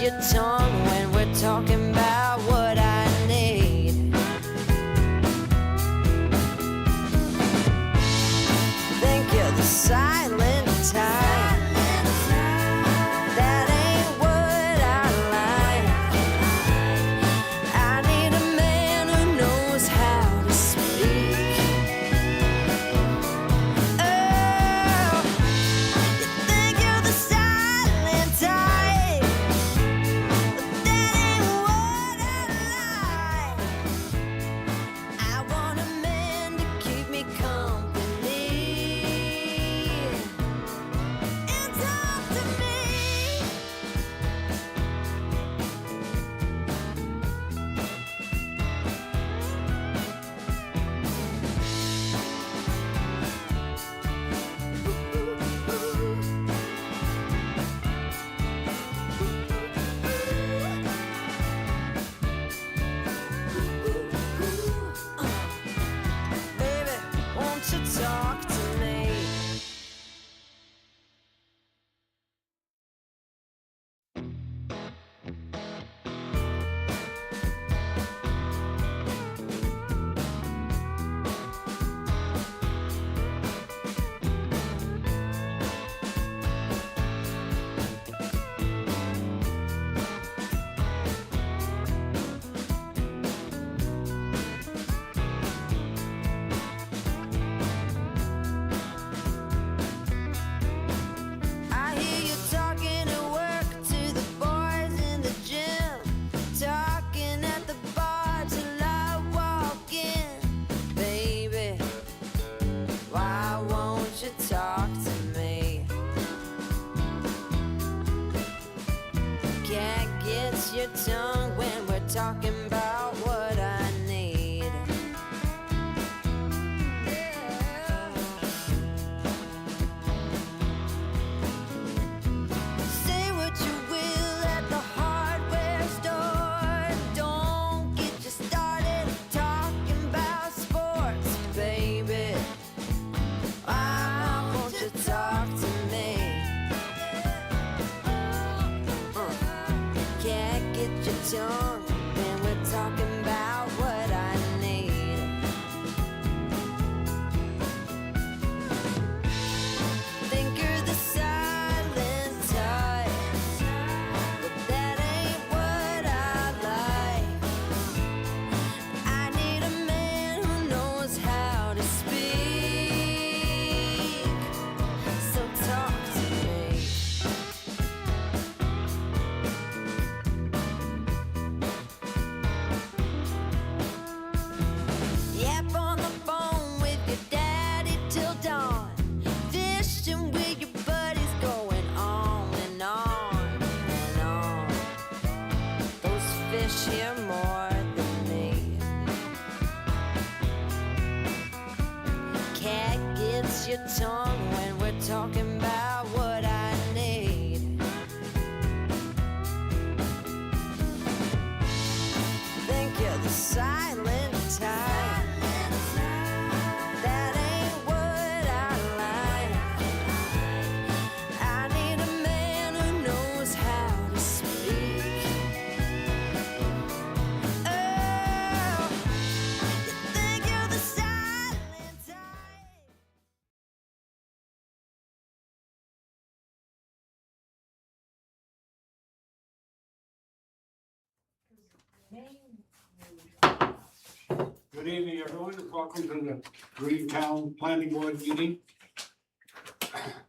your tongue when we're talking about what I need. Think you're the silent type. That ain't what I like. I need a man who knows how to speak. Oh, you think you're the silent type. That ain't what I like. I want a man to keep me company. It's up to me. Baby, won't you talk to me? I hear you talking at work to the boys in the gym, talking at the bar till I walk in. Baby, why won't you talk to me? Can't get your tongue when we're talking about what I need. Say what you will at the hardware store. Don't get you started talking about sports, baby. Why won't you talk to me? Can't get your tongue when we're talking about what I need. Think you're the silent type, but that ain't what I like. I need a man who knows how to speak. So talk to me. Yap on the phone with your daddy till dawn. Fishing with your buddies, going on and on and on. Those fish hear more than me. Cat gets your tongue when we're talking about what I need. Think you're the silent type. That ain't what I like. I need a man who knows how to speak. Oh, you think you're the silent type. Good evening, everyone, and welcome to the Greene Town Planning Board meeting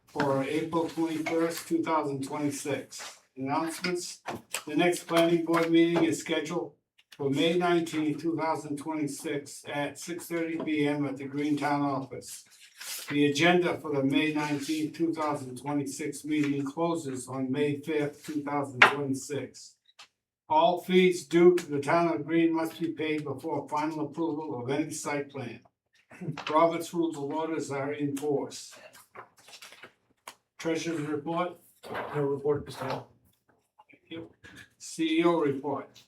for April 21st, 2026. Announcements: the next planning board meeting is scheduled for May 19th, 2026 at 6:30 p.m. at the Greene Town office. The agenda for the May 19th, 2026 meeting closes on May 5th, 2026. All fees due to the town of Greene must be paid before final approval of any site plan. Robert's Rules of Orders are in force. Treasurer's report. No report this time. Thank you. CEO report.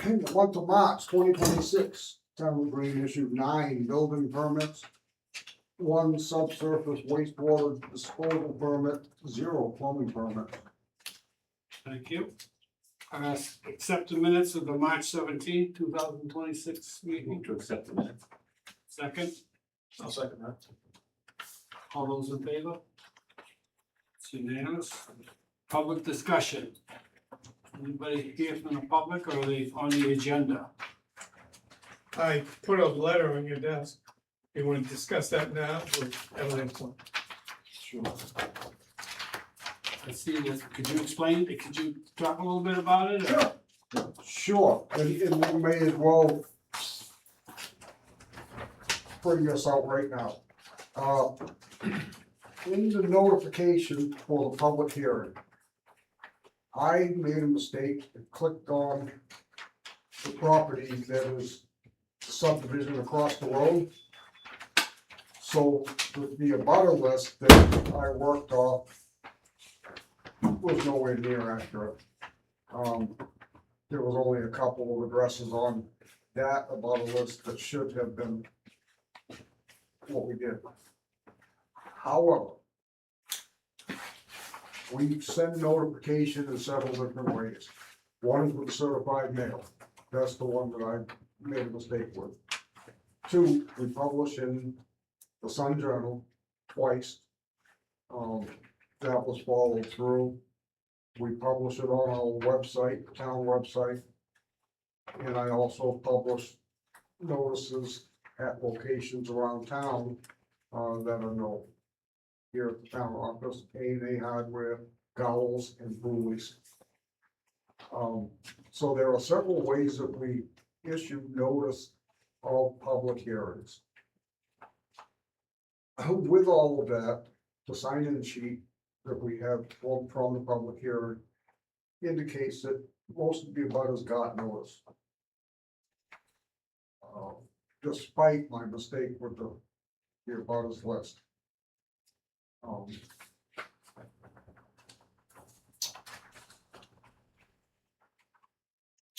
In the month of March 2026, Town of Greene issued 9 building permits, 1 subsurface wastewater disposal permit, 0 plumbing permit. Thank you. Accept the minutes of the March 17, 2026 meeting. Move to accept the minutes. Second, I'll second that. all those in favor? It's unanimous. Public discussion. Anybody here from the public or are they on the agenda? I put a letter on your desk. You want to discuss that now or at a later point? Sure. I see this. Could you explain, could you talk a little bit about it? or- Sure, and we may as well bring this out right now. In the notification for the public hearing, I made a mistake and clicked on the property that is subdivision across the road. So the abutter list that I worked off was nowhere near accurate. There was only a couple of addresses on that abutter list that should have been what we did. However, we send notification in several different ways. One is with certified mail. That's the one that I made a mistake with. Two, we publish in the Sun Journal twice. That was followed through. We publish it on our website, the town website. And I also publish notices at locations around town, that are known. Here at the town office, A&A Hardware, Gowls, and Brewley's. So there are several ways that we issue notice of public hearings. With all of that, the sign-in sheet that we have from the public hearing indicates that most of the abutters got notice. Despite my mistake with the abutters list.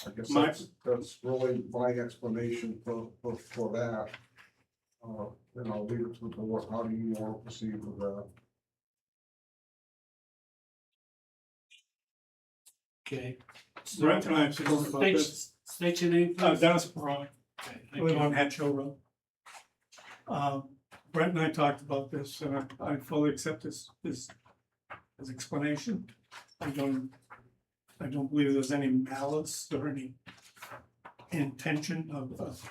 I guess that's really my explanation for that. And I'll leave it to the board. How do you want to proceed with that? Okay. Brent and I have spoken about this. State your name, please. Dennis Perrone, Okay, I thank live you. on Hatch Hill Road. Brent and I talked about this, and I fully accept his explanation. I don't believe there's any malice or any intention of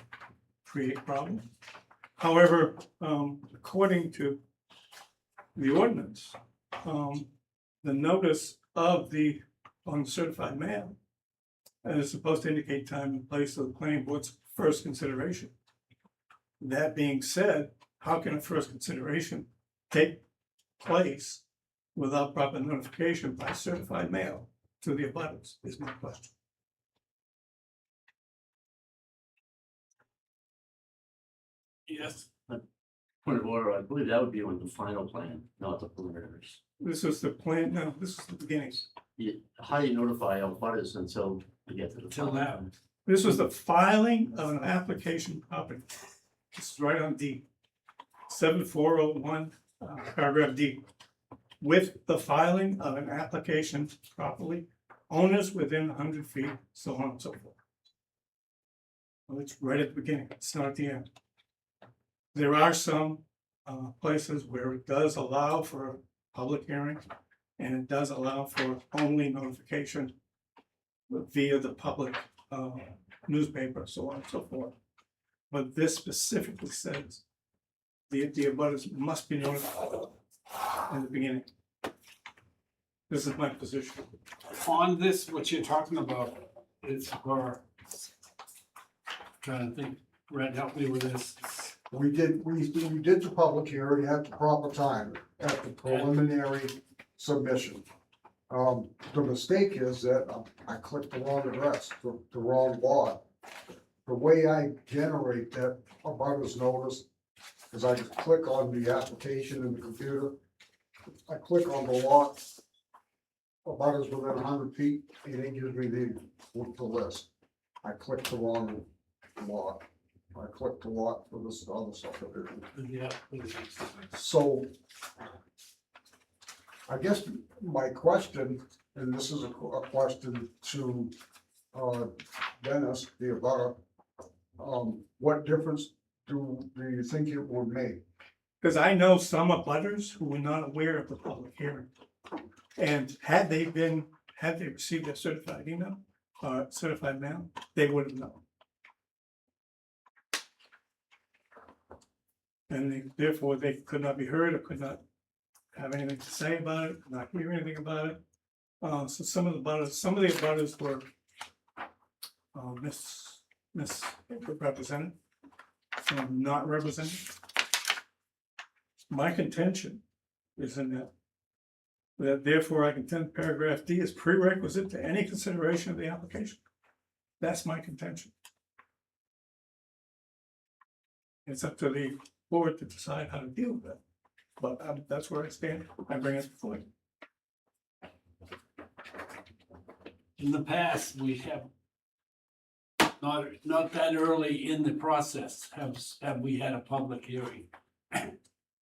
create problem. However, according to the ordinance, the notice of the uncertified mail is supposed to indicate time and place of the planning board's first consideration. That being said, how can a first consideration take place without proper notification by certified mail to the abutters, is my question. Yes, Point of order, I believe that would be on the final plan, not the preliminaries. This is the plan, no, this is the beginning. How do you notify all butters until you get to the Till final now. plan? This was the filing of an application property. It's right on D, 7401, paragraph D. With the filing of an application properly, owners within 100 feet, so on and so forth. Well, it's right at the beginning, it's not at the end. There are some places where it does allow for a public hearing, and it does allow for only notification via the public newspaper, so on and so forth. But this specifically says the abutters must be notified in the beginning. This is my position. on this, what you're talking about is for, trying to think, Red, help me with this. We did the public hearing at the proper time, at the preliminary submission. The mistake is that I clicked the wrong address, the wrong lot. The way I generate that abutters notice is I just click on the application in the computer. I click on the lot, abutters within 100 feet, and it gives me the list. I clicked the wrong lot. I clicked the lot for this other subdivision. Yeah. So I guess my question and this is a question to, Dennis, the abutter. What difference do you think it would make? Because I know some abutters who were not aware of the public hearing. And had they received a certified email, certified mail, they would have known. And therefore, they could not be heard or could not have anything to say about it, could not hear anything about it. So some of the abutters were misrepresented, some not represented. My contention is in that therefore I contend paragraph D is prerequisite to any consideration of the application. That's my contention. It's up to the board to decide how to deal with it, but that's where I stand. I bring it before you. In the past, we have not that early in the process have we had a public hearing.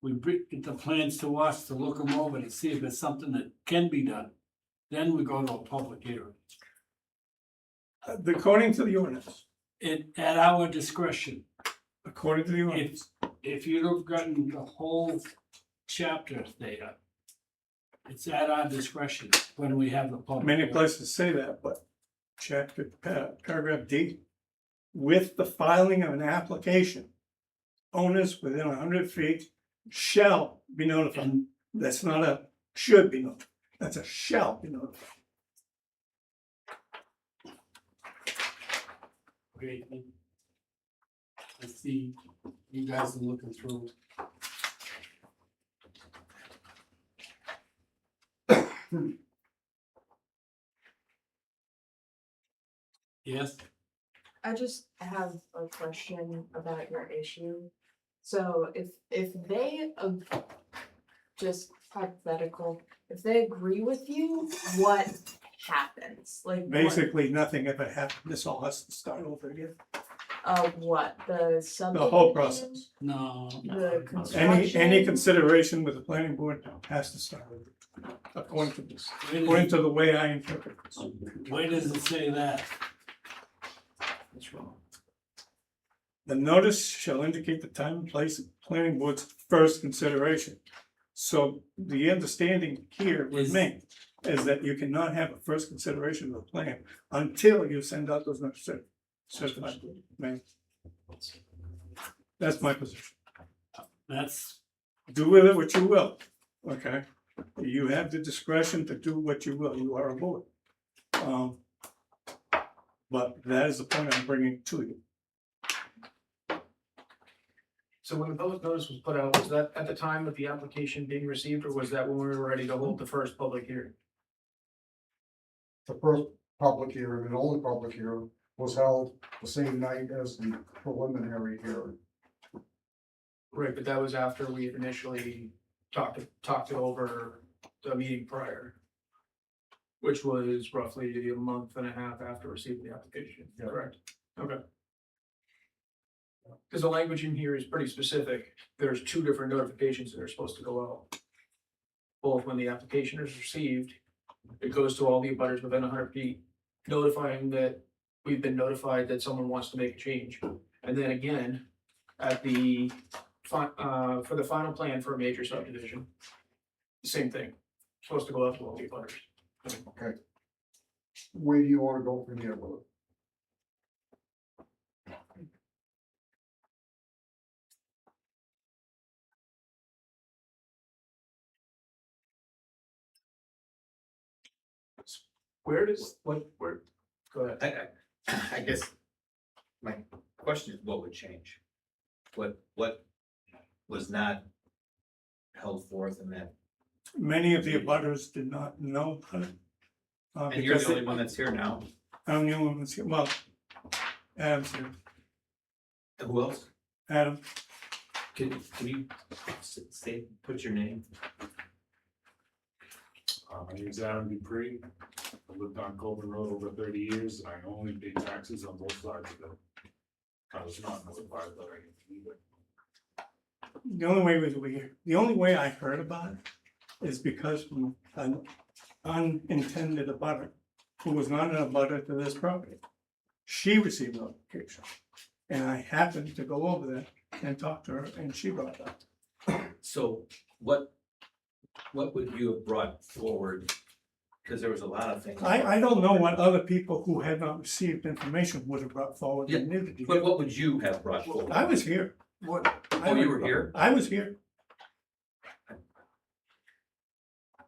We bring the plans to us to look them over to see if it's something that can be done. Then we go to a public hearing. According to the ordinance, At our discretion. according to the ordinance, If you'd have gotten the whole chapter there, it's at our discretion when we have the public. many hearing. places say that, but chapter, paragraph D, with the filing of an application, owners within 100 feet shall be notified. That's not a should be notified. That's a shall be notified. Great. I see you guys are looking through. Yes, I just have a question about your issue. So if they, just hypothetical, if they agree with you, what happens? Like what? Basically, nothing ever happened. This all has to start over again. What, the subdivision? The whole process. no. The Any construction? consideration with the planning board has to start over, according to this, according to the way I interpret this. Where does it say that? That's wrong. The notice shall indicate the time and place of the planning board's first consideration. So the understanding here with me is that you cannot have a first consideration of the plan until you send out those certified mail. That's my position. That's, Do with it what you will, okay? You have the discretion to do what you will. You are a board. But that is the point I'm bringing to you. So when the public notice was put out, was that at the time of the application being received, or was that when we were ready to hold the first public hearing? The first public hearing and only public hearing was held the same night as the preliminary hearing. Right, but that was after we had initially talked it over the meeting prior. Which was roughly a month and a half after receiving the application, Yeah. correct? Okay. Because the language in here is pretty specific. There's two different notifications that are supposed to go out. Both when the application is received, it goes to all the abutters within 100 feet, notifying that we've been notified that someone wants to make a change. And then again, at the, for the final plan for a major subdivision, same thing, supposed to go out to all the abutters. Okay. Where do you wanna go from here with it? Where does, where, go ahead. I guess my question is, what would change? What was not held forth in that? Many of the abutters did not know about it. And you're because the only one that's here now. I'm the only one that's here. Well, Adam's here. Who else? Adam, Can you say, put your name? My name's Adam Dupree. I lived on Colburn Road over 30 years. I only paid taxes on both sides of it. I was not notified that I had to leave it. the only way I heard about it is because unintended abutter who was not an abutter to this property. She received notification. And I happened to go over there and talk to her, and she brought it up. So what would you have brought forward? Because there was a lot of things. I don't know what other people who had not received information would have brought forward. Yeah, and neither did But you. what would you have brought forward? I was here. Oh, you were here? I was here.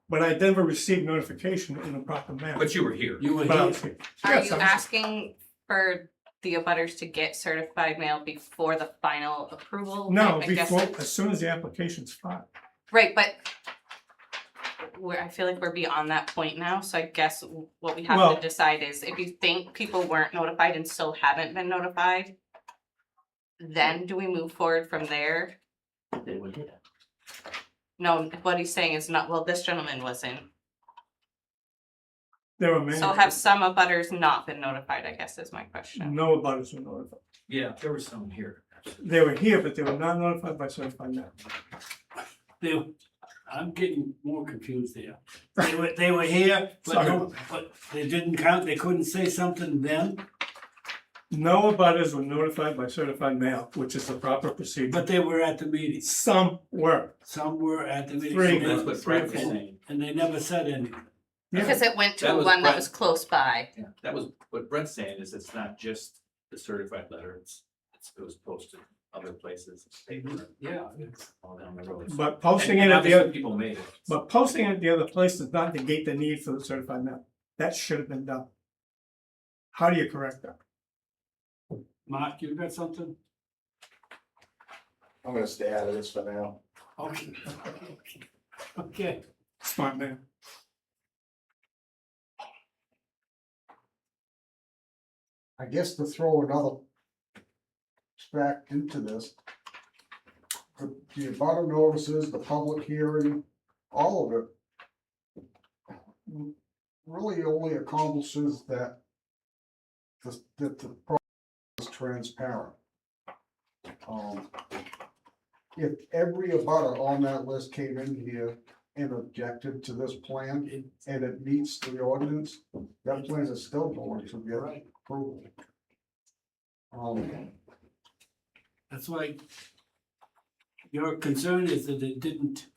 But I never received notification in the proper manner. But you were here. You were But I here. was here. Are Yes, you I was- asking for the abutters to get certified mail before the final approval? No, I guess before, it- as soon as the application's filed. Right, but I feel like we're beyond that point now, so I guess what we have Well- to decide is if you think people weren't notified and still haven't been notified, then do we move forward from there? They would hit it. No, what he's saying is not, well, this gentleman wasn't. There were many. So have some abutters not been notified, I guess is my question. No abutters were notified. Yeah, there was some here. They were here, but they were not notified by certified mail. I'm getting more confused there. They were here, Sorry. but they didn't count, they couldn't say something then, No abutters were notified by certified mail, which is the proper procedure. but they were at the meeting. Some were. Some were at the meeting. Three. so That's what Brett was Three or four. saying. And they never said anything. Because it went That to was one that Brett. was close by. Yeah, that was, what Brett's saying is it's not just the certified letter, it was posted other places. Paper, Yeah. all down the road. But posting And it at the obviously other, people made it. but posting it at the other place does not negate the need for the certified mail. That should have been done. How do you correct that? Mark, you got something? I'm gonna stay out of this for now. Okay. Okay. Smart man. I guess to throw another fact into this, the abutter notices, the public hearing, all of it really only accomplishes that the process is transparent. If every abutter on that list came in here and objected to this plan and it meets the ordinance, that plan is still going to get Right. approval. That's why your concern is that it didn't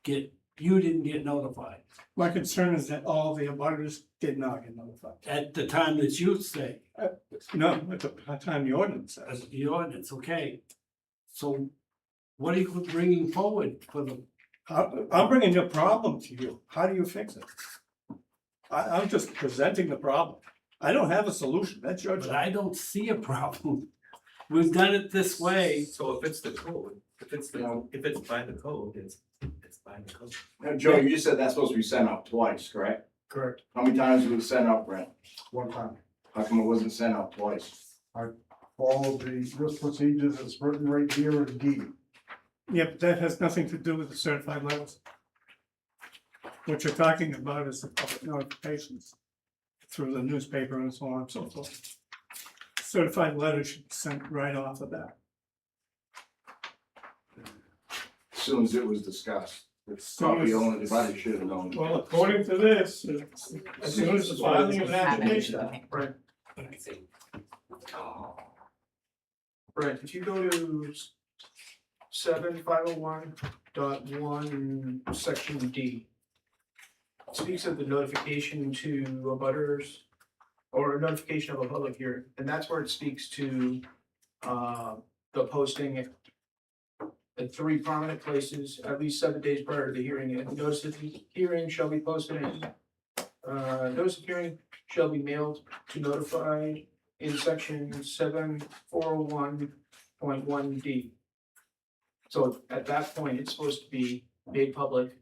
get, you didn't get notified My concern is that all the abutters did not get notified. at the time that you say, No, at the time the ordinance as says. the ordinance, okay? So what are you bringing forward for the, I'm bringing a problem to you. How do you fix it? I'm just presenting the problem. I don't have a solution. That's your but job. I don't see a problem. We've done it this way. So if it's the code, if it's by the code, it's by the code. Now, Joe, you just said that's supposed to be sent out twice, correct? Correct. How many times was it sent out, Brent? One time, How come it wasn't sent out twice? follow this procedure that's written right here in D. Yeah, but that has nothing to do with the certified letters. What you're talking about is the public notifications through the newspaper and so on and so forth. Certified letters should be sent right off the bat. As soon as it was discussed, it's Soon probably as- only, everybody should have known. Well, according to this, as soon as the filing of an application. Right. Brent, if you go to 7501.1, section D. It speaks of the notification to abutters or a notification of a public hearing, and that's where it speaks to the posting at 3 prominent places at least 7 days prior to the hearing. And notice that the hearing shall be posted and notice of hearing shall be mailed to notify in section 7401.1D. So at that point, it's supposed to be made public,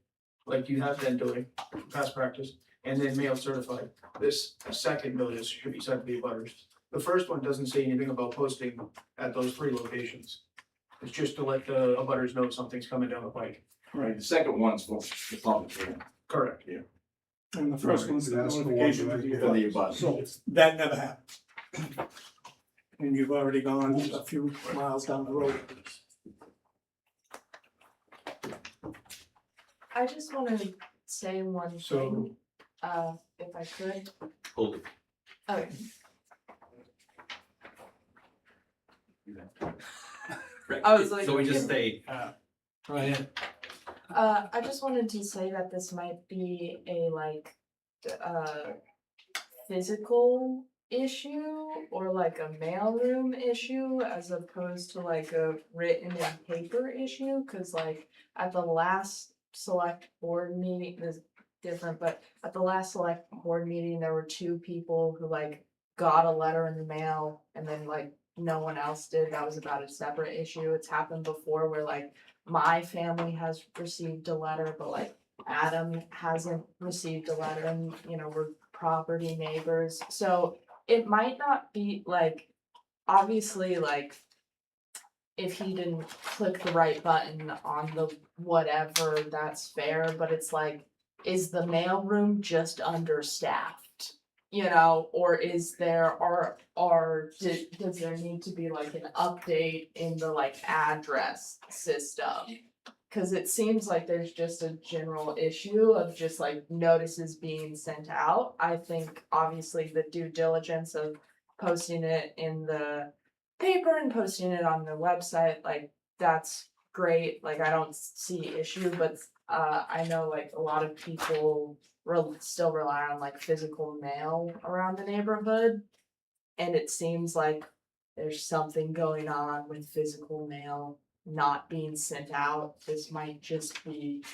like you have been doing, past practice, and then mailed certified. This second notice should be sent to the abutters. The first one doesn't say anything about posting at those 3 locations. It's just to let the abutters know something's coming down the pike. Right, the second one's for the public hearing, Correct. And the first one's the That's the one notification that to the I- for the abutters. above. So that never happened. And you've already gone a few miles down the road. I just wanna say one So- thing. if I could, Hold it. okay. I was like, So we just say, Go ahead. I just wanted to say that this might be a like, physical issue or like a mailroom issue as opposed to like a written and paper issue, cause like at the last select board meeting, this is different, but at the last select board meeting, there were two people who like got a letter in the mail and then like no one else did. That was about a separate issue. It's happened before where like my family has received a letter, but like Adam hasn't received a letter and, you know, we're property neighbors, so it might not be like, obviously, like, if he didn't click the right button on the whatever, that's fair, but it's like, is the mailroom just understaffed? You know, or is there, does there need to be like an update in the like address system? Cause it seems like there's just a general issue of just like notices being sent out. I think obviously the due diligence of posting it in the paper and posting it on the website, like that's great. Like I don't see issue, but I know like a lot of people still rely on like physical mail around the neighborhood. And it seems like there's something going on with physical mail not being sent out. This might just be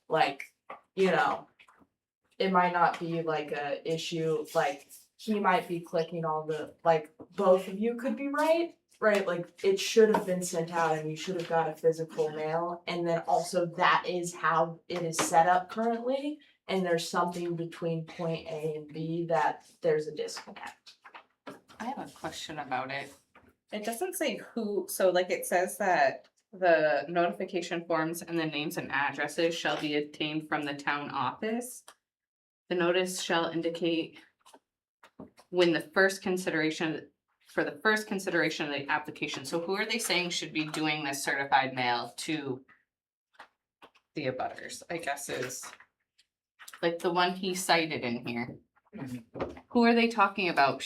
like, you know, it might not be like a issue, like he might be clicking all the, like both of you could be right, right? Like it should have been sent out and you should have got a physical mail. And then also that is how it is set up currently. And there's something between point A and B that there's a disconnect. I have a question about it. It doesn't say who, so like it says that the notification forms and the names and addresses shall be obtained from the town office. The notice shall indicate when the first consideration, for the first consideration of the application. So who are they saying should be doing this certified mail to the abutters, I guess is like the one he cited in here. Who are they talking about?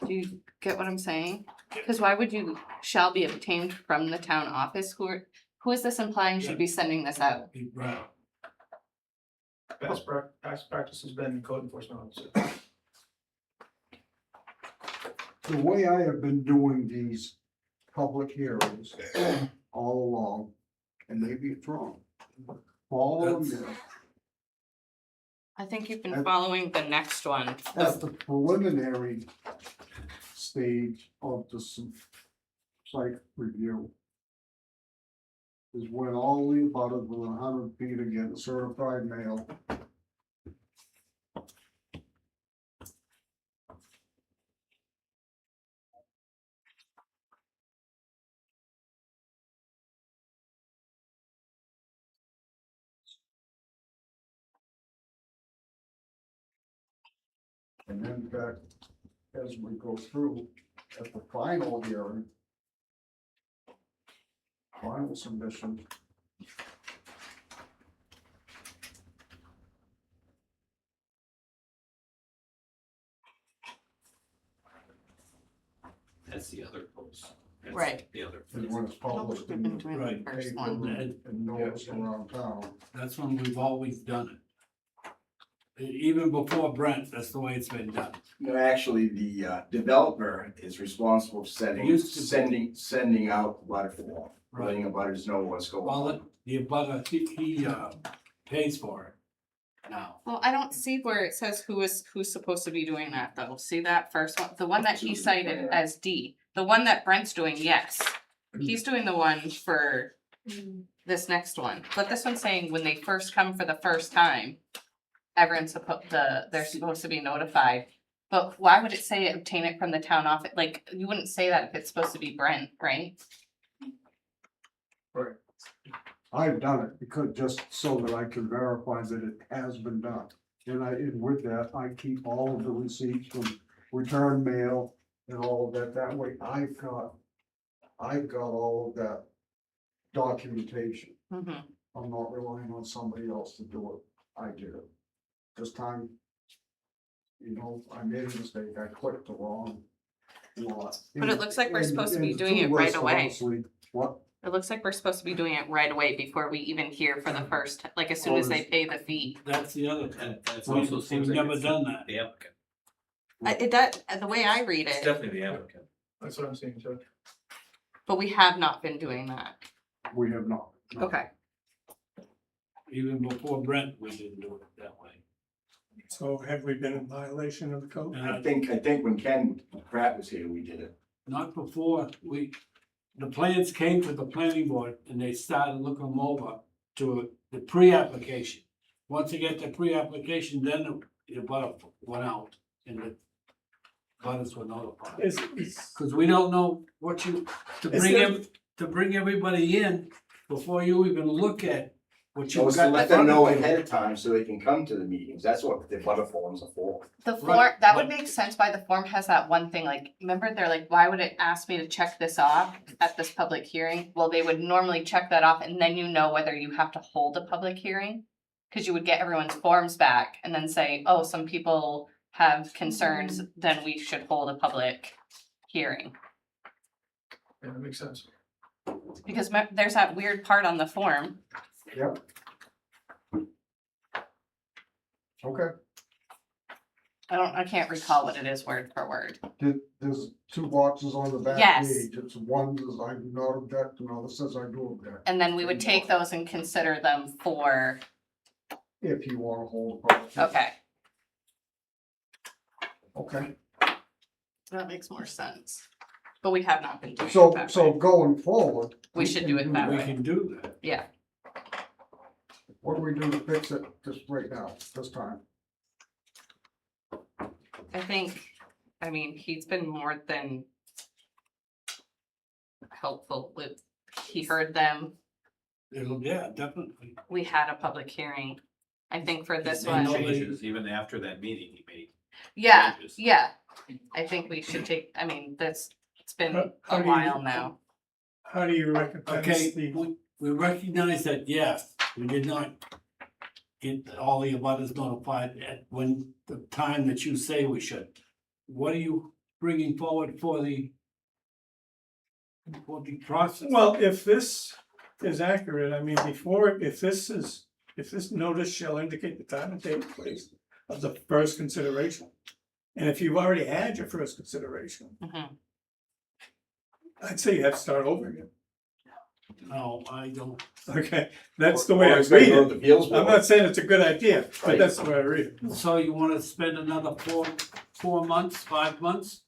Do you get what I'm saying? Because why would you shall be obtained from the town office? Who is this implying should be sending this out? Right. Past practice has been code enforcement officer. The way I have been doing these public hearings all along, and maybe it's wrong, follow them I think you've been following the next one. at the preliminary stage of the site review is when all the abutters within 100 feet are getting certified mail. And then back, as we go through, at the final hearing, final submission, that's the other post. That's Right. The other. is when it's published We've in been the doing Right. the first paper one. and noticed around town. That's when we've always done it. Even before Brent, that's the way it's been done. No, actually, the developer is responsible for Used to be. sending out the letter form, letting the butters know what's going Well, on. the abutter, he pays for it now. Well, I don't see where it says who's supposed to be doing that though. See that first one, the one that he cited as D, the one that Brent's doing, yes. He's doing the one for this next one, but this one's saying when they first come for the first time, everyone's they're supposed to be notified. But why would it say obtain it from the town office? Like, you wouldn't say that if it's supposed to be Brent, right? Right. I've done it because just so that I can verify that it has been done. And with that, I keep all of the receipts from return mail and all of that. That way I've got all of that documentation. Mm-hmm. I'm not relying on somebody else to do it. I do it. this time, you know, I made a mistake, I clicked the wrong lot. But it looks like we're And- supposed to be and the doing two it right lists are away. honestly- What? It looks like we're supposed to be doing it right away before we even hear for the first, like as soon as they pay the fee. That's the other thing. And it We- also seems we've like never it's done that. the applicant. The way I read It's it, definitely the applicant. That's what I'm saying, too. but we have not been doing that. We have not. no. Okay. Even before Brent, we didn't do it that way. So have we been in violation of the code? And I think when Ken Pratt was here, we did it. not before, the plans came to the planning board and they started looking them over to the pre-application. Once they get the pre-application, then the butter went out and the butters were notified. Is, Cause we don't know what you, to bring everybody in before you even look at what So you've it's got. to in let them front know of you. ahead of time so they can come to the meetings. That's what the butter forms are for. The form, Right, that would but- make sense why the form has that one thing, like, remember, they're like, why would it ask me to check this off at this public hearing? Well, they would normally check that off and then you know whether you have to hold a public hearing. Cause you would get everyone's forms back and then say, oh, some people have concerns, then we should hold a public hearing. Yeah, that makes sense. Because there's that weird part on the form. Yep. Okay, I can't recall what it is word for word. there's two boxes on the back Yes. page, it's one says I do not object, and another says I do object. And then we would take those and consider them for, If you wanna hold a public. hearing. okay, Okay, that makes more sense. But we have not been doing it so, that so way. going forward. We should do it that We way. can do that. Yeah, What do we do to fix it just right now, this time? I think, I mean, he's been more than helpful with, he heard them, Yeah, definitely. we had a public hearing. I think for this They one, know- Changes, even after that meeting, he made. yeah, changes. yeah. I think we should take, I mean, it's been How a do you- while now. how do you recognize Okay, the, we recognize that, yes, we did not get all the abutters notified at when, the time that you say we should. What are you bringing forward for the process? well, if this is accurate, I mean, if this notice shall indicate the time and date and place of the first consideration. And if you've already had your first consideration, Mhm. I'd say you have to start over again. No, I don't. Okay, that's the way I Or it's gonna read go it. to the appeals I'm board. not saying it's a good idea, but Right. that's the way I read it. So you wanna spend another 4 months, 5 months?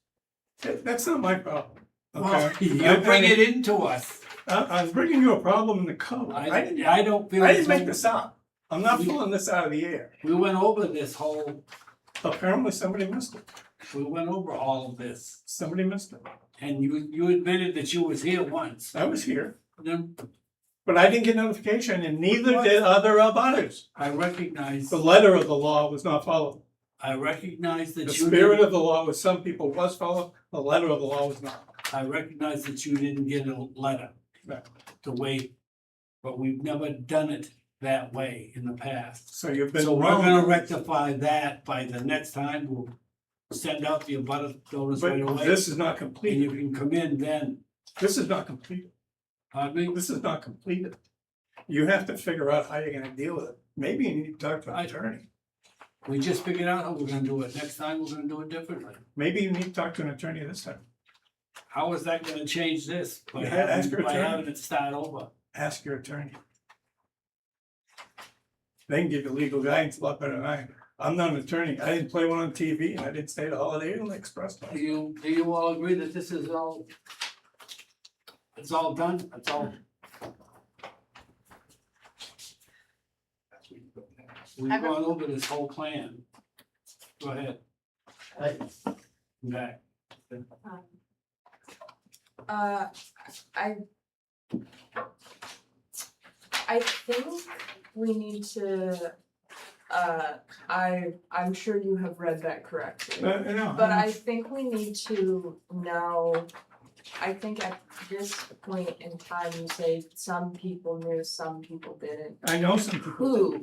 That's not my problem. Well, Okay, you bring it into us. I'm bringing you a problem in the code. I don't feel. I didn't as make though- this up. I'm not pulling this out of the air. We went over this whole, Apparently somebody missed it. we went over all of this, Somebody missed it. and you admitted that you was here once. I was here, Then but I didn't get notification and neither did other abutters. I recognize, The letter of the law was not followed. I recognize that The you spirit didn't, of the law with some people was followed, the letter of the law was not. I recognize that you didn't get a letter. Right. The way, but we've never done it that way in the past. So you've been So we're wrong. gonna rectify that by the next time, we'll send out the abutter notice right But away. this is not And you completed. can come in then, This is not completed. pardon me? This is not completed. You have to figure out how you're gonna deal with it. Maybe you need to talk to an attorney. We just figured out how we're gonna do it, next time we're gonna do it differently. Maybe you need to talk to an attorney this time. How is that gonna change this? By Yeah, ask your by attorney. having it start over? Ask your attorney. They can give you legal guidance a lot better than I. I'm not an attorney. I didn't play one on TV and I didn't stay at a Holiday Inn Express. Do you all agree that this is all? It's all done, it's all. We've gone over this whole plan. Go ahead. Back. I think we need to, I'm sure you have read that correctly. But I think we need to know, I think at this point in time, you say some people knew, some people didn't. I know some people. Who?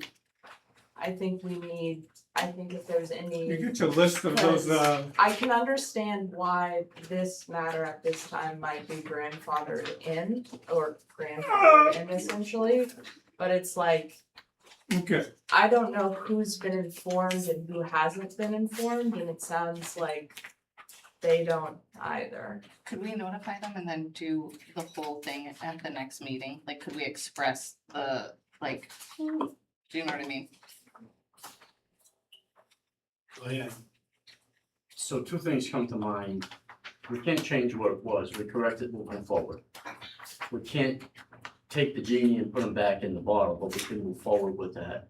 I think if there's You any, get your list of those, I can understand why this matter at this time might be grandfathered in, or grandfathered in essentially, but it's like, okay, I don't know who's been informed and who hasn't been informed, and it sounds like they don't either. Could we notify them and then do the whole thing at the next meeting? Like, could we express the, like, do you know what I mean? Go ahead. So two things come to mind. We can't change what it was. We correct it moving forward. We can't take the genie and put them back in the bottle, but we can move forward with that.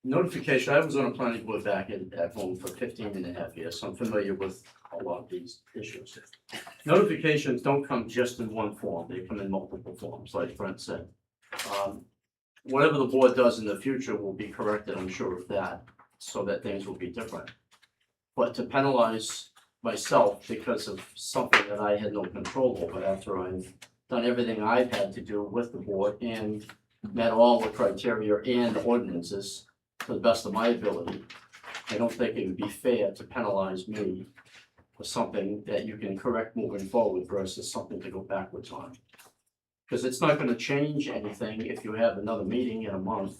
Notification, I was on a planning board back at home for 15 and a half years, so I'm familiar with a lot of these issues. Notifications don't come just in one form, they come in multiple forms, like Brent said. Whatever the board does in the future will be corrected, I'm sure of that, so that things will be different. But to penalize myself because of something that I had no control over after I've done everything I've had to do with the board and met all the criteria and ordinances to the best of my ability, I don't think it would be fair to penalize me for something that you can correct moving forward versus something to go backwards on. Because it's not gonna change anything if you have another meeting in a month,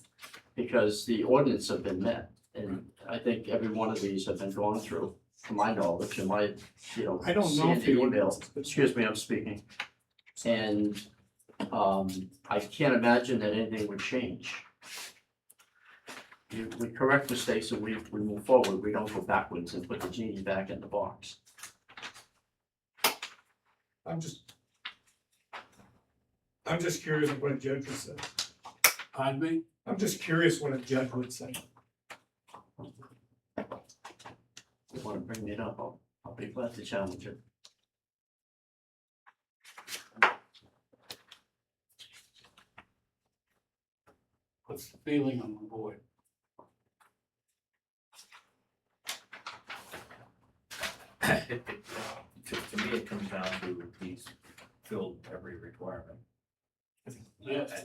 because the ordinance have been met. And I think every one of these have been gone through, to my knowledge, and my, I don't know if sandy the email. ordinance- Excuse me, I'm speaking. And, I can't imagine that anything would change. We correct mistakes and we move forward, we don't go backwards and put the genie back in the box. I'm just curious of what a judge would say. Pardon me? I'm just curious what a judge would say. If you wanna bring it up, I'll be glad to challenge it. What's the feeling on the board? To me, it comes down to he's filled every requirement. Yes,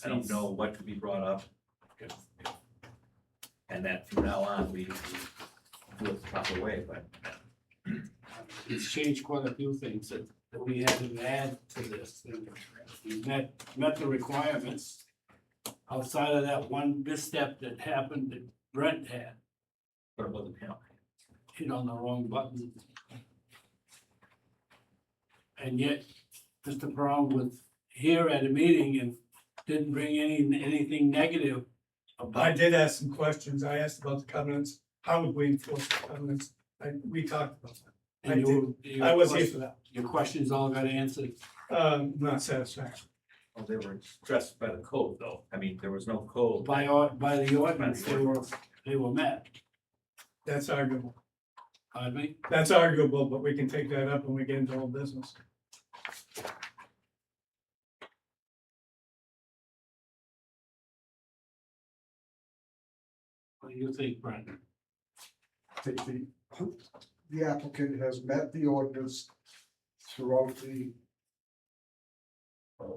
I don't know what could be brought up. And that from now on, we do it the proper way, but It's changed quite a few things that we had to add to this. And we met the requirements outside of that one misstep that happened that Brent had, but it wasn't him. hit on the wrong button. And yet, Mr. Brown was here at a meeting and didn't bring anything negative I about. did ask some questions. I asked about the covenants. How would we enforce the covenants? We talked about that. And I was here for that. Your questions all got answered. Not satisfactory. Well, they were stressed by the code, though. I mean, there was no code. By the ordinance, they were met. That's arguable. Pardon me? That's arguable, but we can take that up when we get into old business. What do you think, Brent? The applicant has met the ordinance throughout the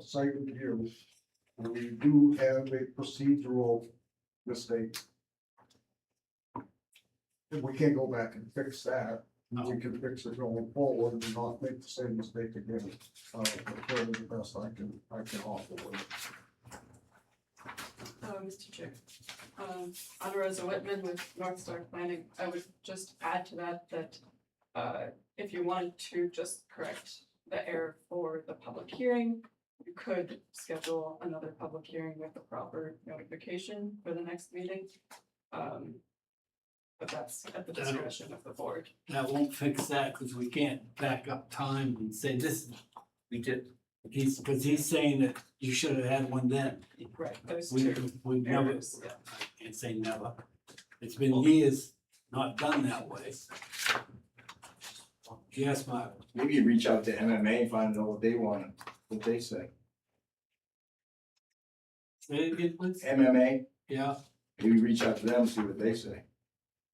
site review. And we do have a procedural mistake. If we can't go back and fix that, No. we can fix it going forward and not make the same mistake again. That's really the best I can offer with it. Mr. Chair, I'm Rosa Whitman with North Star Planning. I would just add to that, if you wanted to just correct the error for the public hearing, you could schedule another public hearing with the proper notification for the next meeting. But that's at the discretion of the board. That won't fix that, because we can't back up time and say this, We did. because he's saying that you should have had one then. Right, there's We, two we've never, errors, yeah. I can't say never. It's been years not done that way. Yes, Mark. Maybe you reach out to MMA and find out what they want, what they say. Say it again, please. MMA, Yeah, maybe reach out to them and see what they say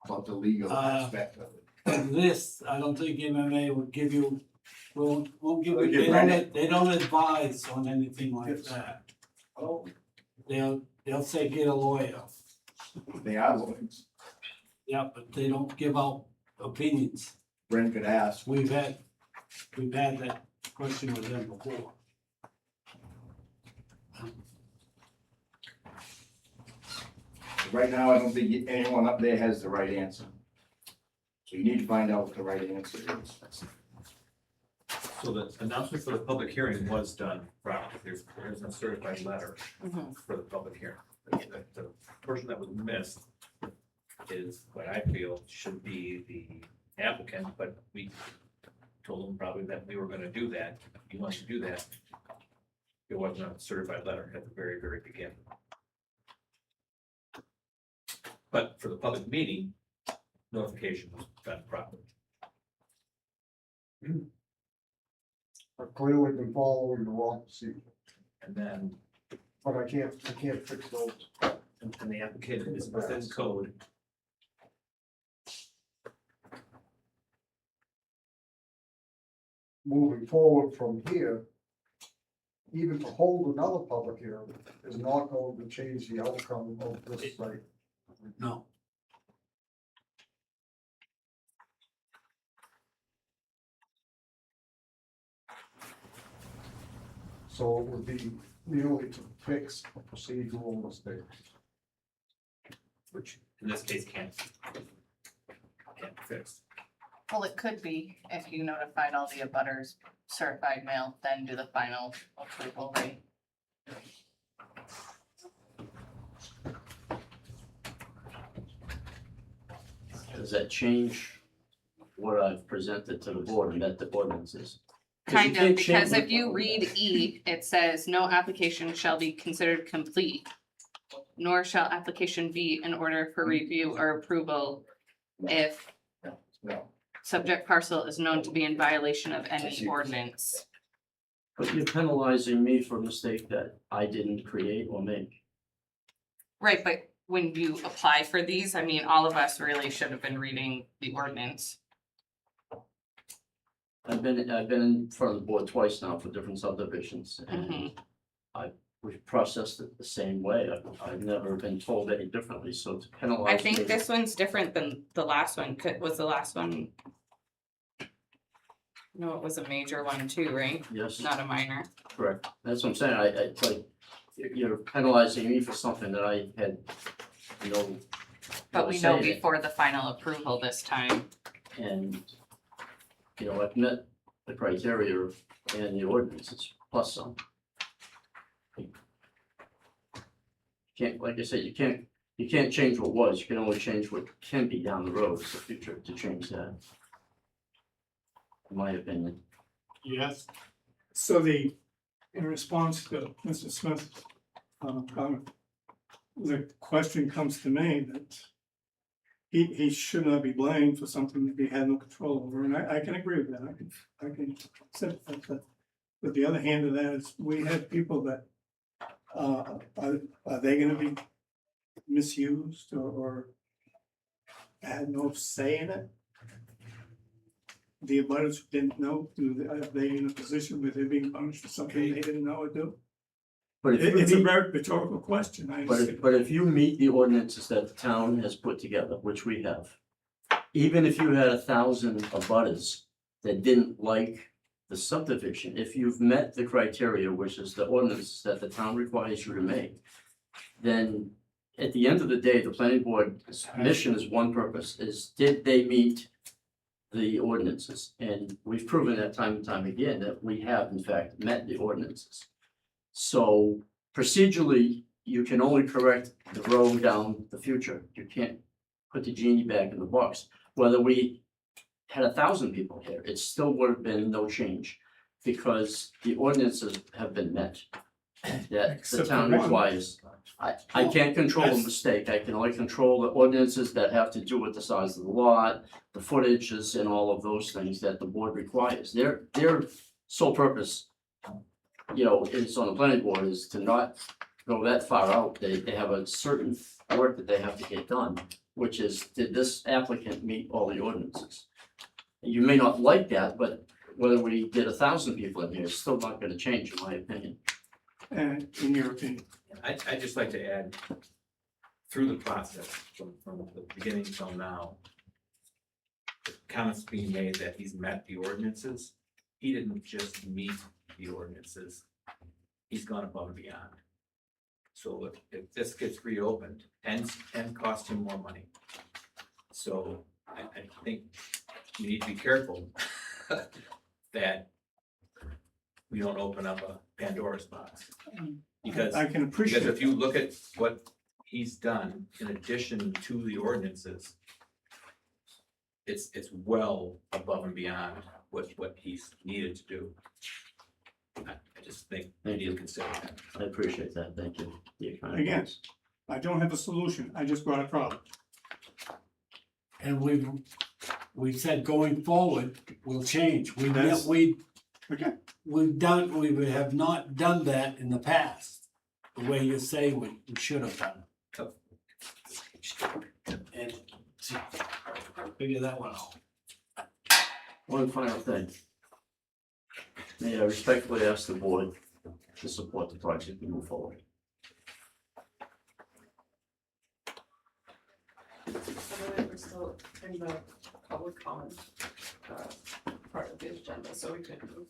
about the legal aspect of it. but this, I don't think MMA would give you, won't give They'll you, give Brandon- they don't advise on anything like that. Oh, They'll they'll say get a lawyer. They are lawyers. Yeah, but they don't give out opinions. Brent could ask. We've had that question with them before. Right now, I don't think anyone up there has the right answer. So you need to find out what the right answer is. So the announcement for the public hearing was done, right, there's a certified letter for the public hearing. The portion that was missed is what I feel should be the applicant, but we told them probably that we were gonna do that. If you want to do that, it wasn't a certified letter at the very, very beginning. But for the public meeting, notification was done properly. I've clearly been following the wrong procedure, And then, but I can't fix those. and the applicant is within code. Moving forward from here, even to hold another public hearing is not going to change the outcome of this site. No. So it would be merely to fix a procedural mistake. Which in this case can't be fixed. Well, it could be if you notified all the abutters certified mail, then do the final approval, right? Does that change what I've presented to the board and that the ordinances? Kind of, because if you read E, it says no application shall be considered complete, nor shall application be in order for review or approval if No. subject parcel is known to be in violation of any ordinance. But you're penalizing me for a mistake that I didn't create or make. Right, but when you apply for these, I mean, all of us really should have been reading the ordinance. I've been in front of the board twice now for different subdivisions and we've processed it the same way. I've never been told any differently, so to penalize. I think me- this one's different than the last one. Was the last one? No, it was a major one too, right? Yes, Not a minor. correct. That's what I'm saying. It's like, you're penalizing me for something that I had, But we know say in it. before the final approval this time. And, I've met the criteria and the ordinances plus some. Can't, like I said, you can't change what was, you can only change what can be down the road, it's the future to change that. In my opinion. Yes, So in response to Mr. Smith's comment, the question comes to me that he should not be blamed for something that he had no control over, and I can agree with that, I can accept that. But the other hand of that is, we have people that, are they gonna be misused or had no say in it? The abutters who didn't know, are they in a position where they're being punished for something they didn't know or do? But if you It's a meet, very rhetorical question, I understand. but if you meet the ordinances that the town has put together, which we have, even if you had 1,000 abutters that didn't like the subdivision, if you've met the criteria, which is the ordinance that the town requires you to make, then at the end of the day, the planning board's mission is one purpose, is did they meet the ordinances? And we've proven that time and time again that we have in fact met the ordinances. So procedurally, you can only correct the road down the future. You can't put the genie back in the box. Whether we had 1,000 people here, it still would have been no change because the ordinances have been met that the Except town for one. requires. I can't control the mistake. I can only control the ordinances that have to do with the size of the lot, the footages and all of those things that the board requires. Their sole purpose, is on the planning board is to not go that far out. They have a certain work that they have to get done, which is, did this applicant meet all the ordinances? You may not like that, but whether we get 1,000 people in here, it's still not gonna change, in my opinion. And in your opinion, I'd just like to add, through the process, from the beginning till now, the comments being made that he's met the ordinances. He didn't just meet the ordinances, he's gone above and beyond. So if this gets reopened and cost him more money. So I think we need to be careful that we don't open up a Pandora's box. Because I can because appreciate if you look at what he's done in addition to the ordinances, it's well above and beyond what he's needed to do. I just think we need to consider that. I appreciate that, thank you. Yeah, kind of- Again, I don't have a solution, I just brought a problem. And we said going forward, we'll change. That's- We Okay, we have not done that in the past, the way you say we should have done. And figure that one out. One final thing. May I respectfully ask the board to support the project and move forward? By the way, we're still in the public comment, part of the agenda, so we could move,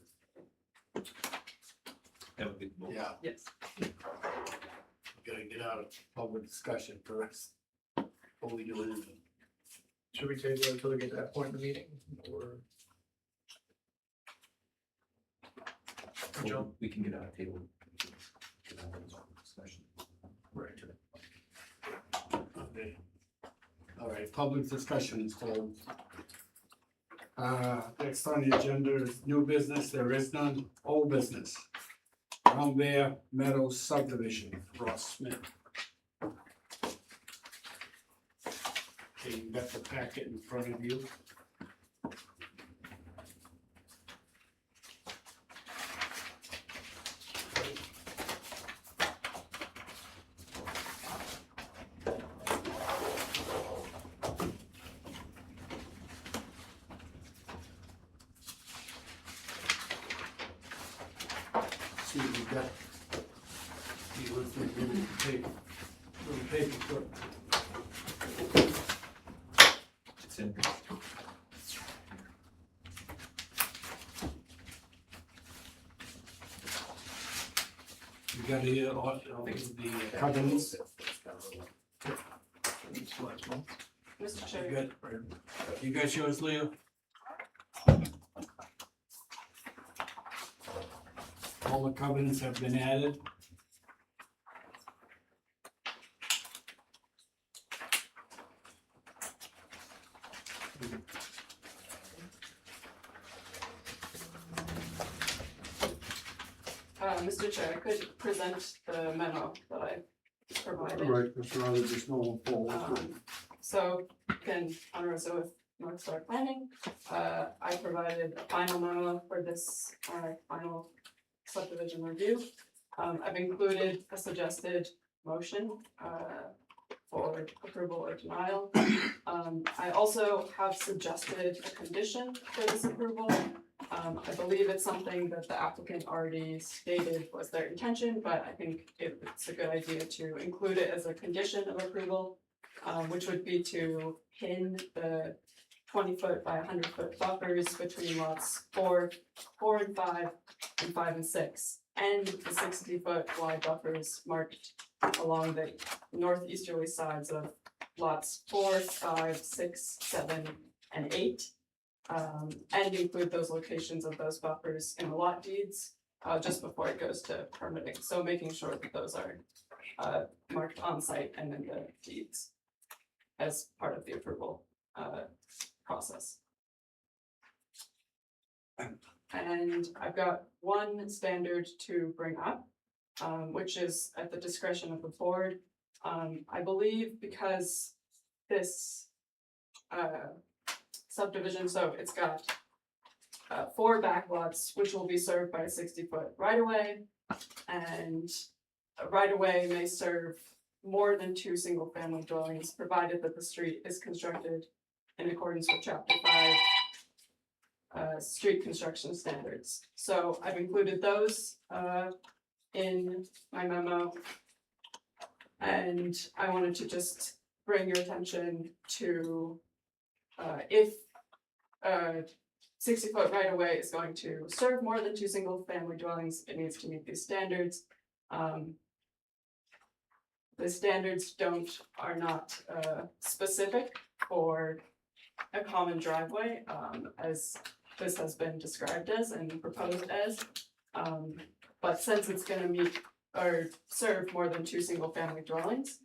That would be, Yeah, yes. gotta get out of public discussion first. Before we do anything. Should we table it until we get to that point in the meeting, or? Joe? we can get out of table. Get out of this discussion. Right to it. Okay. All right, public discussion is closed. Next on the agenda is new business, there is none, old business. Brown Bear Meadows subdivision, Ross Smith. Okay, you got the packet in front of you. See, we got, you want the little paper clip. It's in. You got here, all the covenants. Mr. You Chair, got yours, Leo? All the covenants have been added. Mr. Chair, I could present the memo that I provided. Right, that's rather just going forward. So, again, Honorable with North Star Planning, I provided a final memo for this, final subdivision review. I've included a suggested motion, for approval or denial. I also have suggested a condition for this approval. I believe it's something that the applicant already stated was their intention, but I think it's a good idea to include it as a condition of approval, which would be to pin the 20-foot by 100-foot buffers between lots 4 and 5, and 5 and 6, and the 60-foot wide buffers marked along the northeasterly sides of lots 4, 5, 6, 7, and 8. And include those locations of those buffers in the lot deeds, just before it goes to permitting, so making sure that those are marked on site and in the deeds as part of the approval process. And I've got one standard to bring up, which is at the discretion of the board. I believe because this subdivision, so it's got 4 backlots, which will be served by a 60-foot right-of-way, and a right-of-way may serve more than 2 single-family dwellings, provided that the street is constructed in accordance with Chapter 5 street construction standards. So I've included those in my memo. And I wanted to just bring your attention to, if a 60-foot right of way is going to serve more than 2 single-family dwellings, it needs to meet these standards. The standards are not specific for a common driveway, as this has been described as and proposed as. But since it's gonna meet or serve more than 2 single-family dwellings,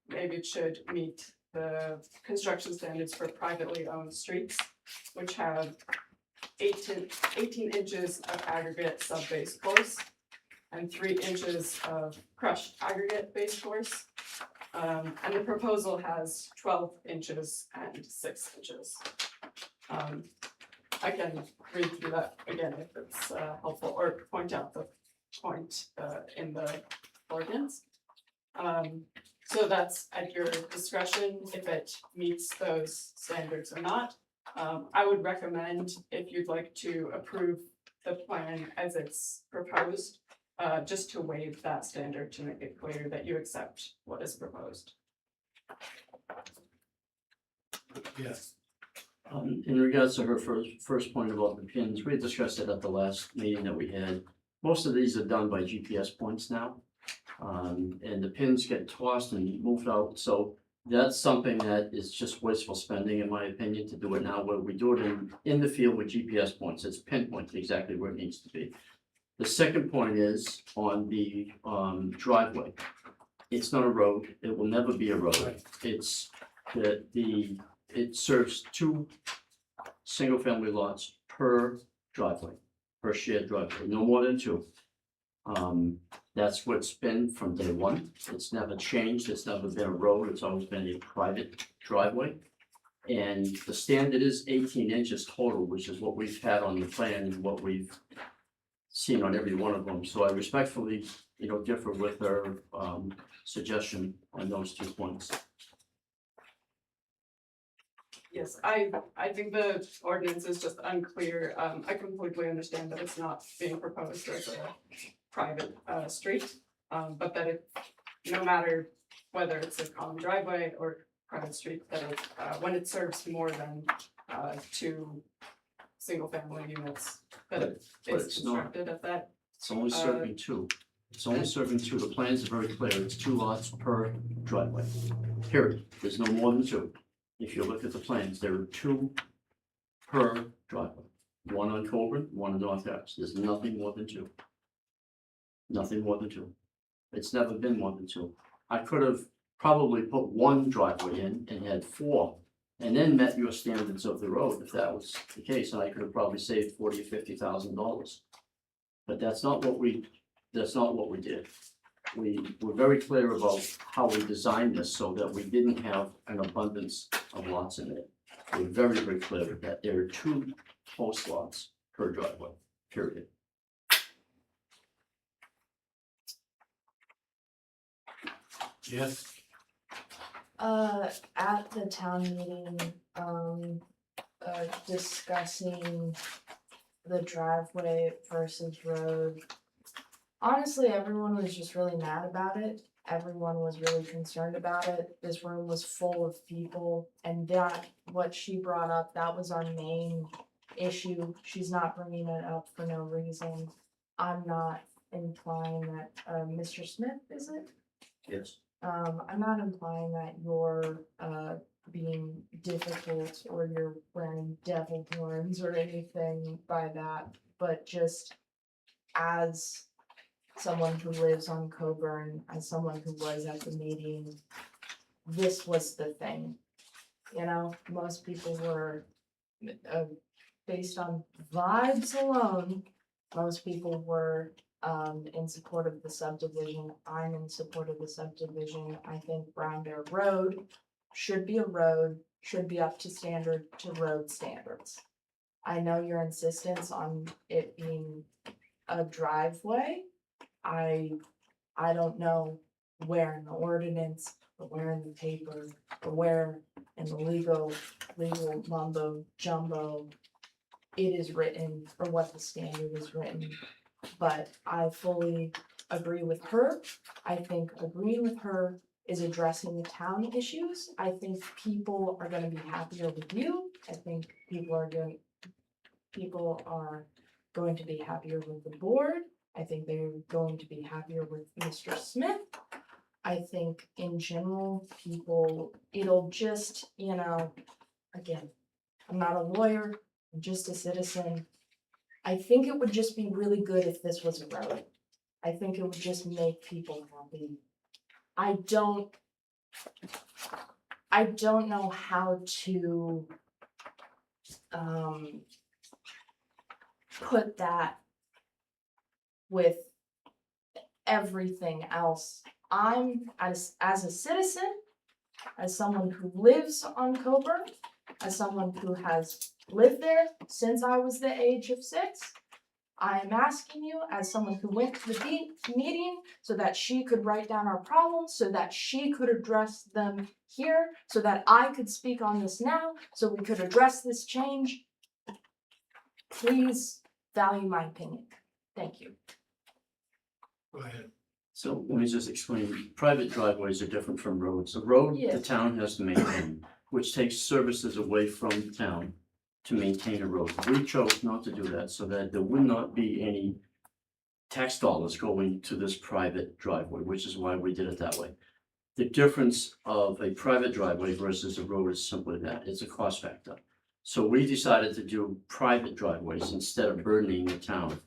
maybe it should meet the construction standards for privately owned streets, which have 18 inches of aggregate sub-base course and 3 inches of crushed aggregate base course. And the proposal has 12 inches and 6 inches. I can read through that again if it's helpful, or point out the point in the ordinance. So that's at your discretion if it meets those standards or not. I would recommend, if you'd like to approve the plan as it's proposed, just to waive that standard to make it clear that you accept what is proposed. Yes. In regards to her first point about the pins, we had discussed it at the last meeting that we had. Most of these are done by GPS points now. And the pins get tossed and moved out, so that's something that is just wasteful spending, in my opinion, to do it now, where we do it in the field with GPS points. It's pinpoint exactly where it needs to be. The second point is on the driveway. It's not a road, it will never be a road. It's it serves 2 single-family lots per driveway, per shared driveway, no more than 2. That's what it's been from day one. It's never changed, it's never been a road, it's always been a private driveway. And the standard is 18 inches total, which is what we've had on the plan and what we've seen on every one of them. So I respectfully, differ with her suggestion on those 2 points. Yes, I think the ordinance is just unclear. I completely understand that it's not being proposed as a private street, but that it, no matter whether it's a common driveway or private street, that it, when it serves more than 2 single-family units, that it But is it's not. constructed at that. It's only serving 2. It's only serving 2. The plans are very clear. It's 2 lots per driveway. Period. There's no more than 2. If you look at the plans, there are 2 per driveway. 1 on Colburn, 1 on North Ave. There's nothing more than 2. Nothing more than 2. It's never been more than 2. I could have probably put 1 driveway in and had 4, and then met your standards of the road if that was the case, and I could have probably saved $40,000 or $50,000. But that's not what we did. We were very clear about how we designed this so that we didn't have an abundance of lots in it. We're very, very clear with that. There are 2 host lots per driveway, period. Yes. At the town meeting, discussing the driveway versus road. Honestly, everyone was just really mad about it. Everyone was really concerned about it. This room was full of people, and what she brought up, that was our main issue. She's not bringing it up for no reason. I'm not implying that, Mr. Smith, is it? Yes. I'm not implying that you're being difficult or you're wearing devil horns or anything by that, but just as someone who lives on Coburn, as someone who was at the meeting, this was the thing. Most people were, based on vibes alone, most people were in support of the subdivision. I'm in support of the subdivision. I think Brown Bear Road should be a road, should be up to road standards. I know your insistence on it being a driveway. I don't know where in the ordinance, or where in the paper, or where in the legal mumbo jumbo it is written, or what the standard is written. but I fully agree with her. I think agreeing with her is addressing the town issues. I think people are gonna be happier with you. I think people are going to be happier with the board. I think they're going to be happier with Mr. Smith. I think in general, it'll just, again, I'm not a lawyer, I'm just a citizen. I think it would just be really good if this was a road. I think it would just make people happy. I don't know how to put that with everything else. I'm as a citizen, as someone who lives on Coburn, as someone who has lived there since I was the age of 6, I am asking you, as someone who went to the meeting so that she could write down our problems, so that she could address them here, so that I could speak on this now, so we could address this change. Please value my opinion. Thank you. Go ahead. So let me just explain, private driveways are different from roads. A road, the Yes. town has to maintain, which takes services away from the town to maintain a road. We chose not to do that so that there would not be any tax dollars going to this private driveway, which is why we did it that way. The difference of a private driveway versus a road is simply that, it's a cost factor. So we decided to do private driveways instead of burdening the town.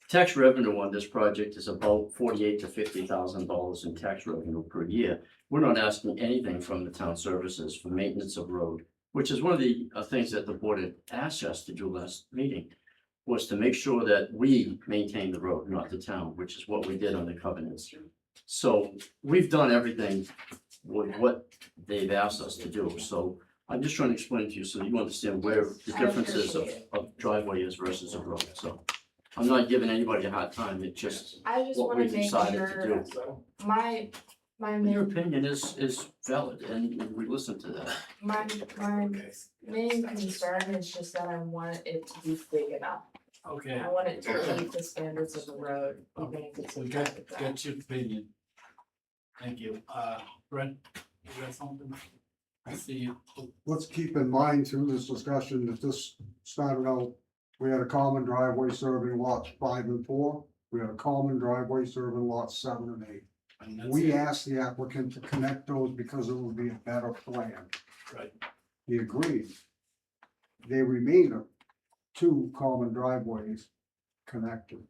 Tax revenue on this project is about $48,000 to $50,000 in tax revenue per year. We're not asking anything from the town services for maintenance of road, which is one of the things that the board had asked us to do last meeting, was to make sure that we maintain the road, not the town, which is what we did on the covenants. So we've done everything with what they've asked us to do. So I'm just trying to explain to you so you understand where the I differences appreciate of driveway is versus a road. So I'm not giving anybody a hard time. It's just I just what wanna we make decided to sure do. my Your main, opinion is valid and we listen to that. my main concern is just that I want it to be big enough. Okay, I want it to meet the standards of the road, even if it's. we got your opinion. Thank you. Brent, you got something? I see you. Let's keep in mind through this discussion that this started out, we had a common driveway serving lots 5 and 4. We had a common driveway serving lots 7 and 8. And that's We it. asked the applicant to connect those because it would be a better plan. Right. He agreed. They remain 2 common driveways connected.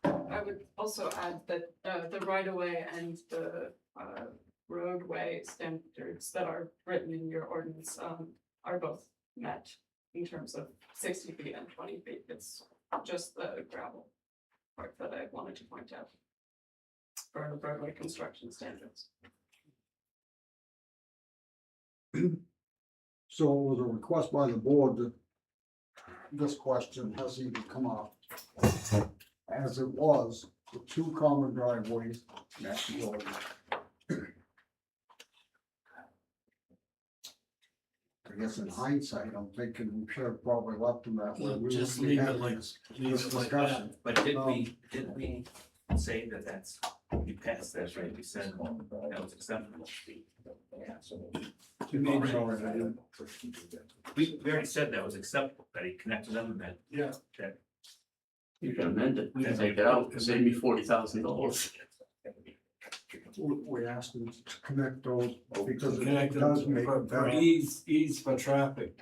I would also add that the right of way and the roadway standards that are written in your ordinance are both met in terms of 60 feet and 20 feet. It's just the gravel part that I wanted to point out for the roadway construction standards. So it was a request by the board that this question hasn't even come up. As it was, the 2 common driveways next to each other. I guess in hindsight, I'm thinking we should have probably left them that way. No, We just wouldn't be leave it having like- this leave it like discussion. that. But didn't we say that that's, we passed that, right? We said that was acceptable. You made it. Sorry, I didn't- We already said that was acceptable, that he connected them and that. Yeah. that- You can amend it, you can take it out, save me $40,000. We asked them to connect those because it Connect them does make a for better ease for traffic.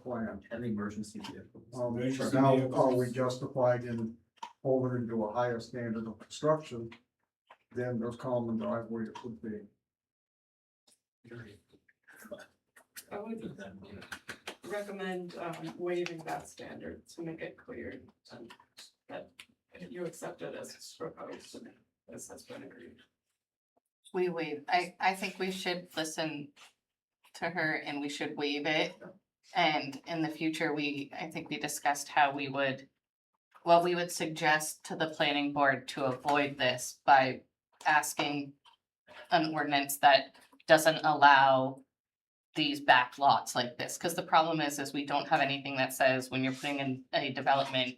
plan. And the emergency vehicles. Emergency Now, vehicles. are we justified in over into a higher standard of construction than those common driveways would be? I would recommend waiving that standard to make it clear that you accept it as proposed, as has been agreed. I think we should listen to her and we should waive it. And in the future, I think we discussed how we would suggest to the planning board to avoid this by asking an ordinance that doesn't allow these back lots like this, because the problem is we don't have anything that says when you're putting in a development,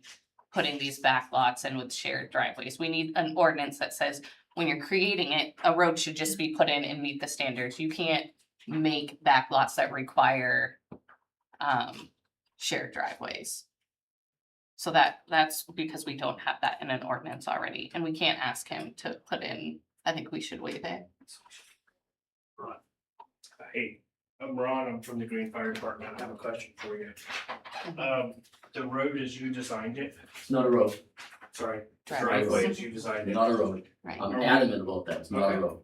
putting these back lots in with shared driveways. We need an ordinance that says when you're creating it, a road should just be put in and meet the standards. You can't make back lots that require shared driveways. So that's because we don't have that in an ordinance already, and we can't ask him to put in, I think we should waive it. Hey, I'm Ron, I'm from the Greene Fire Department, I have a question for you. The road as you designed it, It's not a road, sorry, Driveway. driveway as you designed it, not a road. Right, I'm adamant about that, it's not a Okay. road.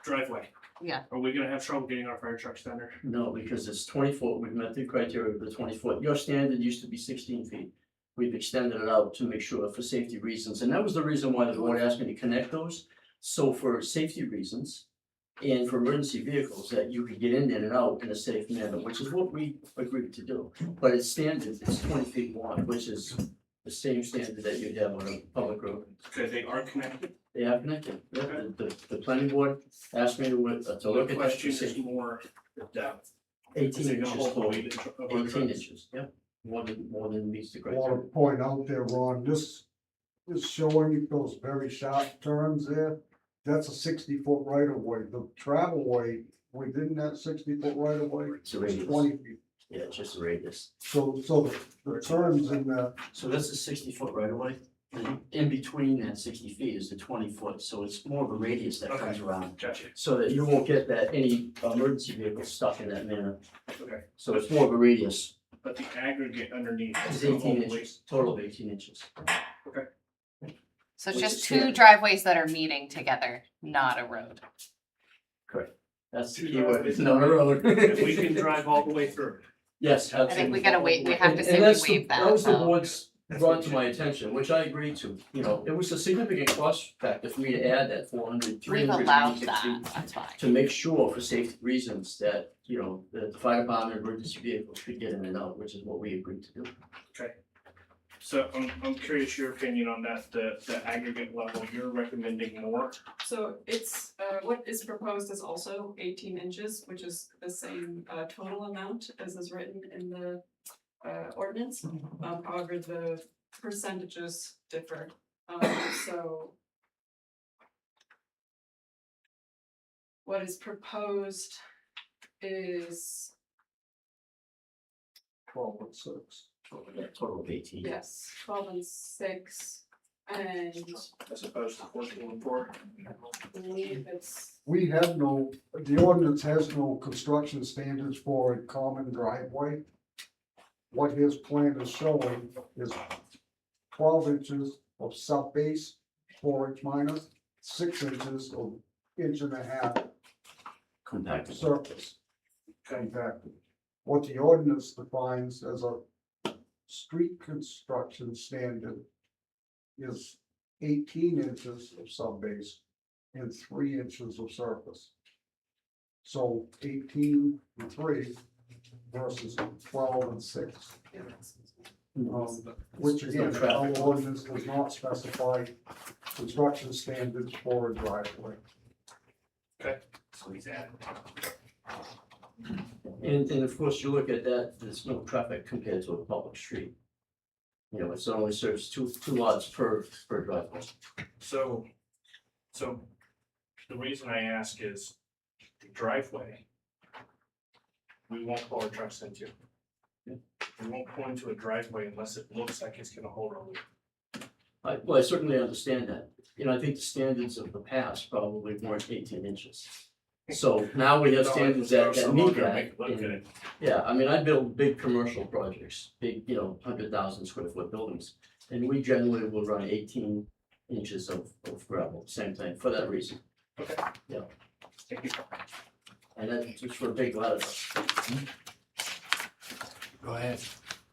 driveway. Yeah. Are we gonna have trouble getting our fire trucks down there? No, because it's 20 foot, we've met the criteria of the 20 foot. Your standard used to be 16 feet. We've extended it out to make sure for safety reasons, and that was the reason why the board asked me to connect those. So for safety reasons and for emergency vehicles, that you could get in and out in a safe manner, which is what we agreed to do. But it's standard, it's 20 feet wide, which is the same standard that you'd have on a public road. Okay, they are connected. They are connected. Yeah, the planning board asked me to look The at that. question is more the depth. Is 18 it gonna inches hold the tall, weight of our 18 trucks? inches, yeah, more than meets the I want criteria. to point out there, Ron, this is showing those very sharp turns there. That's a 60-foot right of way. The travel way within that 60-foot right of way It's a is radius, 20 feet. yeah, it's just a radius. So the turns in that, So that's a 60 foot right away. And in between that 60 feet is the 20 foot, so it's more of a radius that comes Okay. around. Gotcha, So that you won't get that, any emergency vehicle stuck in that manner. okay, So it's more of a radius. but the aggregate underneath It's is gonna 18 hold the weight. inches, total of 18 inches. so it's Which just is two standard. driveways that are meeting together, not a road. Correct. That's the Two key word, driveways. it's not a road. And we can drive all the way through. Yes, I absolutely. think we gotta wait, we have to And- say and we that's the- waive that, That was the so. board's brought to my attention, which I agreed to, you know, it was a significant cost factor for me to add that 400, We've 386 allowed feet. that, that's fine. To make sure for safety reasons that, you know, that the fire department, emergency vehicles could get in and out, which is what we agreed to do. Okay. So I'm curious your opinion on that, the aggregate level, you're recommending more? So it's, what is proposed is also 18 inches, which is the same, total amount as is written in the, ordinance. However, the percentages differ, so. What is proposed is, 12.6. Total of 18. yes, 12 and 6, and As opposed to 14 and 4? I believe it's, We have no, the ordinance has no construction standards for a common driveway. What his plan is showing is 12 inches of sub-base, 4-inch minor, 6 inches of 1.5 Compacted. surface compacted. What the ordinance defines as a street construction standard is 18 inches of sub-base and 3 inches of surface. So 18 and 3 versus 12 and 6. Which There's no again, traffic. our ordinance does not specify construction standards for a driveway. So he's added. And of course, you look at that, there's no traffic compared to a public street. You know, it's only serves two lots per driveway. So the reason I ask is the driveway. We won't pull our trucks into. We won't pull into a driveway unless it looks like it's gonna hold our weight. Well, I certainly understand that. You know, I think the standards of the past probably weren't 18 inches. So now we have standards that meet that. Look at and- it. Yeah, I mean, I build big commercial projects, big, 100,000 square foot buildings. And we generally will run 18 inches of gravel, same thing, for that reason. Thank you. And that's just for big ladders. Go ahead.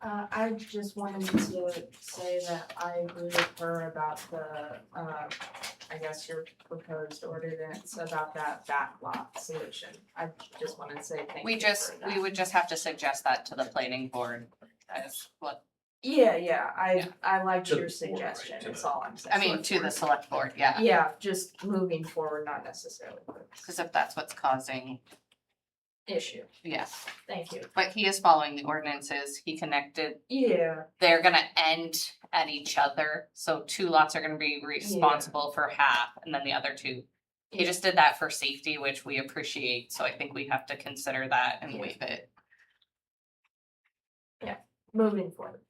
I just wanted to say that I agree with her about the, I guess your proposed ordinance about that backlot solution. I just wanted to say thank you We for that. would just have to suggest that to the planning board as what, Yeah, Yeah. I liked To the your board, right, suggestion, to is the- all I'm saying. I mean, to the select board, yeah, Yeah, just moving forward, not necessarily. because if that's what's causing issue. Yes, Thank you. but he is following the ordinances. He connected, Yeah. they're gonna end at each other, so 2 lots are gonna be responsible for half, and then the other 2. He just did that for safety, which we appreciate, so I think we have to consider that and Yeah. waive it. Moving forward.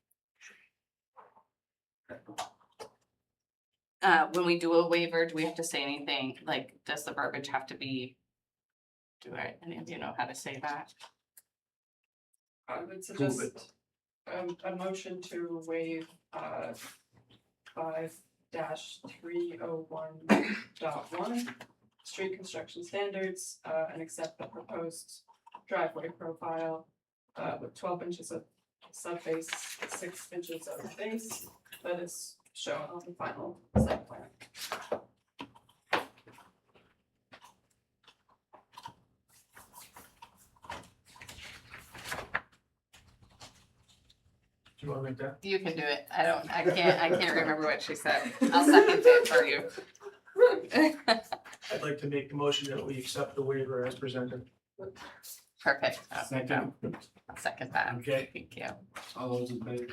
When we do a waiver, do we have to say anything, like, does the verbiage have to be? Any of you know how to say that? I would suggest a motion to waive 5-301.1 street construction standards and accept the proposed driveway profile with 12 inches of subbase, 6 inches of base that is shown on the final site plan. Do you wanna make that? You can do it. I can't remember what she said. I'll second it for you. I'd like to make the motion that we accept the waiver as presented. Perfect. Second. I'll second that. Okay. Thank you. All those in favor?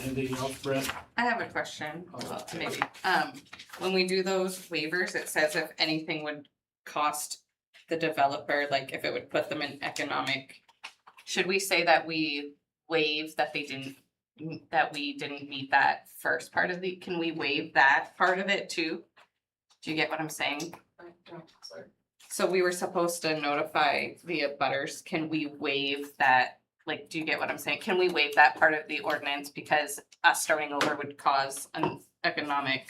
Anything else, Brett? I have a question, well, maybe, when we do those waivers, it says if anything would cost the developer, like if it would put them in economic. Should we say that we waive that we didn't meet that first part of can we waive that part of it too? Do you get what I'm saying? I don't, sorry. So we were supposed to notify the abutters, can we waive that? Like, do you get what I'm saying? Can we waive that part of the ordinance because us starting over would cause an economic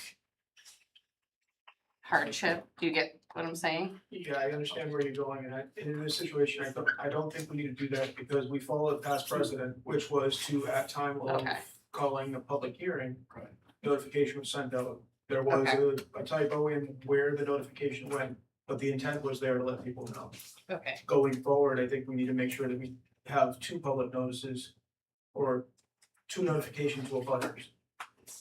hardship? Do you get what I'm saying? Yeah, I understand where you're going, and in this situation, I don't think we need to do that because we followed past precedent, which was to, at time of Okay. calling a public hearing, notification was sent out. There was a typo in where the notification went, but the intent was there to let people know. Okay, Going forward, I think we need to make sure that we have 2 public notices or 2 notifications to abutters.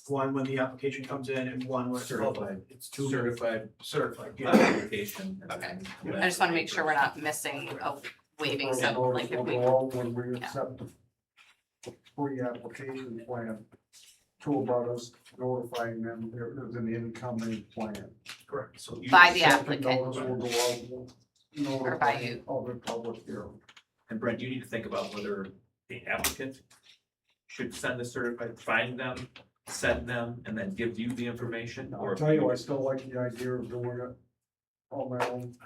One when the application comes in and one when it's public. Certified, it's certified Certified, yeah. application. okay. I just wanna make sure we're not missing a waiving something, like if we, Overall, when we accept the pre-application plan to about us notifying them there is an incoming plan. Correct, so you. By the Second applicant. notice will go out, Or by you. Of the public hearing. And Brent, you need to think about whether the applicant should send the certified, find them, send them, and then give you the information, or. I'll tell you, I still like the idea of doing it on my own.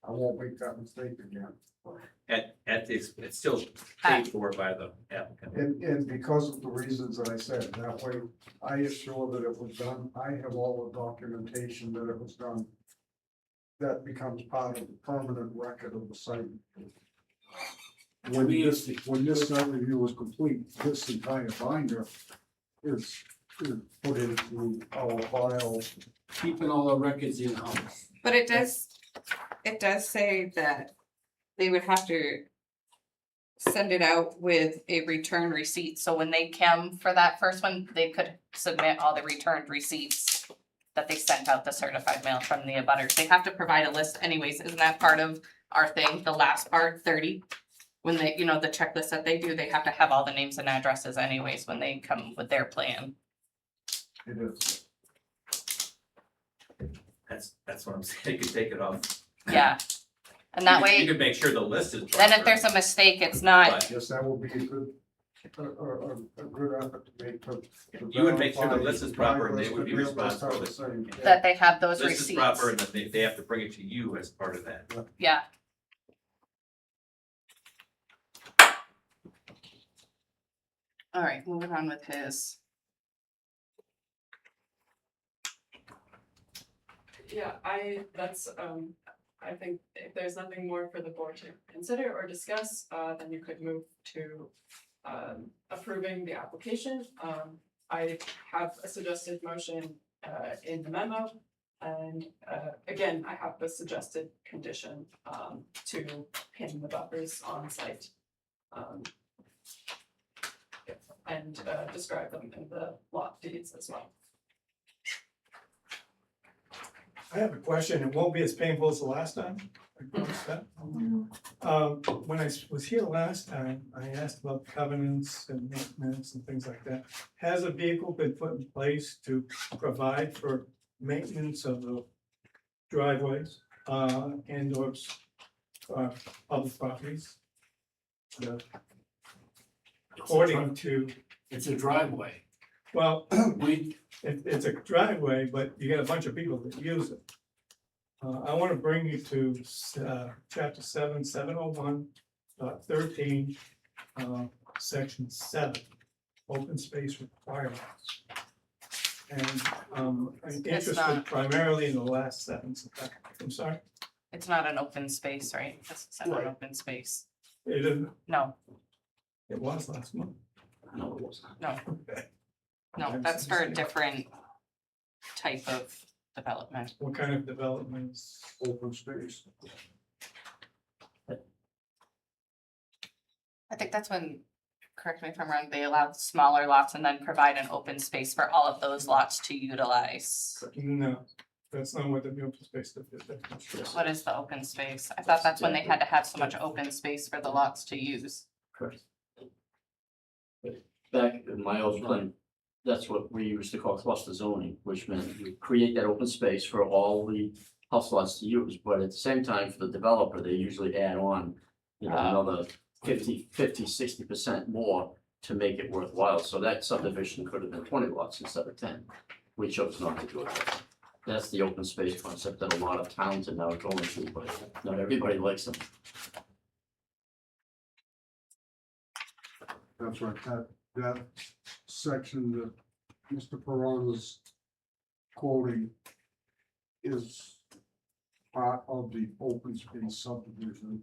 I won't make that mistake again. At this, it's still paid for by the applicant. And because of the reasons that I said, that way I assure that it was done, I have all the documentation that it was done. That becomes part of the permanent record of the site. When this site review is complete, this entire binder is put into our files. Keeping all the records in-house. but it does say that they would have to send it out with a return receipt, so when they come for that first one, they could submit all the returned receipts that they sent out the certified mail from the abutters. They have to provide a list anyways, isn't that part of our thing, the last part, 30? When they, the checklist that they do, they have to have all the names and addresses anyways when they come with their plan. It is. That's what I'm saying, you could take it off. Yeah, and that You way, could make sure the list is. then if proper. there's a mistake, it's not, But Yes, that will be a good effort to make. You would make sure the list is proper and they would be responsible for it. that they have those List is receipts. proper and that they have to bring it to you as part of that. Yeah. All right, moving on with his. Yeah, I think if there's nothing more for the board to consider or discuss, then you could move to approving the application. I have a suggested motion in the memo. And again, I have the suggested condition to pin the buffers on site. and describe them in the lot deeds as well. I have a question. It won't be as painful as the last time. I promise that. When I was here last time, I asked about covenants and maintenance and things like that. Has a vehicle been put in place to provide for maintenance of the driveways, and or public properties? According to, It's a driveway. well, We, it's a driveway, but you got a bunch of people that use it. I want to bring you to, chapter 7:701, 13, section 7, open space requirements. And, I'm interested not. primarily in the last sentence of that. I'm sorry, It's not an open space, right? This is an Right. open space. it didn't, No, it was last month. No, it wasn't. no, Okay. no, that's for a different type of development. What kind of developments? Open space. I think that's when, correct me if I'm wrong, they allow smaller lots and then provide an open space for all of those lots to utilize. No, that's not what the open space definition is. What is the open space? I thought that's when they had to have so much open space for the lots to use. Correct. But back in my old plan, that's what we used to call cluster zoning, which meant you create that open space for all the house lots to use, but at the same time, for the developer, they usually add on, you know, another 60% more to make it worthwhile, so that subdivision could have been 20 lots instead of 10. We chose not to do it. That's the open space concept that a lot of towns are now going to, but not everybody likes them. That's right, that section that Mr. Perron is quoting is part of the open space subdivision.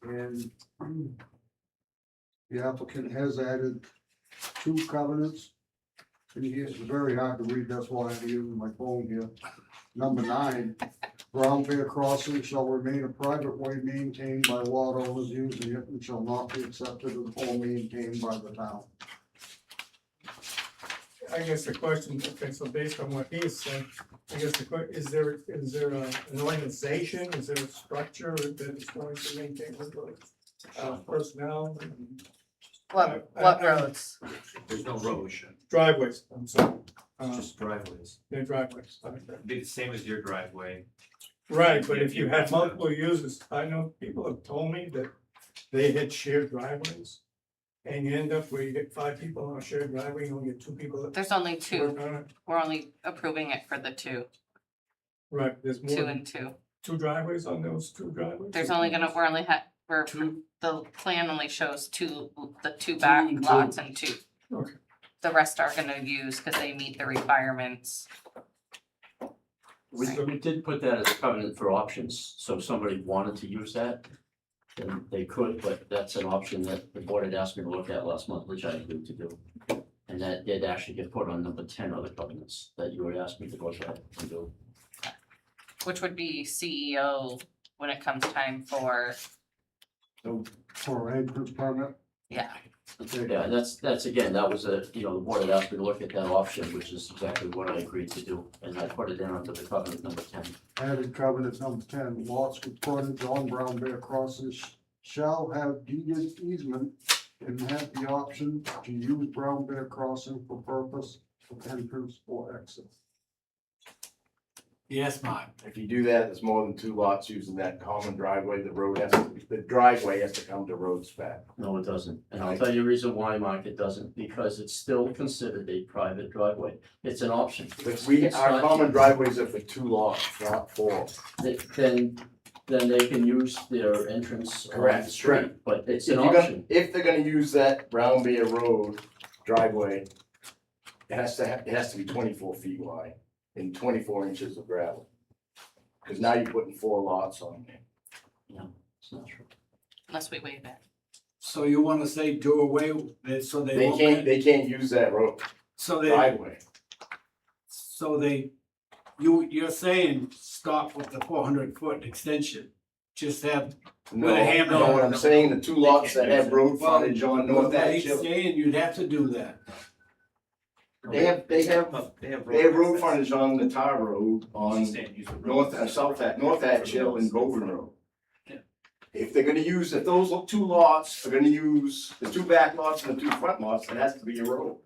And the applicant has added 2 covenants. And here, it's very hard to read, that's why I'm using my phone here. Number 9, Brown Bear Crossing shall remain a private way maintained by lot owners using it and shall not be accepted or maintained by the town. I guess the question, okay, so based on what he said, I guess the question, is there an organization, is there a structure that is going to maintain the personnel? What I- roads? There's no road, Driveways, I'm sorry. just driveways. They're driveways, okay. It'd be the same as your driveway. Right, but if you had multiple users, I know people have told me that they had shared driveways. And you end up where you get 5 people on a shared driveway, you only get 2 people that There's only 2. work on it. We're only approving it for the 2, Right, there's 2 more than and 2. 2 driveways on those 2 driveways? There's only gonna, we're, the plan only shows 2, the 2 back and 2. lots and 2. Okay. The rest are gonna use, cause they meet the requirements. We did put that as a covenant for options, so if somebody wanted to use that, then they could, but that's an option that the board had asked me to look at last month, which I agreed to do. And that did actually get put on number 10 of the covenants that you had asked me to look at and do. Which would be CEO when it comes time for, For an entrance permit, yeah. okay, Yeah, that's again, that was the board had asked me to look at that option, which is exactly what I agreed to do, and I put it in under the covenant number 10. added covenant number 10, lots with frontage on Brown Bear Crossing shall have deeded easement and have the option to use Brown Bear Crossing for purpose of entrance or exit. yes, Mark. If you do that, it's more than 2 lots using that common driveway, the driveway has to come to road spec. No, it doesn't, and I'll tell you the reason why, Mark, it doesn't, because it's still considered a private driveway. It's an option. But It's our not- common driveways are for 2 lots, not 4. Then they can use their entrance on the Correct, street, correct. but it's If an you're gonna, option. if they're gonna use that Brown Bear Road driveway, it has to be 24 feet wide and 24 inches of gravel. Cause now you're putting 4 lots on there. No, it's not true. Unless we waive it. So you wanna say do away with it, so they They won't can't, get, they can't use that road so they, driveway. so they, you're saying stop with the 400-foot extension. Just have No, With a hammer. no, what I'm saying, the two lots that have road Well, frontage on North But he's Hatch Hill, saying you'd have to do that. they have road access. frontage on the tar road on She's saying use the road. North and South Hatch, North Hatch Hill and Golden Road. If they're gonna use, if those two lots are gonna use the two back lots and the two front lots, it has to be a road.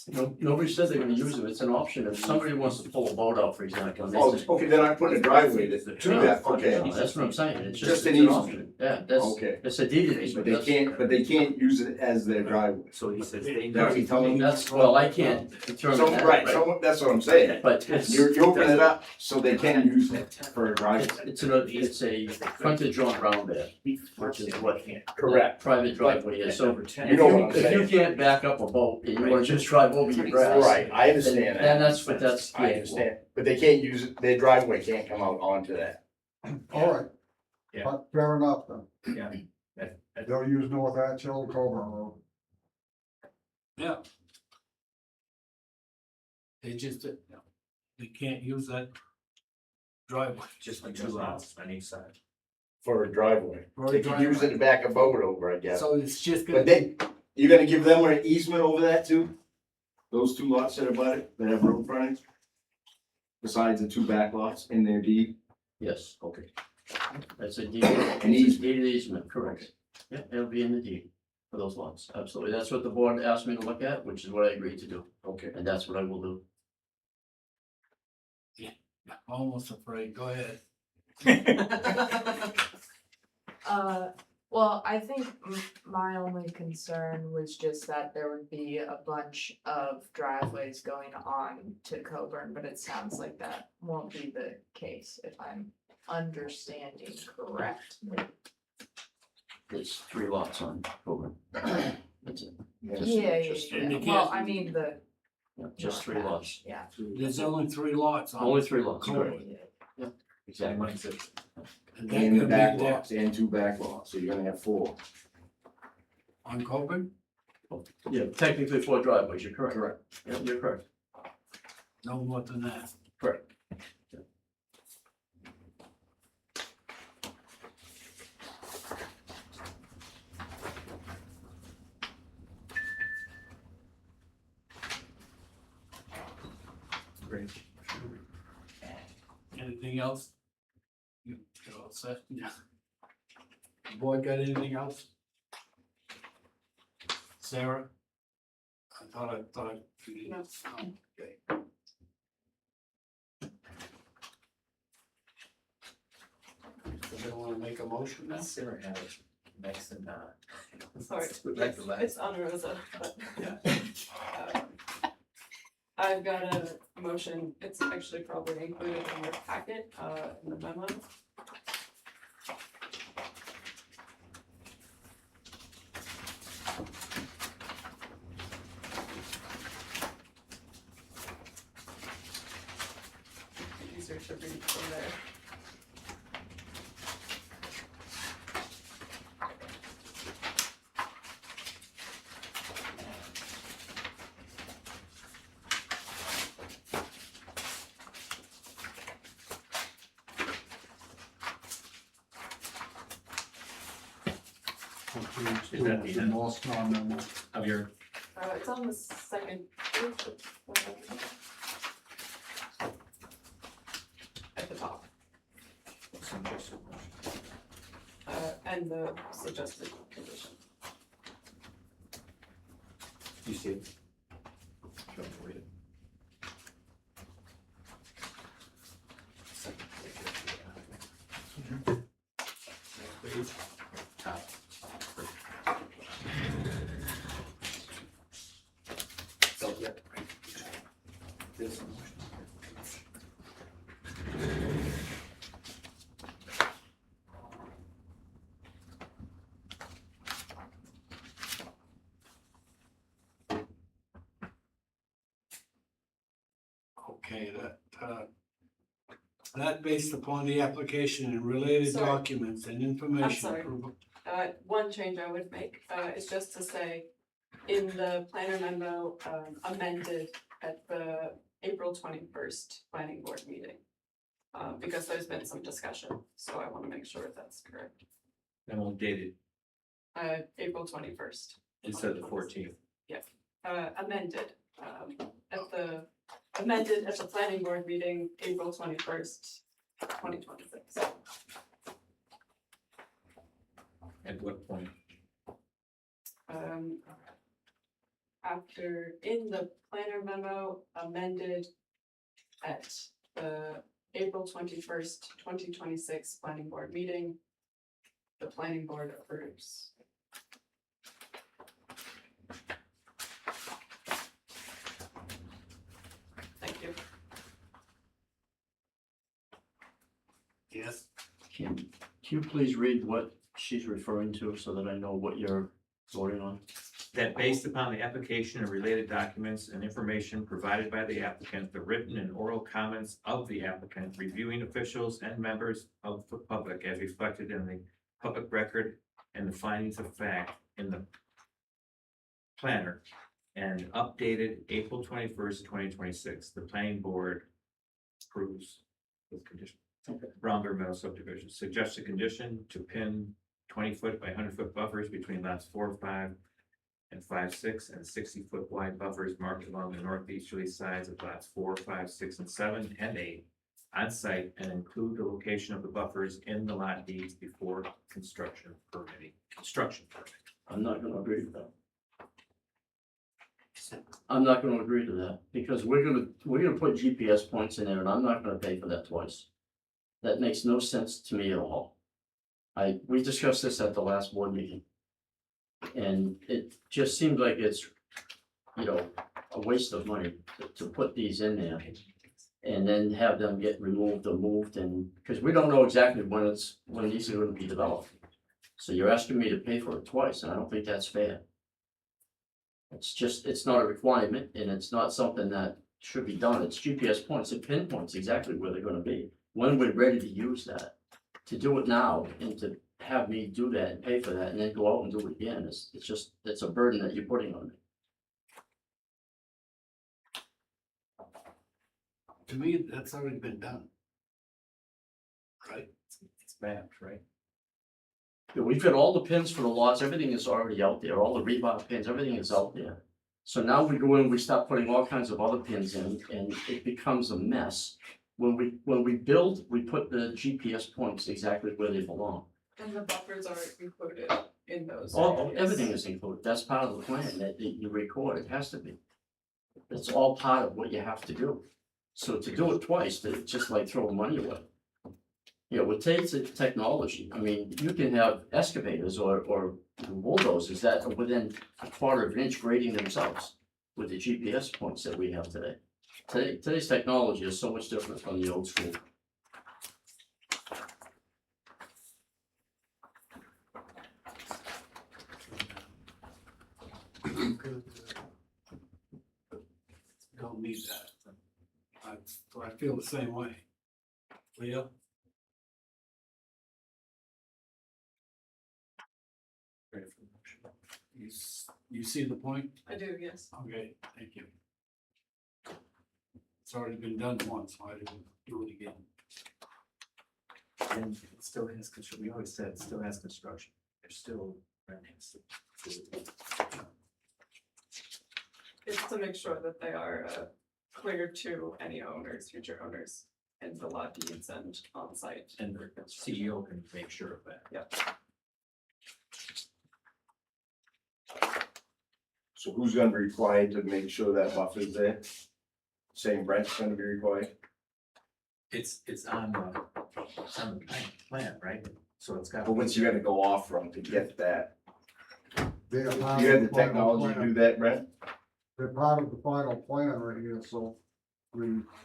No, nobody said they're gonna use it, it's an option, if somebody wants to pull a boat out, for example, and they Oh, say. okay, then I put a driveway to that, okay. No, that's what I'm saying, it's Just just, an it's an easement. option, yeah, that's, Okay, it's a deed but easement, they can't use it as their driveway. So he says they. That's what you're telling me? that's, well, I can't determine So, that, right, but so that's what I'm saying. it's. You open it up so they can use it for a driveway. It's a frontage on ground there, which is what Correct. private driveway is, so You know what I'm if you saying. can't back up a boat and you wanna just drive over your grass. Right, I Then understand that. then that's what that's. I understand, but they can't use it, their driveway can't come out onto that. All right. Yeah. But fair enough then. Yeah. They'll use North Hatch Hill, Coburn Road. Yeah. They just, they can't use that driveway. Just like two lots on each side. For a driveway. They can use it to back a boat over, I guess. So it's just gonna But they, you're gonna give them an easement over that too? Those two lots that are abutted, that have road frontage? Besides the two back lots in their deed? Yes, Okay. that's a deed, An it's a deed easement, correct. Yeah, it'll be in the deed for those lots, absolutely, that's what the board asked me to look at, which is what I agreed to do, Okay. and that's what I will do. almost afraid, go ahead. Well, I think my only concern was just that there would be a bunch of driveways going on to Coburn, but it sounds like that won't be the case, if I'm understanding correctly. There's 3 lots on Coburn. That's it. Just- Yeah, just yeah, three. yeah, well, I mean, the. Yeah, just 3 North Hatch, lots, Yeah. There's only 3 lots on. only 3 lots, Coburn. correct, Yeah. exactly. And that And the could back be that lots, and two back lots, so you're gonna have 4. on Coburn, Yeah, technically 4 driveways, you're correct. Correct. Yeah, you're correct, no more than that. correct. Great. Anything else? You're all set? Yeah. Board got anything else? Sarah? I thought. No. Okay. Does anyone wanna make a motion now? Sarah had it next and Sorry, Like the last. it's on Rosa, but. Yeah. I've got a motion, it's actually probably included in your packet, in the memo. Easier to read from there. Is that the end North Star memo. of your, It's on the second page. At the top, and the suggested condition. you see it? Sure, read it. Second page. Top. So, yeah, right. This one. Okay, that based upon the application and related Sorry. documents and information. sorry. One change I would make, is just to say, in the planner memo, amended at the April 21st planning board meeting. Because there's been some discussion, so I wanna make sure that's correct. And we'll date it April 21st. instead of the 14th. Amended, amended at the planning board meeting, April 21st, 2026. At what point? After, in the planner memo, amended at the April 21st, 2026 planning board meeting, the planning board approves. Thank you. Yes. Can you please read what she's referring to so that I know what you're voting on? That based upon the application and related documents and information provided by the applicant, the written and oral comments of the applicant, reviewing officials and members of the public as reflected in the public record and the findings of fact in the planner and updated April 21st, 2026, the planning board approves with condition. Brown Bear Meadow subdivision, suggested condition to pin 20-foot by 100-foot buffers between lots 4, 5, and 5, 6, and 60-foot wide buffers marked along the northeasterly sides of lots 4, 5, 6, and 7, and 8 on site, and include the location of the buffers in the lot deeds before construction permitting. I'm not gonna agree to that. I'm not gonna agree to that, because we're gonna put GPS points in there, and I'm not gonna pay for that twice. That makes no sense to me at all. We discussed this at the last board meeting. And it just seems like it's, you know, a waste of money to put these in there. And then have them get removed or moved, and, because we don't know exactly when these are gonna be developed. So you're asking me to pay for it twice, and I don't think that's fair. It's not a requirement, and it's not something that should be done. It's GPS points, it pinpoints exactly where they're gonna be, when we're ready to use that. To do it now, and to have me do that and pay for that, and then go out and do it again, it's a burden that you're putting on me. To me, that's already been done. Right? It's mapped, right? Yeah, we've got all the pins for the lots, everything is already out there, all the rebar pins, everything is out there. So now we go in, we start putting all kinds of other pins in, and it becomes a mess. When we build, we put the GPS points exactly where they belong. And the buffers are included in those. All, areas. everything is included, that's part of the plan that you record, it has to be. It's all part of what you have to do. So to do it twice, it's just like throwing money away. You know, with today's technology, I mean, you can have excavators or bulldozers that are within a quarter of an inch grading themselves with the GPS points that we have today. Today's technology is so much different from the old school. Don't need that. So I feel the same way. Leo? You see the point? I do, yes. Okay, thank you. It's already been done once, why did we do it again? And it still has construction, we always said it still has construction, there's still rentings. It's to make sure that they are clear to any owners, future owners, and the lot deeds and on site. And the CEO can make sure of that. Yep. So who's gonna be required to make sure that buffer's there? Same Brent's gonna be required? It's on the plan, right? So it's got. But what's you gonna go off from to get that? They are You part have of the final technology to plan. do that, Brent? They're part of the final plan right here, so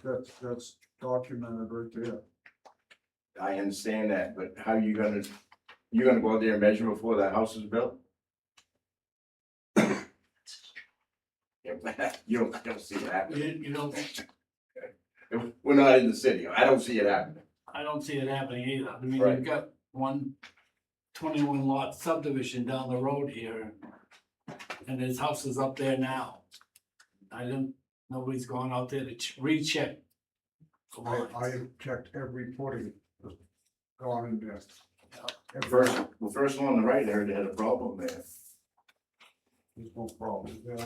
that's documented right there. I understand that, but how you gonna go out there and measure before the house is built? Yeah, you don't see it happening. You don't, We're not in the city, I don't see it happening. I don't see it happening either. I mean, Right. you've got 21 lot subdivision down the road here. And there's houses up there now. Nobody's gone out there to recheck. the lines. I have checked every footing that's gone in there. The first one on the right there, they had a problem there. There's no problem, yeah.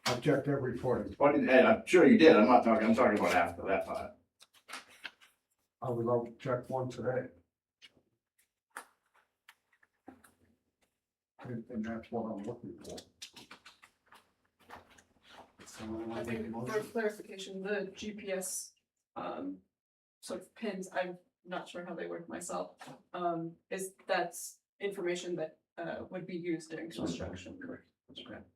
I checked every footing. What, and I'm sure you did, I'm talking about after that part. I was out to check one today. And that's what I'm looking for. I think for clarification, the GPS, sort of pins, I'm not sure how they work myself. That's information that, would be used during construction. Correct. That's correct.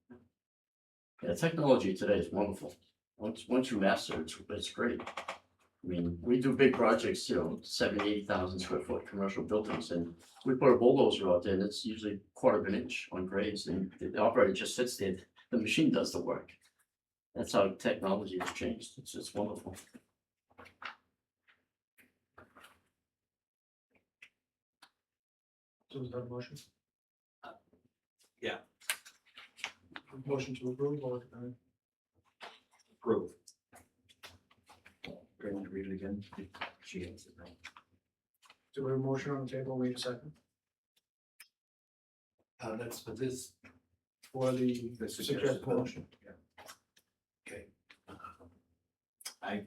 Yeah, technology today is wonderful. Once you master it, it's great. I mean, we do big projects, 70,000, 80,000 square foot commercial buildings, and we put a bulldozer out there, and it's usually quarter of an inch on grades, and the operator just sits there, the machine does the work. That's how technology has changed. It's wonderful. So is that a motion? Yeah. Motion to approve or, Approve. Going to read it again? She has it right. do we have a motion on the table, wait a second? That's for this, For the The suggested motion. okay. I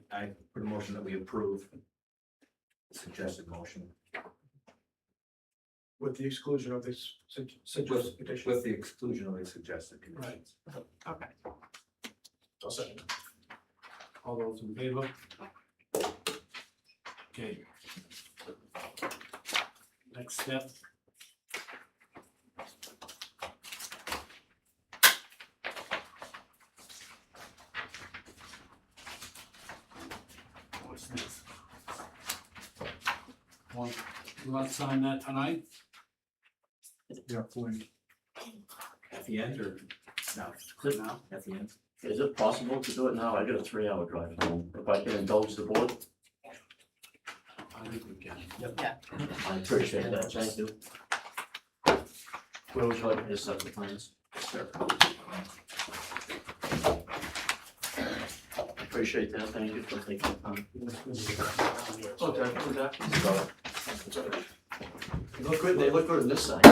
put a motion that we approve the suggested motion With the exclusion of this suggested petition. with the exclusion of the suggested conditions. Okay. I'll second. All those in favor? Okay. Next step. What's this? You want to sign that tonight? Yeah, please. At the end or no? Good now. At the end. Is it possible to do it now? I got a 3-hour drive home. If I can indulge the board, I think we can. Yeah. I appreciate that. Thank you. Where would you like me to set the plans? Sure. Appreciate that. Thank you for taking the time. Okay, put that. They look good. They look good on this side.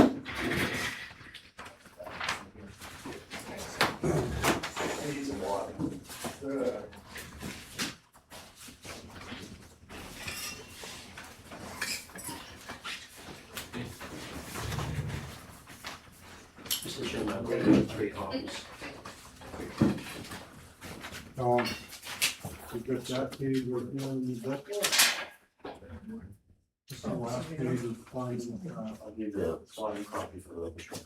Mr. Chairman, I'd like to have 3 copies. To get that page with the book. This is the last page of the findings. I'll give you a signed copy for the registry.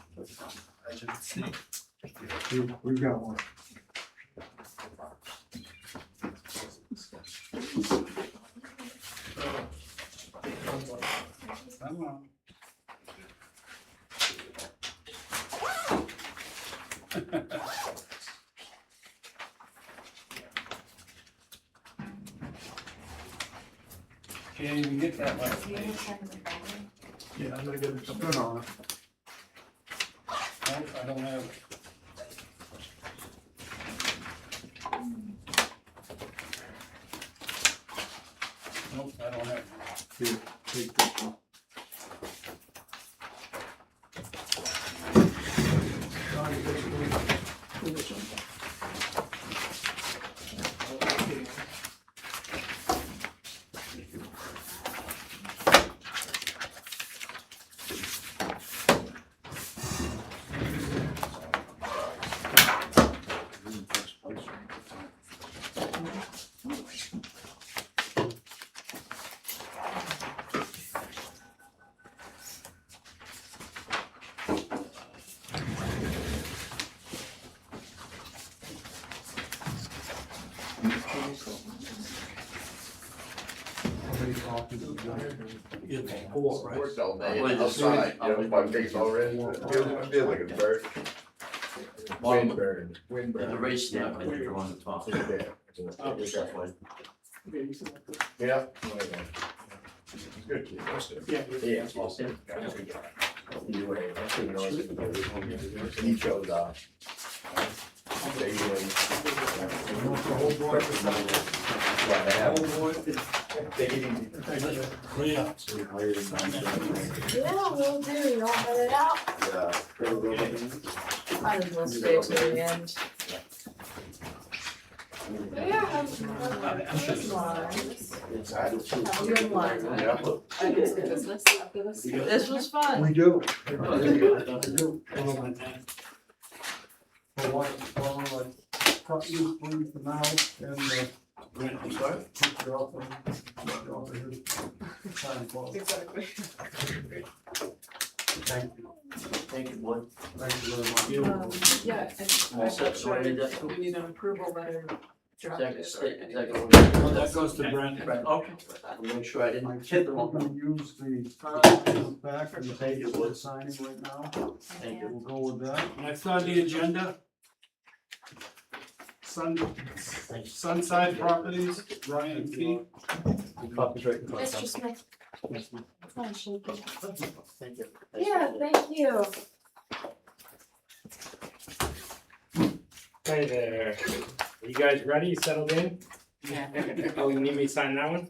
We've got one. Come on. Can't even get that last page. Yeah, I'm gonna get it. Good on it. Nope, I don't have it. Nope, I don't have it. Here, take this one. How many copies of that? It's 4, right? Worked all day Well, outside, I'll you know, my face already, I feel like a bird. Wind bird, wind The bird. race stamp I think are on the top. It's there. It's that way. Yeah. Good kid. Yeah. Small stamp. He chose, The whole board for that. Yeah, we'll do, y'all have it out. I just want to stay to the end. But yeah, have a good one. I guess the business after this. This was fun. We do. For like, cut you please for now, and, I'm sorry? keep your open, time clock. Exactly. Thank you. Thank you, board. Thank you very much. Yeah, and All I'm set, not so sure I need that if too? we need an approval letter drafted or anything. Oh, that goes to Brent. Okay, I'll make sure I I didn't think hit the we're wrong one. gonna use the back and the page we're signing right now. Thank you. We'll go with that. Next on the agenda. Sunside Properties, Brian Key. Mr. Smith. Oh, shaky. Thank you. Yeah, thank you. Hey there, are you guys ready, settled in? Yeah. Oh, you need me to sign that one?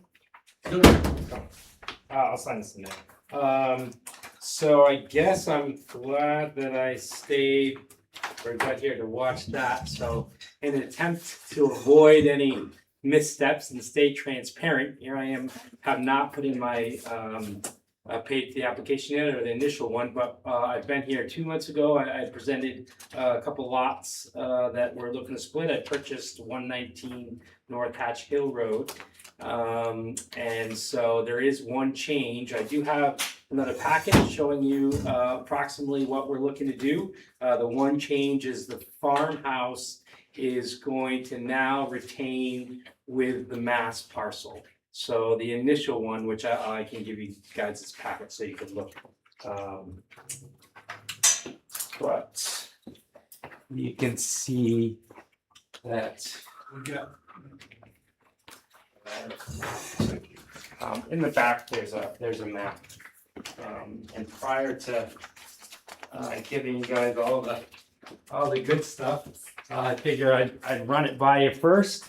I'll sign this in there. So I guess I'm glad that I stayed or got here to watch that, so in an attempt to avoid any missteps and stay transparent, here I am, have not put in my paid the application yet, or the initial one, but I've been here 2 months ago. I presented a couple lots that we're looking to split. I purchased 119 North Hatch Hill Road. And so there is one change. I do have another packet showing you approximately what we're looking to do. The one change is the farmhouse is going to now retain with the mass parcel. So the initial one, which I can give you guys this packet so you can look. But you can see that We got in the back, there's a map. And prior to giving you guys all the good stuff, I figure I'd run it by you first.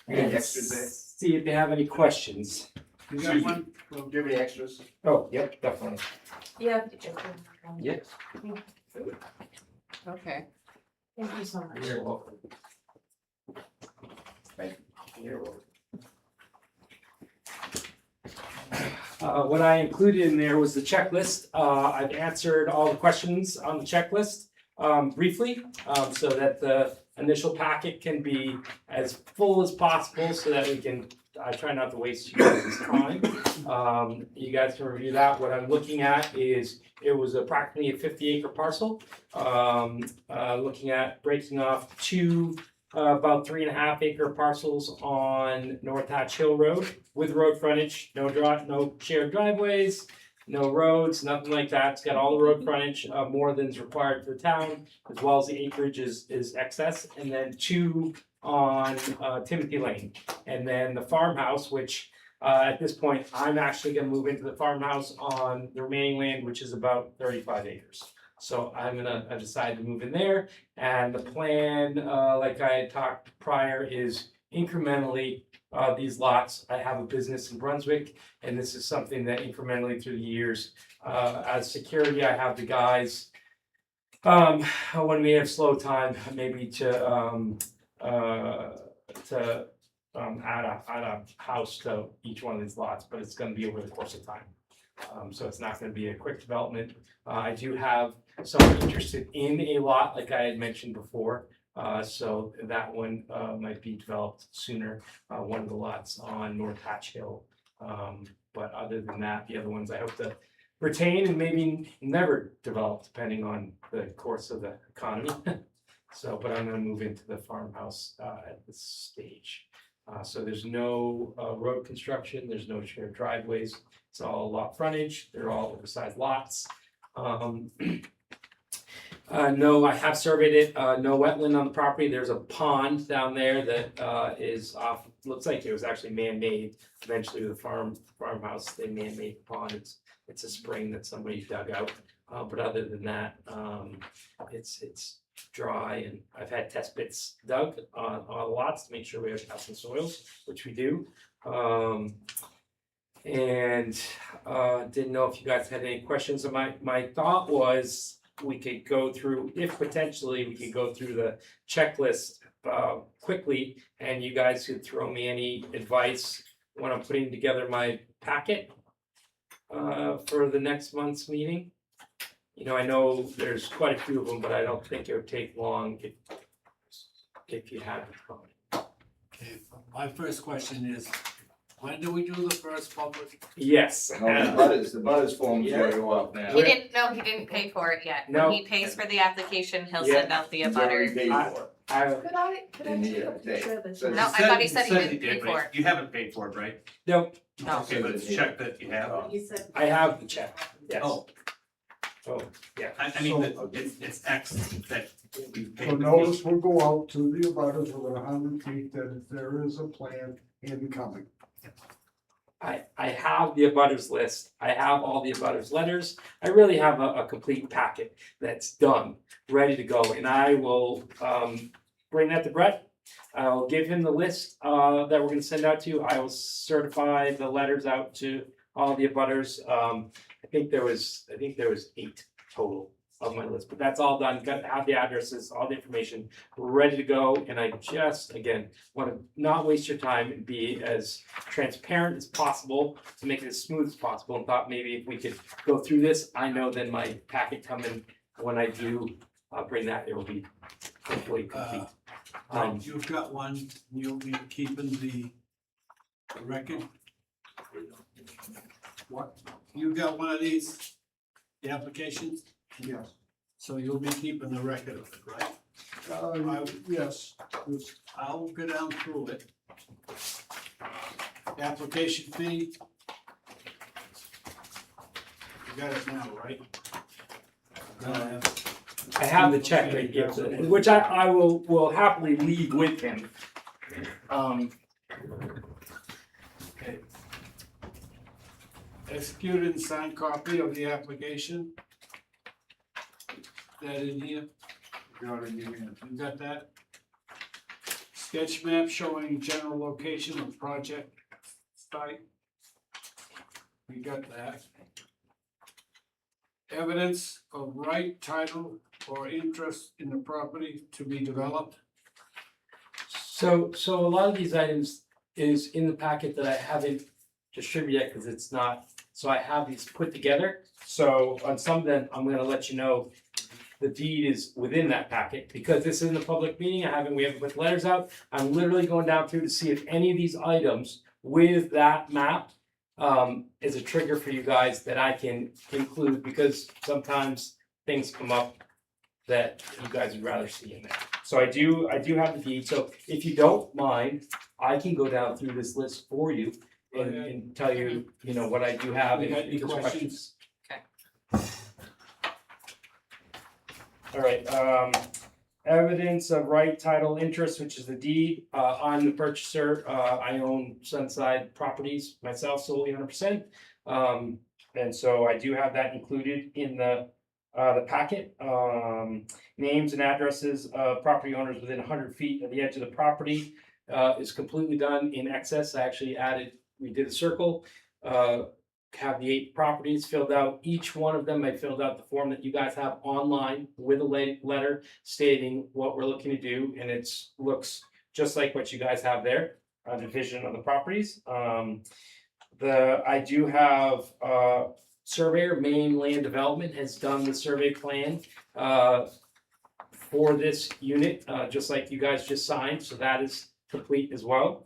And see if you have any questions. You got one? Do you have any extras? Oh, yep, definitely. Yeah. Yes. Okay. Thank you so much. You're welcome. Thank You're welcome. What I included in there was the checklist. I've answered all the questions on the checklist briefly, so that the initial packet can be as full as possible, so that we can. I try not to waste you guys' time. You guys can review that. What I'm looking at is it was approximately a 50-acre parcel. Looking at breaking off two about 3.5-acre parcels on North Hatch Hill Road with road frontage, no shared driveways, no roads, nothing like that. It's got all the road frontage, more than is required for the town, as well as the acreage is excess, and then two on Timothy Lane. And then the farmhouse, which at this point, I'm actually gonna move into the farmhouse on the remaining land, which is about 35 acres. So I decided to move in there, and the plan, like I had talked prior, is incrementally, these lots, I have a business in Brunswick, and this is something that incrementally through the years, as security, I have the guys, when we have slow time, maybe to add a house to each one of these lots, but it's gonna be over the course of time. So it's not gonna be a quick development. I do have someone interested in a lot, like I had mentioned before. So that one might be developed sooner, one of the lots on North Hatch Hill. But other than that, the other ones I hope to retain and maybe never develop, depending on the course of the economy. So, but I'm gonna move into the farmhouse at this stage. So there's no road construction, there's no shared driveways, it's all lot frontage, they're all oversized lots. No, I have surveyed it, no wetland on the property, there's a pond down there that is off, looks like it was actually man-made. Eventually with the farmhouse, they man-made the pond, it's It's a spring that somebody dug out, but other than that, it's dry, and I've had test pits dug on lots to make sure we have healthy soils, which we do. And didn't know if you guys had any questions. So my thought was we could go through, if potentially we could go through the checklist quickly, and you guys could throw me any advice when I'm putting together my packet for the next month's meeting. You know, I know there's quite a few of them, but I don't think it would take long if you had them. Okay, my first question is, when do we do the first public? Yes. No, the butters form's gotta go up now. He didn't pay for it yet. No. When he pays for the application, he'll Yeah. send out the He's already abutter. paid for it. Could I In take the, a picture of this? so No, I thought he said he didn't pay did, for it. but you haven't paid for it, right? No, No. Okay, but it's a check that you have. He said. I have the check, yes. Oh, Yeah. I mean, it's X that you paid. So notice will go out to the abutters within 100 feet that there is a plan incoming. I have the abutters list, I have all the abutters letters, I really have a complete packet that's done, ready to go, and I will bring that to Brett. I'll give him the list that we're gonna send out to you, I will certify the letters out to all the abutters. I think there was 8 total of my list, but that's all done, have the addresses, all the information, ready to go, and I just, again, wanna not waste your time and be as transparent as possible to make it as smooth as possible, and thought maybe if we could go through this, I know then my packet coming, when I do bring that, it will be hopefully complete. You've got one, you'll be keeping the record? What? You got one of these, the applications? Yes. So you'll be keeping the record of it, right? Yes. I'll go down through it. Application fee. You got it now, right? I have the check right here, so- which I will happily leave with him. Okay. Executed and signed copy of the application. That in here? Got it, you can. You got that? Sketch map showing general location of project site. We got that. Evidence of right, title, or interest in the property to be developed. So a lot of these items is in the packet that I haven't distributed yet, because it's not, so I have these put together. So on some of them, I'm gonna let you know the deed is within that packet, because this isn't a public meeting, we haven't put letters out. I'm literally going down through to see if any of these items with that map is a trigger for you guys that I can include, because sometimes things come up that you guys would rather see in there. So I do have the deed, so if you don't mind, I can go down through this list for you and tell you, you know, what I do have and You got any if there's questions? All right, evidence of right, title, interest, which is the deed, I'm the purchaser, I own Sunside Properties myself solely 100%. And so I do have that included in the packet, names and addresses of property owners within 100 feet of the edge of the property, is completely done in excess, I actually we did a circle, have the 8 properties filled out. Each one of them, I filled out the form that you guys have online with a letter stating what we're looking to do, and looks just like what you guys have there, a division of the properties. I do have surveyor, Maine Land Development has done the survey plan for this unit, just like you guys just signed, so that is complete as well.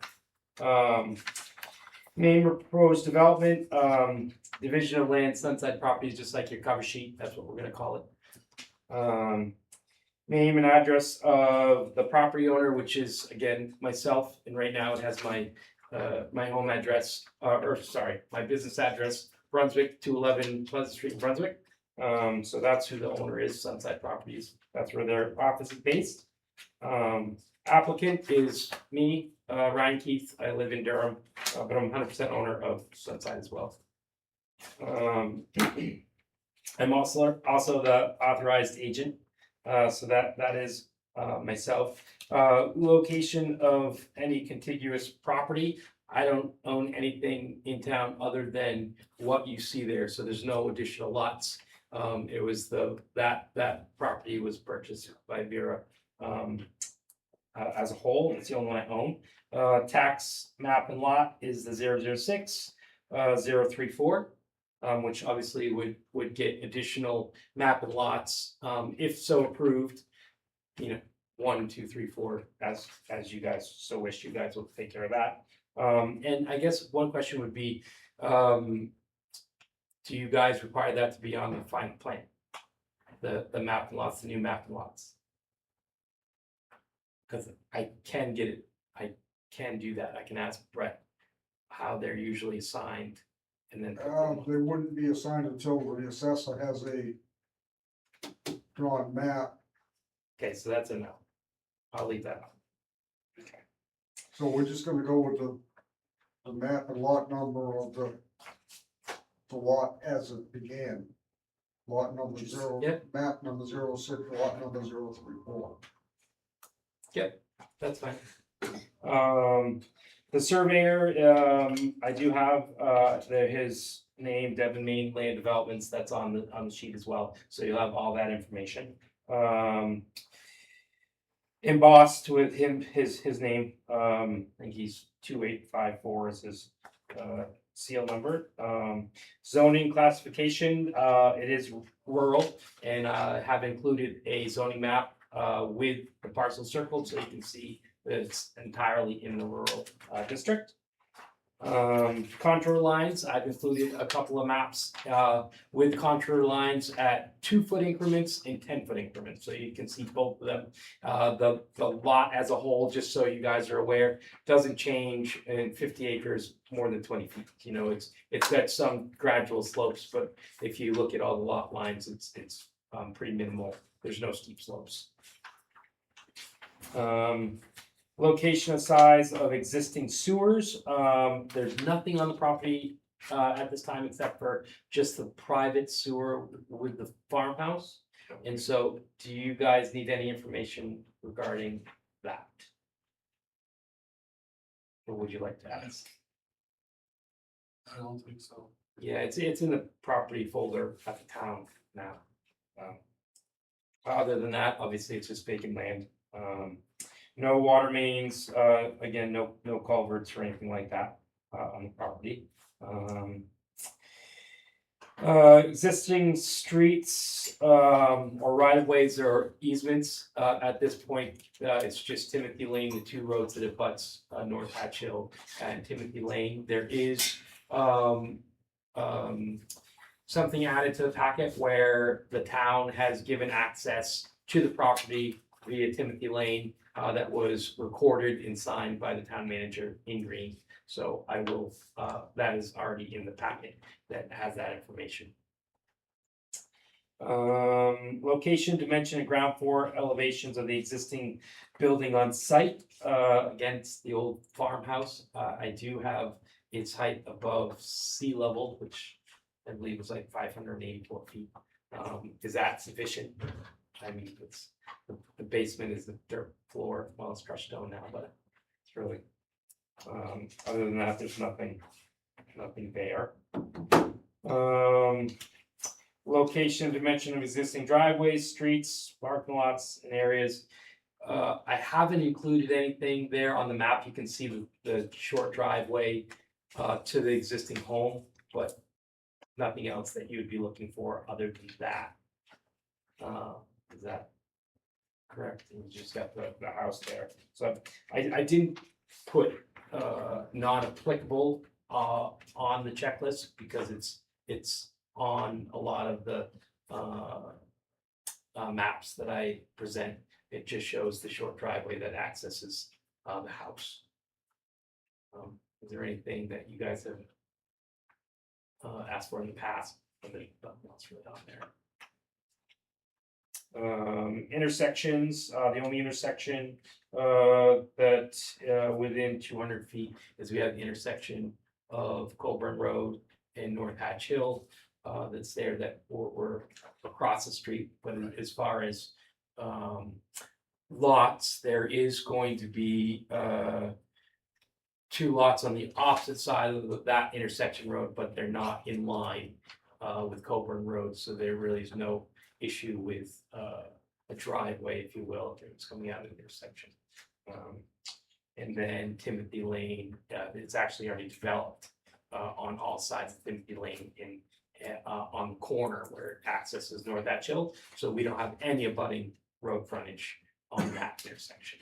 Name or proposed development, division of land, Sunside Properties, just like your cover sheet, that's what we're gonna call it. Name and address of the property owner, which is again myself, and right now it has my home address, my business address, Brunswick, 211 Pleasant Street, Brunswick. So that's who the owner is, Sunside Properties, that's where their office is based. Applicant is me, Ryan Keith, I live in Durham, but I'm 100% owner of Sunside as well. I'm also the authorized agent, so that is myself. Location of any contiguous property. I don't own anything in town other than what you see there, so there's no additional lots. It was that property was purchased by Vera as a whole. It's the only one I own. Tax map and lot is the 006 034. Which obviously would get additional map and lots, if so approved. You know, 1, 2, 3, 4, as you guys so wish, you guys will take care of that. And I guess one question would be, do you guys require that to be on the final plan? The map and lots, the new map and lots? Because I can get it, I can do that, I can ask Brett how they're usually assigned. And then They wouldn't be assigned until the assessor has a drawn map. okay, so that's a no. I'll leave that on. Okay. So we're just gonna go with the map and lot number of the lot as it began. Lot number 0, Yep. map number 06, lot number 034. Yep, that's fine. The surveyor, I do have, his name, Devon Main Land Developments, that's on the sheet as well, so you'll have all that information. Embossed with his name, I think he's 2854 is his, seal number. Zoning classification, it is rural, and have included a zoning map, with the parcel circled, so you can see that it's entirely in the rural district. Contour lines, I've included a couple of maps with contour lines at 2-foot increments and 10-foot increments, so you can see both of them. The lot as a whole, just so you guys are aware, doesn't change in 50 acres more than 20 feet. You know, it's got some gradual slopes, but if you look at all the lot lines, it's pretty minimal. There's no steep slopes. Location and size of existing sewers, there's nothing on the property at this time except for just the private sewer with the farmhouse. And so, do you guys need any information regarding that? Or would you like to ask? I don't think so. Yeah, it's in the property folder at the town now. Other than that, obviously, it's just vacant land. No water mains, again, no culverts or anything like that on the property. Existing streets or right of ways or easements at this point, it's just Timothy Lane, the 2 roads that it butts North Hatch Hill and Timothy Lane. There is something added to the packet where the town has given access to the property via Timothy Lane that was recorded and signed by the town manager in Greene. So I will, that is already in the packet that has that information. Location, dimension, and ground floor elevations of the existing building on site. Against the old farmhouse, I do have its height above sea level, which I believe was like 584 feet. Is that sufficient? I mean, it's the basement is the dirt floor, well, it's crushed stone now, but it's really, other than that, there's nothing there. Location, dimension of existing driveways, streets, parking lots, and areas. I haven't included anything there on the map. You can see the short driveway to the existing home, but nothing else that you would be looking for other than that. Is that correct? You just got the house there. So I didn't put non-applicable on the checklist because it's on a lot of the maps that I present. It just shows the short driveway that accesses the house. Is there anything that you guys have asked for in the past? There's nothing else really on there. Intersections, the only intersection that within 200 feet is we have the intersection of Colburn Road in North Hatch Hill, that's there that were across the street, but as far as, lots, there is going to be, 2 lots on the opposite side of that intersection road, but they're not in line, with Coburn Road, so there really is no issue with, a driveway, if you will, if it's coming out of the intersection. And then Timothy Lane, it's actually already developed on all sides of Timothy Lane on the corner where it accesses North Hatch Hill. So we don't have any abutting road frontage on that intersection.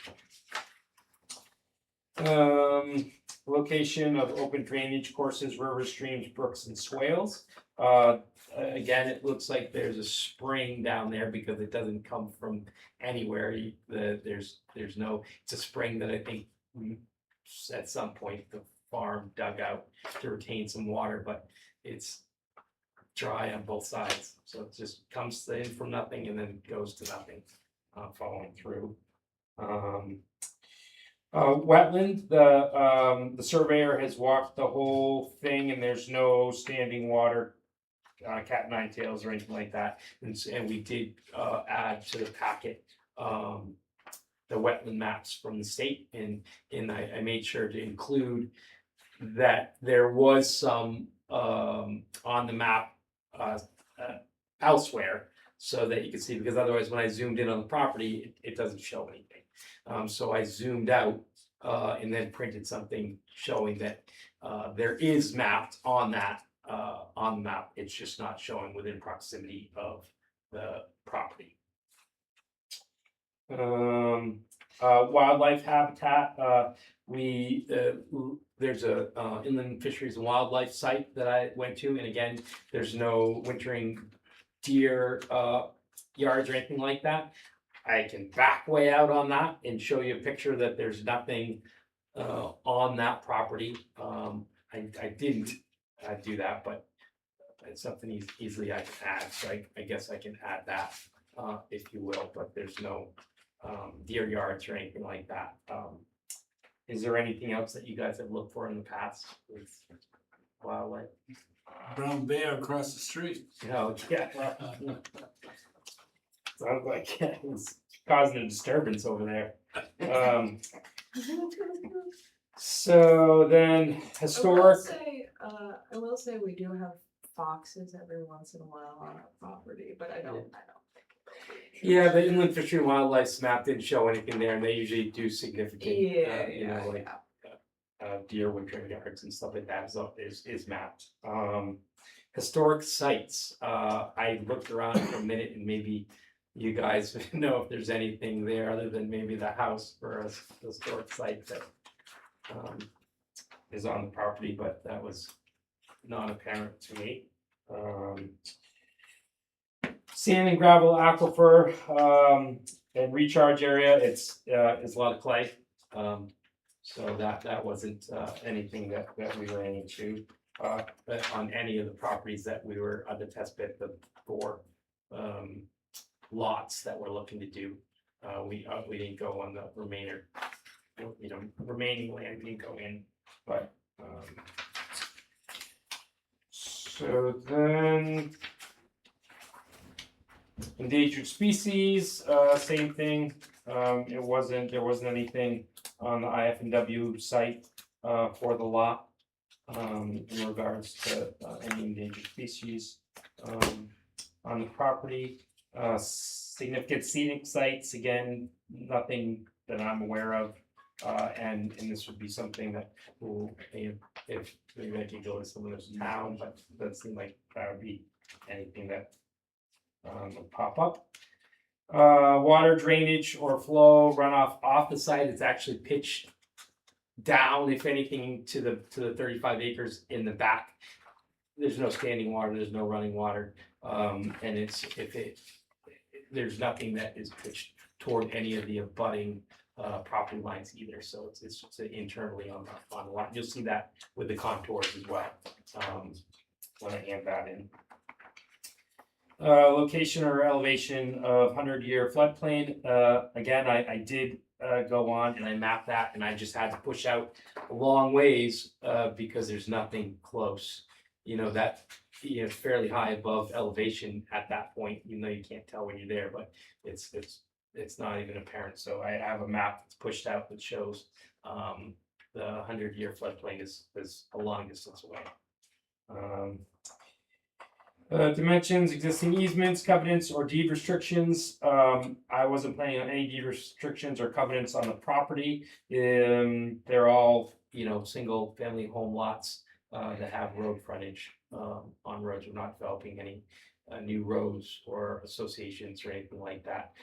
Location of open drainage courses, rivers, streams, brooks, and swales. Again, it looks like there's a spring down there because it doesn't come from anywhere. There's no, it's a spring that I think at some point the farm dug out to retain some water, but it's dry on both sides. So it just comes in from nothing and then goes to nothing, following through. Wetland, the surveyor has walked the whole thing and there's no standing water, cat nine tails or anything like that. And we did add to the packet the wetland maps from the state, and I made sure to include that there was some on the map elsewhere, so that you can see, because otherwise when I zoomed in on the property, it doesn't show anything. So I zoomed out and then printed something showing that there is mapped on that on the map. It's just not showing within proximity of the property. Wildlife habitat. There's a inland fisheries and wildlife site that I went to, and again, there's no wintering deer yards or anything like that. I can back way out on that and show you a picture that there's nothing on that property. I didn't do that, but it's something easily I can add. So I guess I can add that if you will, but there's no deer yards or anything like that. Is there anything else that you guys have looked for in the past with wildlife? Brown bear across the street. Oh, yeah. Sounds like it's causing a disturbance over there. So then historic. I will say we do have foxes every once in a while on our property, but I don't think. Yeah, the inland fishery and wildlife map didn't show anything there, and they usually do significant, deer wintering yards and stuff like that is mapped. Historic sites, I looked around for a minute and maybe you guys know if there's anything there other than maybe the house for a historic site that is on the property, but that was not apparent to me. Sand and gravel aquifer and recharge area, it's a lot of clay. So that wasn't anything that we ran into on any of the properties that we were on the test bit, the 4 lots that we're looking to do. We didn't go on the remaining land, we didn't go in, but so then endangered species, same thing. There wasn't anything on the IF&W site for the lot in regards to any endangered species on the property. Significant scenic sites, again, nothing that I'm aware of. And this would be something that will, if maybe I could go to someone else's town, but it doesn't seem like that would be anything that would pop up. Water drainage or flow runoff off the site is actually pitched down, if anything, to the 35 acres in the back. There's no standing water, there's no running water, and there's nothing that is pitched toward any of the abutting property lines either. So it's internally on the lot. You'll see that with the contours as well when I add that in. Location or elevation of 100-year floodplain. Again, I did go on and I mapped that, and I just had to push out a long ways because there's nothing close. that, fairly high above elevation at that point, you can't tell when you're there, but it's not even apparent. So I have a map that's pushed out that shows, the 100-year floodplain is a long distance away. Dimensions, existing easements, covenants, or deed restrictions. I wasn't planning on any deed restrictions or covenants on the property. They're all, single family home lots that have road frontage on roads. We're not developing any new roads or associations or anything like that.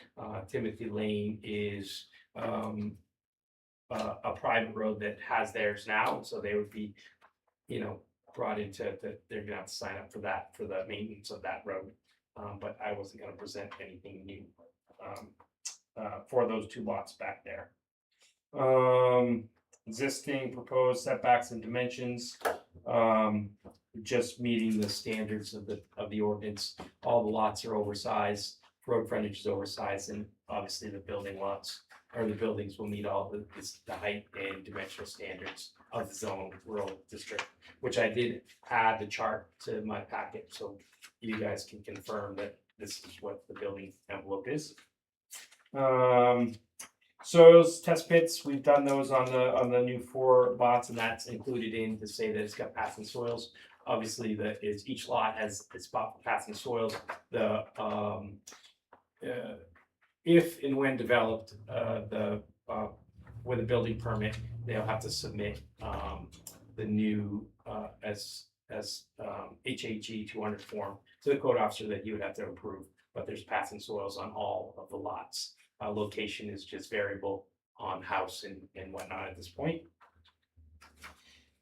Timothy Lane is a private road that has theirs now, so they would be, brought into they're gonna have to sign up for that, for the maintenance of that road. But I wasn't gonna present anything new for those two lots back there. Existing proposed setbacks and dimensions, just meeting the standards of the ordinance. All the lots are oversized, road frontage is oversized, and obviously the building lots or the buildings will meet all the height and dimensional standards of the zone rural district, which I did add the chart to my packet, so you guys can confirm that this is what the building envelope is. Soils test pits, we've done those on the new 4 lots, and that's included in to say that it's got passing soils. Obviously, each lot has its spot for passing soils. If and when developed, with a building permit, they'll have to submit the new HHE 200 form to the code officer that you would have to approve. But there's passing soils on all of the lots. Location is just variable on house and whatnot at this point.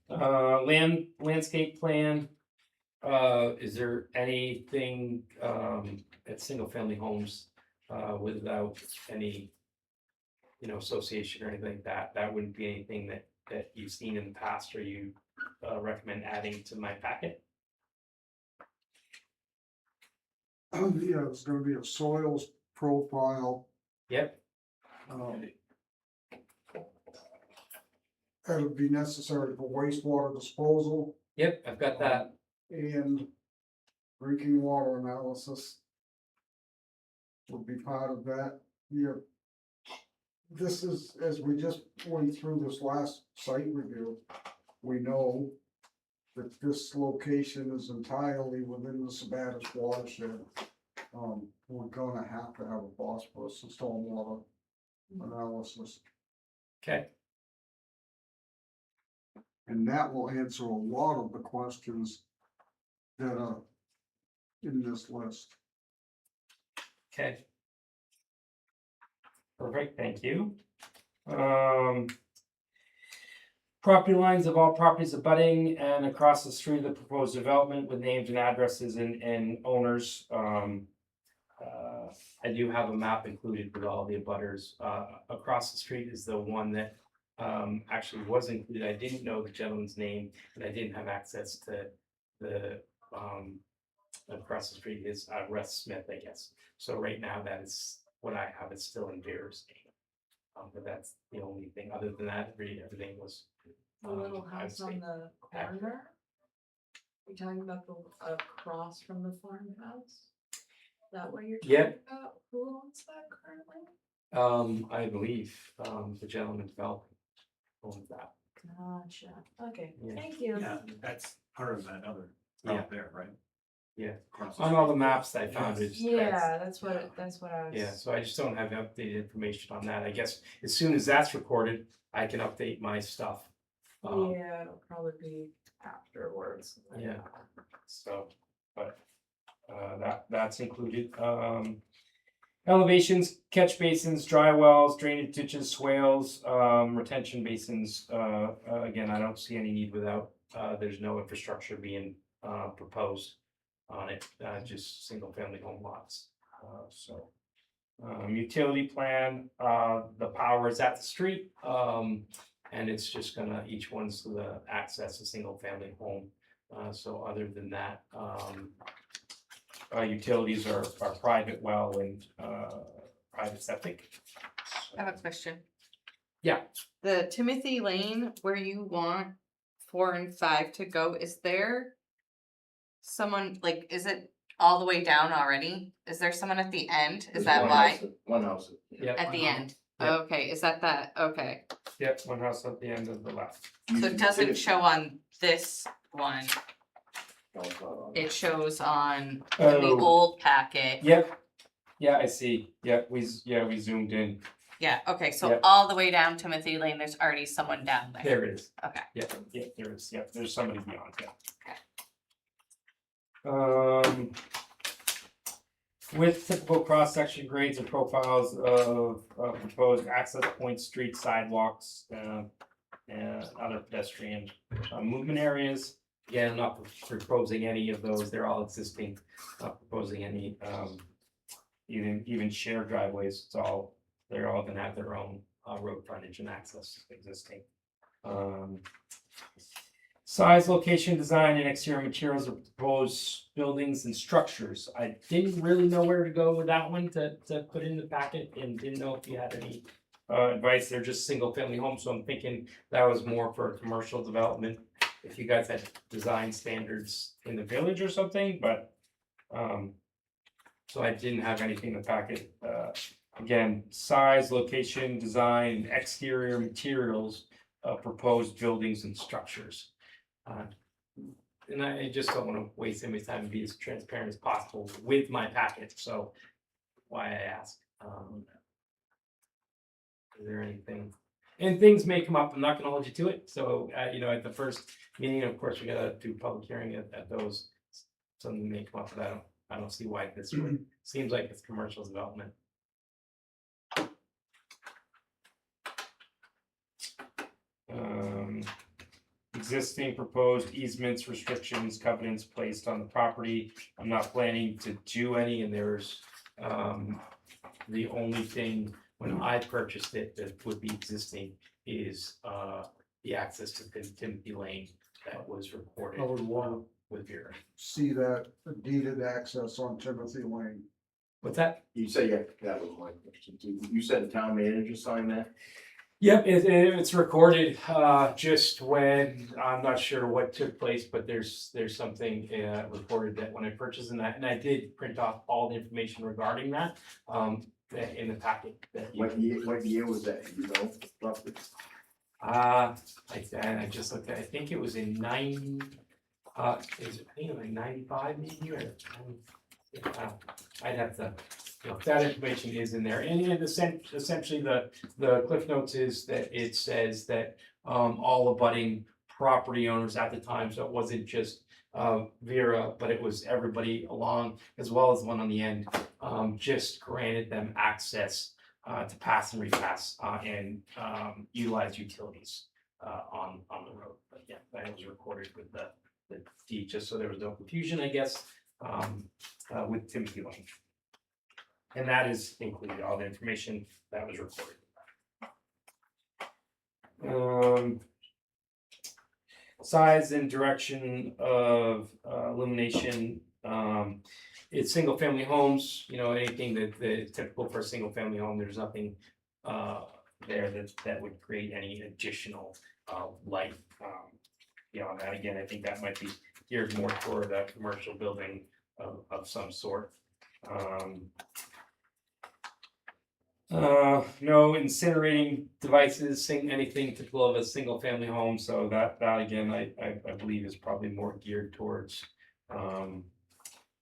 Landscape plan. Is there anything at single family homes without any, association or anything like that? That wouldn't be anything that you've seen in the past or you recommend adding to my packet? Yeah, there's gonna be a soils profile. Yep. That would be necessary for wastewater disposal Yep, I've got that. and drinking water analysis would be part of that. Yeah. This is, as we just went through this last site review, we know that this location is entirely within the Sabattis watershed. We're gonna have to have a phosphorus and stormwater analysis, Okay. and that will answer a lot of the questions that are in this list. Okay. Perfect, thank you. Property lines of all properties abutting and across the street of the proposed development with names and addresses and owners. I do have a map included with all the abutters. Across the street is the one that actually was included. I didn't know the gentleman's name, and I didn't have access to the across the street is Russ Smith, I guess. So right now that is what I have. It's still in Bear's name. But that's the only thing. Other than that, everything was. The little house on the corner? You're talking about the across from the farmhouse? Is that what you're Yeah. talking about? Who owns that currently? I believe the gentleman developing owns that. Gotcha, okay, Yeah. thank you. Yeah, that's part of that other Yeah. out there, right? Yeah. Across the On all the street. maps that I found, it's Yeah, that's what I was. yeah. So I just don't have updated information on that. I guess as soon as that's recorded, I can update my stuff. Yeah, it'll probably be afterwards. Yeah. So, but that's included. Elevations, catch basins, dry wells, drainage ditches, swales, retention basins. Again, I don't see any need without. There's no infrastructure being proposed on it. Just single family home lots. Utility plan. The power is at the street. And it's just gonna, each one's gonna access a single family home. So other than that, utilities are private well and private septic. I have a question. Yeah. The Timothy Lane where you want 4 and 5 to go, is there someone, like, is it all the way down already? Is there someone at the end? Is There's that one why? house One house. Yeah. At the end? Yep. Okay, is that, okay. Yep, one house at the end of the left. So it doesn't show on this one, No, it's not on. it shows on the Oh. old packet. Yep. Yeah, I see. Yep, we zoomed in. Yeah, okay, so Yep. all the way down Timothy Lane, there's already someone down there. There it is. Okay. Yep, yep, there is. Yep, there's somebody beyond, yeah. Okay. With typical cross-section grades and profiles of proposed access points, streets, sidewalks, and other pedestrian movement areas. Again, I'm not proposing any of those, they're all existing, not proposing any, even shared driveways, they're all gonna have their own road frontage and access existing. Size, location, design, and exterior materials of proposed buildings and structures. I didn't really know where to go with that one to put in the packet and didn't know if you had any advice. They're just single family homes, so I'm thinking that was more for commercial development. If you guys had design standards in the village or something, but so I didn't have anything in the packet. Again, size, location, design, exterior materials of proposed buildings and structures. And I just don't wanna waste anybody's time and be as transparent as possible with my packet, so why I ask. Is there anything? And things may come up, I'm not gonna hold you to it, so, at the first meeting, of course, we gotta do public hearing at those. Something may come up, but I don't see why this would, seems like it's commercial development. Existing proposed easements, restrictions, covenants placed on the property. I'm not planning to do any, and there's, the only thing when I purchased it that would be existing is, the access to Timothy Lane that was recorded. I would want With Vera. see that deeded access on Timothy Lane. What's that? You say, yeah, that was my question too. You said the town manager signed that? Yep, it's recorded, just when, I'm not sure what took place, but there's something, recorded that when I purchased and I did print off all the information regarding that, in the packet that you. What year was that, you know, roughly? I just looked at, I think it was in I think it was like 95 maybe, or, I'd have to, that information is in there, and essentially the cliff notes is that it says that, all abutting property owners at the time, so it wasn't just, Vera, but it was everybody along, as well as the one on the end, just granted them access, to pass and repass, and, utilize utilities, on the road, but yeah, that was recorded with the deed, just so there was no confusion, I guess, with Timothy Lane. And that is included, all the information that was recorded. Size and direction of illumination, it's single family homes, anything that is typical for a single family home, there's nothing there that would create any additional light beyond that. Again, I think that might be geared more toward a commercial building of some sort. No incinerating devices, anything typical of a single family home, so that again, I believe is probably more geared towards, and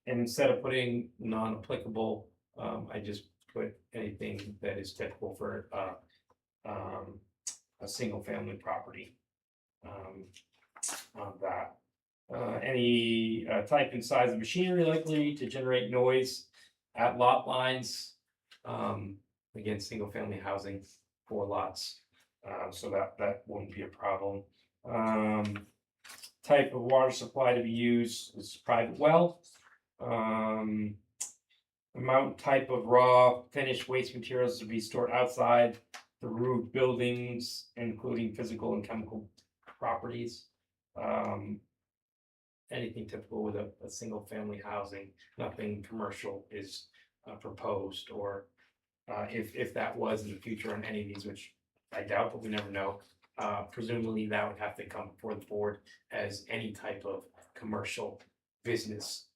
instead of putting non-applicable, I just put anything that is typical for, a single family property. On that. Any type and size of machinery likely to generate noise at lot lines. Again, single family housing, 4 lots, so that wouldn't be a problem. Type of water supply to be used is private well. Amount type of raw finished waste materials to be stored outside the roof buildings, including physical and chemical properties. Anything typical with a single family housing, nothing commercial is proposed, or if that was in the future on any of these, which I doubt, but we never know. Presumably that would have to come before the board as any type of commercial business,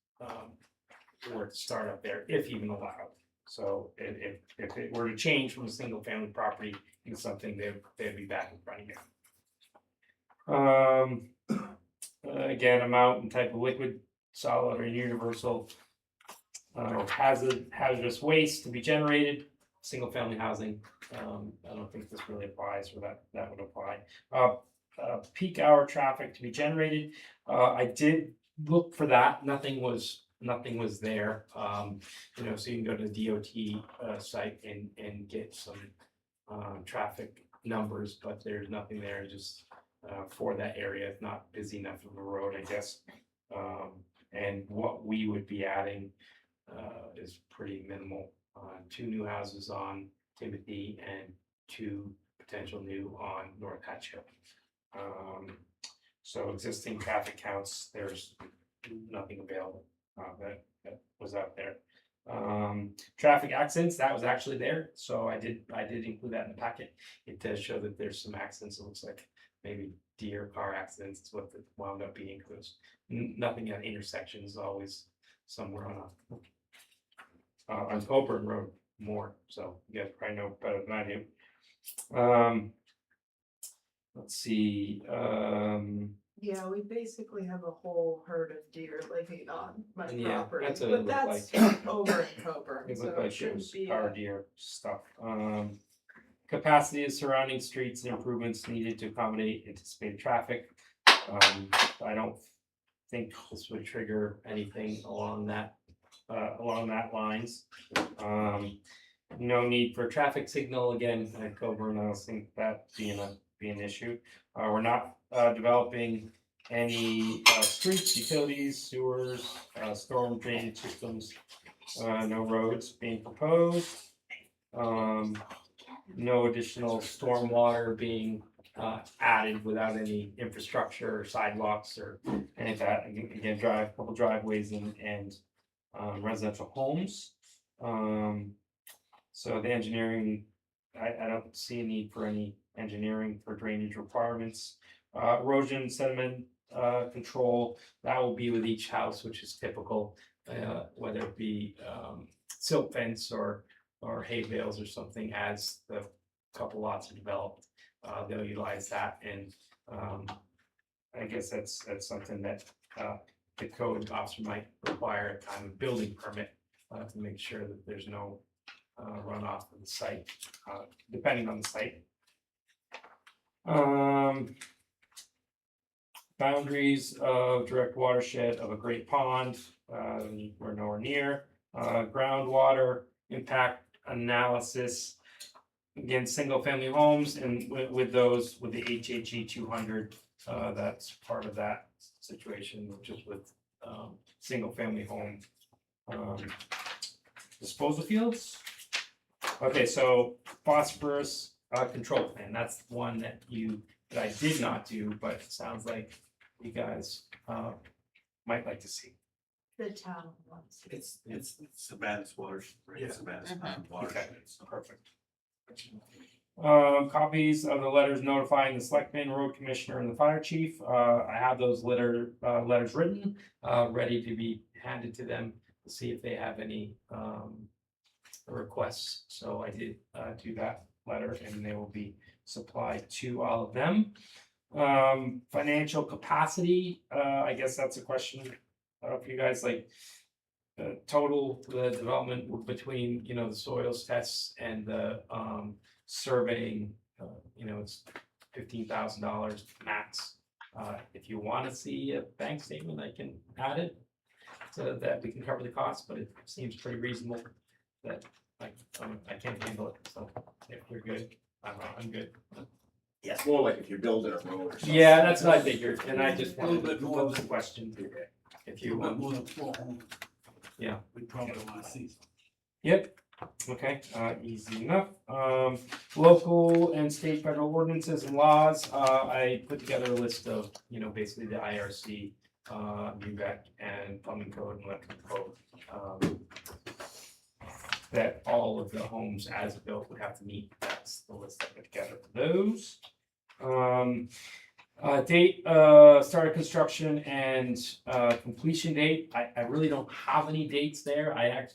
were to start up there, if even allowed. So if it were to change from a single family property into something, they'd be back in front of you. Again, amount and type of liquid, solid or universal, hazardous waste to be generated, single family housing. I don't think this really applies, or that would apply. Peak hour traffic to be generated. I did look for that. Nothing was there. So you can go to the DOT site and get some traffic numbers, but there's nothing there. Just for that area, it's not busy enough of a road, I guess. And what we would be adding is pretty minimal. 2 new houses on Timothy and 2 potential new on North Hatch Hill. So existing traffic counts, there's nothing available that was out there. Traffic accidents, that was actually there, so I did include that in the packet. It does show that there's some accidents. It looks like maybe deer car accidents is what it wound up being, because nothing at intersections, always somewhere on Coburn Road more, so you guys probably know better than I do. Let's see, Yeah, we basically have a whole herd of deer living on my Yeah, property, that's what it but looked that's over in Coburn, it so looked it like it shouldn't was be our a. deer stuff. Capacity of surrounding streets and improvements needed to accommodate anticipated traffic. I don't think this would trigger anything along that lines. No need for traffic signal again at Coburn. I don't think that be an issue. We're not developing any streets, utilities, sewers, storm drainage systems. No roads being proposed. No additional stormwater being added without any infrastructure or sidewalks or any of that. Again, couple driveways and residential homes. So the engineering, I don't see a need for any engineering for drainage requirements. Erosion sediment control, that will be with each house, which is typical, whether it be silt fence or hay bales or something. As the couple lots are developed, they'll utilize that, and I guess that's something that the code officer might require at time of building permit to make sure that there's no runoff of the site, depending on the site. Boundaries of direct watershed of a great pond, we're nowhere near. Groundwater impact analysis, again, single family homes, and with those, with the HHE 200, that's part of that situation, just with single family home disposal fields. Okay, so phosphorus control plan, that's one that I did not do, but it sounds like you guys might like to see. The town wants. It's the baddest water, right? It's the baddest watershed. Perfect. Copies of the letters notifying the selectman, road commissioner, and the fire chief. I have those letters written, ready to be handed to them to see if they have any requests. So I did do that letter, and they will be supplied to all of them. Financial capacity, I guess that's a question for you guys, like total development between the soils tests and the surveying, it's $15,000 max. If you want to see a bank statement, I can add it so that we can cover the cost, but it seems pretty reasonable that I can't handle it. So if you're good, I'm good. Yeah, it's more like if you're building a road or something. Yeah, that's what I figured, and I just wanted to A little bit more pose the question if you But want. more than 4 homes. Yeah. We probably want to see. Yep, okay, easy enough. Local and state federal ordinances and laws, I put together a list of, basically the IRC, UVEC and plumbing code and electrical code. That all of the homes as built would have to meet. That's the list I put together for those. Date, start of construction and, completion date, I really don't have any dates there, I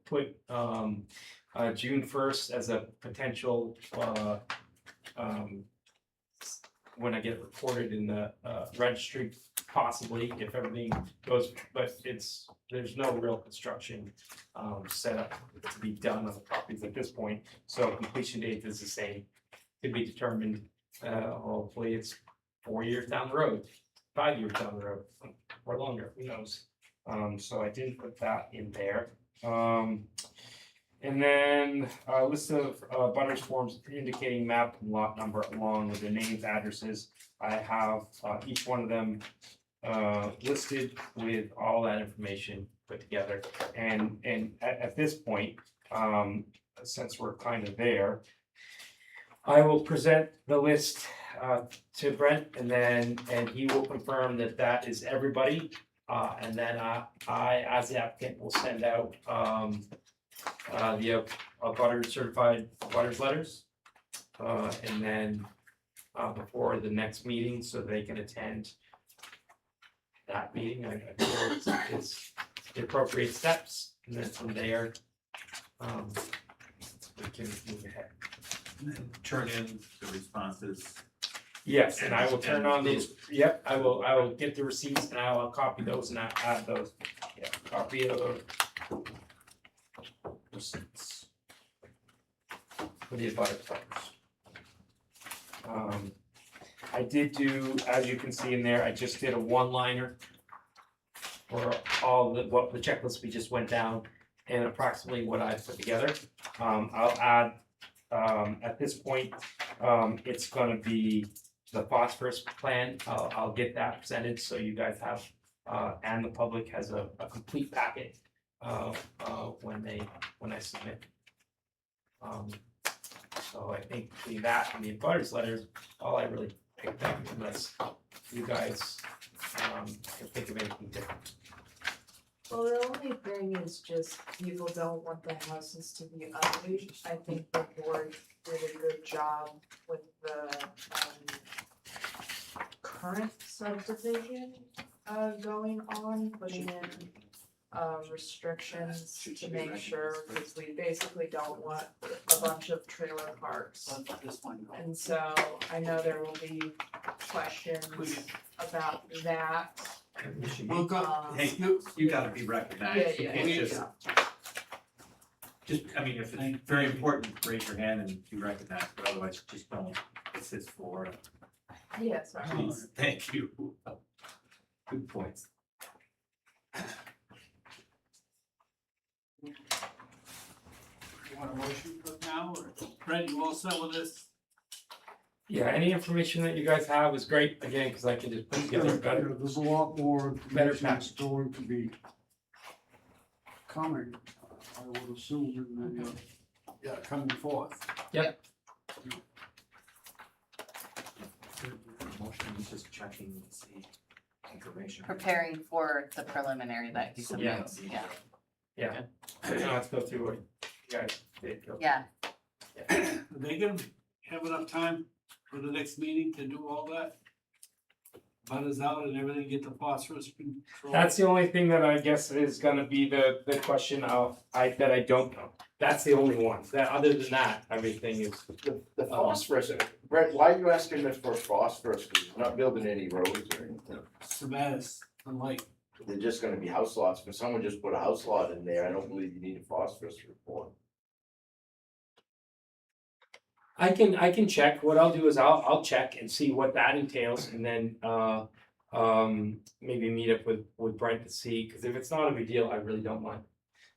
put, June first as a potential, when I get reported in the, registry, possibly, if everything goes, but there's no real construction, set up to be done on the properties at this point, so completion date is the same, to be determined, hopefully it's 4 years down the road, 5 years down the road, or longer, who knows? So I didn't put that in there. And then a list of butters forms indicating map and lot number along with the names, addresses. I have each one of them listed with all that information put together. And at this point, since we're kind of there, I will present the list to Brent, and he will confirm that that is everybody. And then I, as the applicant, will send out the butters certified butters letters. And then before the next meeting, so they can attend that meeting. I feel it's the appropriate steps, and then from there, we can move ahead. Turn in the responses. Yes, and I will turn on these, yep, I will get the receipts and I will copy those and add those. Yeah, copy of receipts. For the abutter letters. I did do, as you can see in there, I just did a one-liner for all the, what the checklist we just went down and approximately what I put together. I'll add, at this point, it's gonna be the phosphorus plan. I'll get that presented so you guys have, and the public has a complete packet when I submit. So I think between that and the abutters letters, all I really picked up, unless you guys can think of anything different. Well, the only thing is just people don't want the houses to be ugly. I think the board did a good job with the current subdivision going on, putting in restrictions to make sure, because we basically don't want a bunch of trailer parks. And so I know there will be questions about that. Look up. Hey, you gotta be recognized. You Yeah, can't yeah. just, I mean, if it's very important, raise your hand and be recognized, but otherwise just don't. This is for, Yeah, sorry. please, thank you. Good points. You want a motion for now, or Brent, you all set with this? Yeah, any information that you guys have is great, again, because I can just put together better. Yeah, there's a lot more Better information that's package. going to be coming, I would assume, in the, Yeah, coming forth. Motion is just checking to see information. Preparing for the preliminary that he Yeah. submits, yeah, Yeah, so now let's go through what you guys did. yeah. Are they gonna have enough time for the next meeting to do all that? Butters out and everything, get the phosphorus control? That's the only thing that I guess is gonna be the question that I don't know. That's the only one, that other than that, everything is. The phosphorus, Brett, why are you asking us for phosphorus? Cause you're not building any roads or anything. Sebatis, and like, They're just gonna be house lots. For someone just put a house lot in there, I don't believe you need a phosphorus report. I can check, what I'll do is I'll check and see what that entails and then maybe meet up with Brent to see, cause if it's not a big deal, I really don't mind.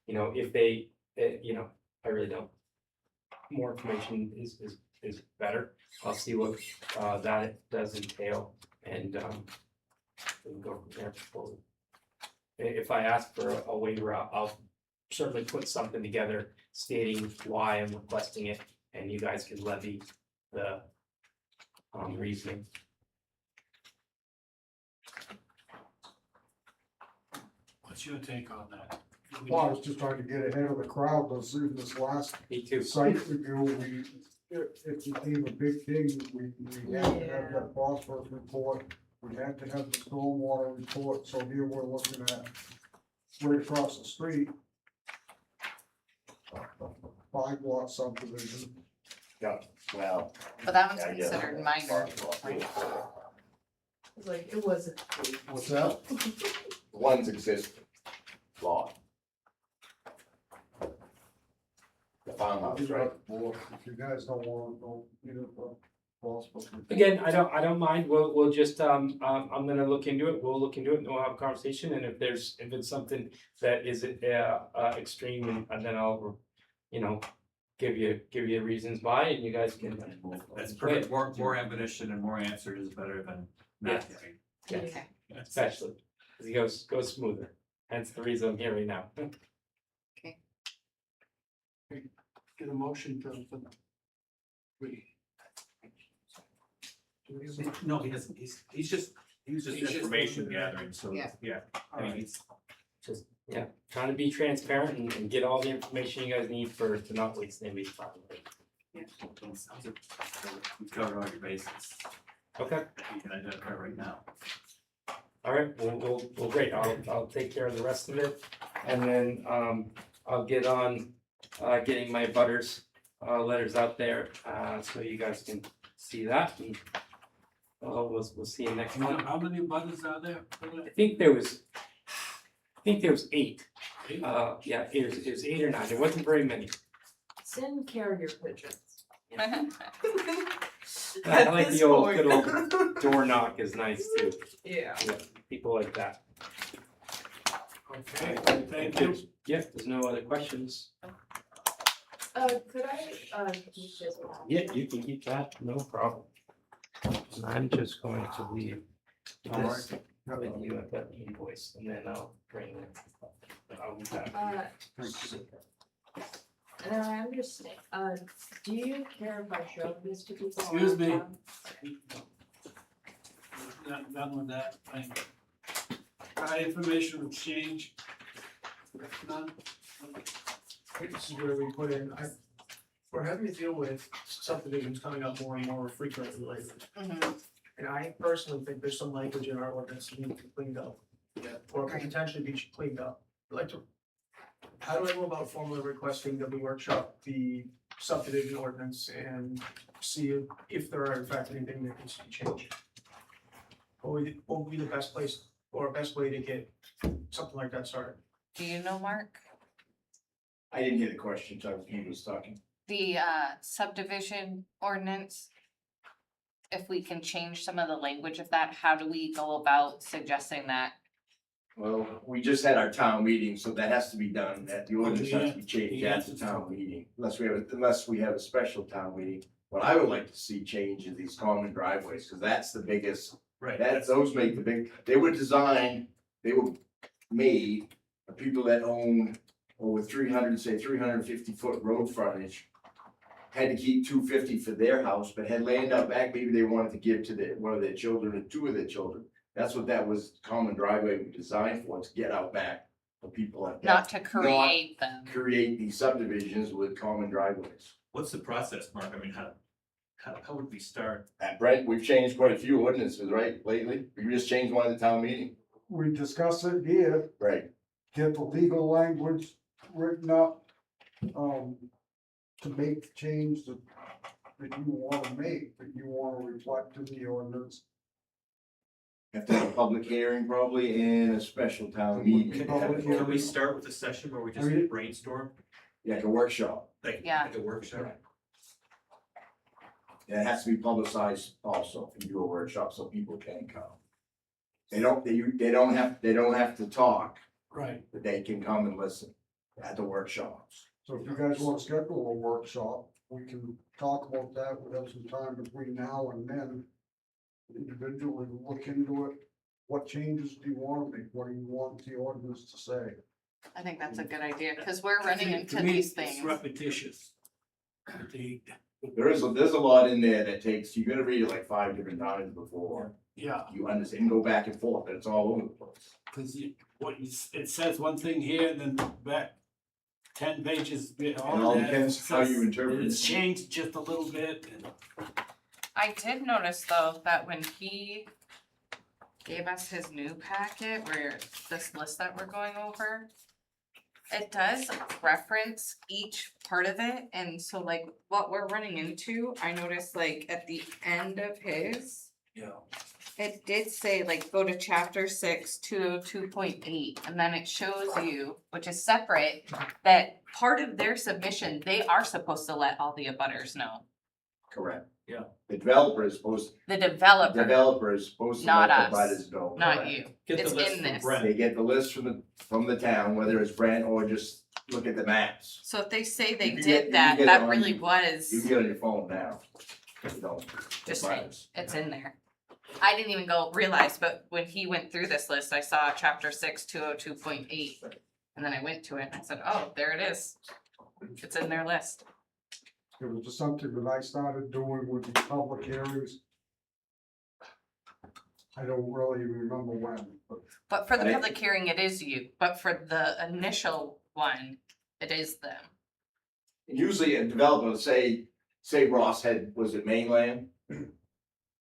You know, if they, I really don't. More information is better, I'll see what that does entail and we can go from there. If I ask for a waiver, I'll certainly put something together stating why I'm requesting it. And you guys can levy the reasoning. what's your take on that? well, I was just trying to get ahead of the crowd, because in this last Me too. site review, It became a big thing, we had to have that phosphorus report, we had to have the stormwater report, so here we're looking at right across the street. 5 lot subdivision. Yeah, well. But that one's yeah, yeah. considered minor, right? It's like, it wasn't. What's that? One's existing lot. The farmhouse, right? If you guys don't want to go, you know, phosphorus. Again, I don't mind, we'll just, I'm gonna look into it, we'll look into it, and we'll have a conversation, and if it's something that is, extreme, and then I'll, you know, give you reasons why, and you guys can. That's perfect, more ammunition and more answer is better than not having. Yes, Okay. especially, because he goes smoother, hence the reason I'm here right now. Get a motion to. No, he doesn't, he's just information gathering, so, Yeah. yeah, I mean, he's. Just, yeah, trying to be transparent and get all the information you guys need to not waste anybody's time. You've covered all your bases, Okay, you can identify right now. all right, well, great, I'll take care of the rest of it, and then, I'll get on, getting my butters, letters out there, so you guys can see that, and we'll see you next month. How many butters are there? I think there was 8. Yeah, it was 8 or 9. There wasn't very many. Send carrier pigeons. I like the old good old door knock is nice too. Yeah. Yeah, people like that. Okay, thank you. Yeah, there's no other questions. Could I, keep this one? Yeah, you can keep that, no problem. I'm just going to leave this with you at that invoice, and then I'll bring it. I'll be back. And I understand, do you care if I show this to people? Excuse me. Not done with that, thank you. Information exchange. None. This is where we put in, we're having to deal with subdivisions coming up more and more frequently lately. And I personally think there's some language in our ordinance that needs to be cleaned up. Or could potentially be cleaned up. Like, how do I go about formally requesting that we workshop the subdivision ordinance and see if there are in fact anything that needs to be changed? What would be the best place or best way to get something like that started? Do you know, Mark? I didn't hear the question, so he was talking. The subdivision ordinance, if we can change some of the language of that, how do we go about suggesting that? Well, we just had our town meeting, so that has to be done, that the ordinance has to be changed Yeah. at the town meeting, unless we have a special town meeting. What I would like to see change is these common driveways, cause that's the biggest, Right. those make the big, they were designed, they were made, for people that own over 350-foot road frontage. Had to keep 250 for their house, but had land out back, maybe they wanted to give to one of their children or 2 of their children. That's what that was, common driveway was designed for, to get out back for people like that. Not to create them. Create these subdivisions with common driveways. What's the process, Mark? I mean, how would we start? At Brent, we've changed quite a few ordinances, right, lately? We just changed one at the town meeting. We discuss it here, Right. get the legal language written up, to make the change that you wanna make, that you wanna reflect in the ordinance. Have to have a public hearing probably and a special town meeting. Can we start with a session where we just brainstorm, Like a workshop. like Yeah. a workshop? And it has to be publicized also, if you do a workshop, so people can come. They don't have to talk, Right. but they can come and listen at the workshops. So if you guys wanna schedule a workshop, we can talk about that, we have some time between now and then. Individually look into it, what changes do you wanna make, what do you want the ordinance to say? I think that's a good idea, cause we're running To into me, these it's things. repetitious. There's a lot in there that takes, you gotta read it like 5 different times before Yeah, you understand, go back and forth, but it's all over the place. cause it says one thing here and then back. 10 pages. It all depends how you interpret It's it. changed just a little bit. I did notice though that when he gave us his new packet where this list that we're going over, it does reference each part of it, and so like what we're running into, I noticed like at the end of his, Yeah. it did say like go to chapter 6, 202.8, and then it shows you, which is separate, that part of their submission, they are supposed to let all the abutters know. Correct. Yeah. The developer is supposed, The developer, developer is supposed to Not let us. the butters know. not Correct. you. Get It's the list in from this. Brent. They get the list from the town, whether it's Brent or just look at the maps. So if they say they You can did get- you that, can get that on- really You was, can get on your phone now. You know, the Just saying. butters. it's in there. I didn't even realize, but when he went through this list, I saw chapter 6, 202.8. And then I went to it and I said, oh, there it is. It's in their list. It was just something that I started doing with the public hearings. I don't really remember when, but But for the Right. public hearing, it is you, but for the initial one, it is them. Usually a developer will say Ross had, was it mainland?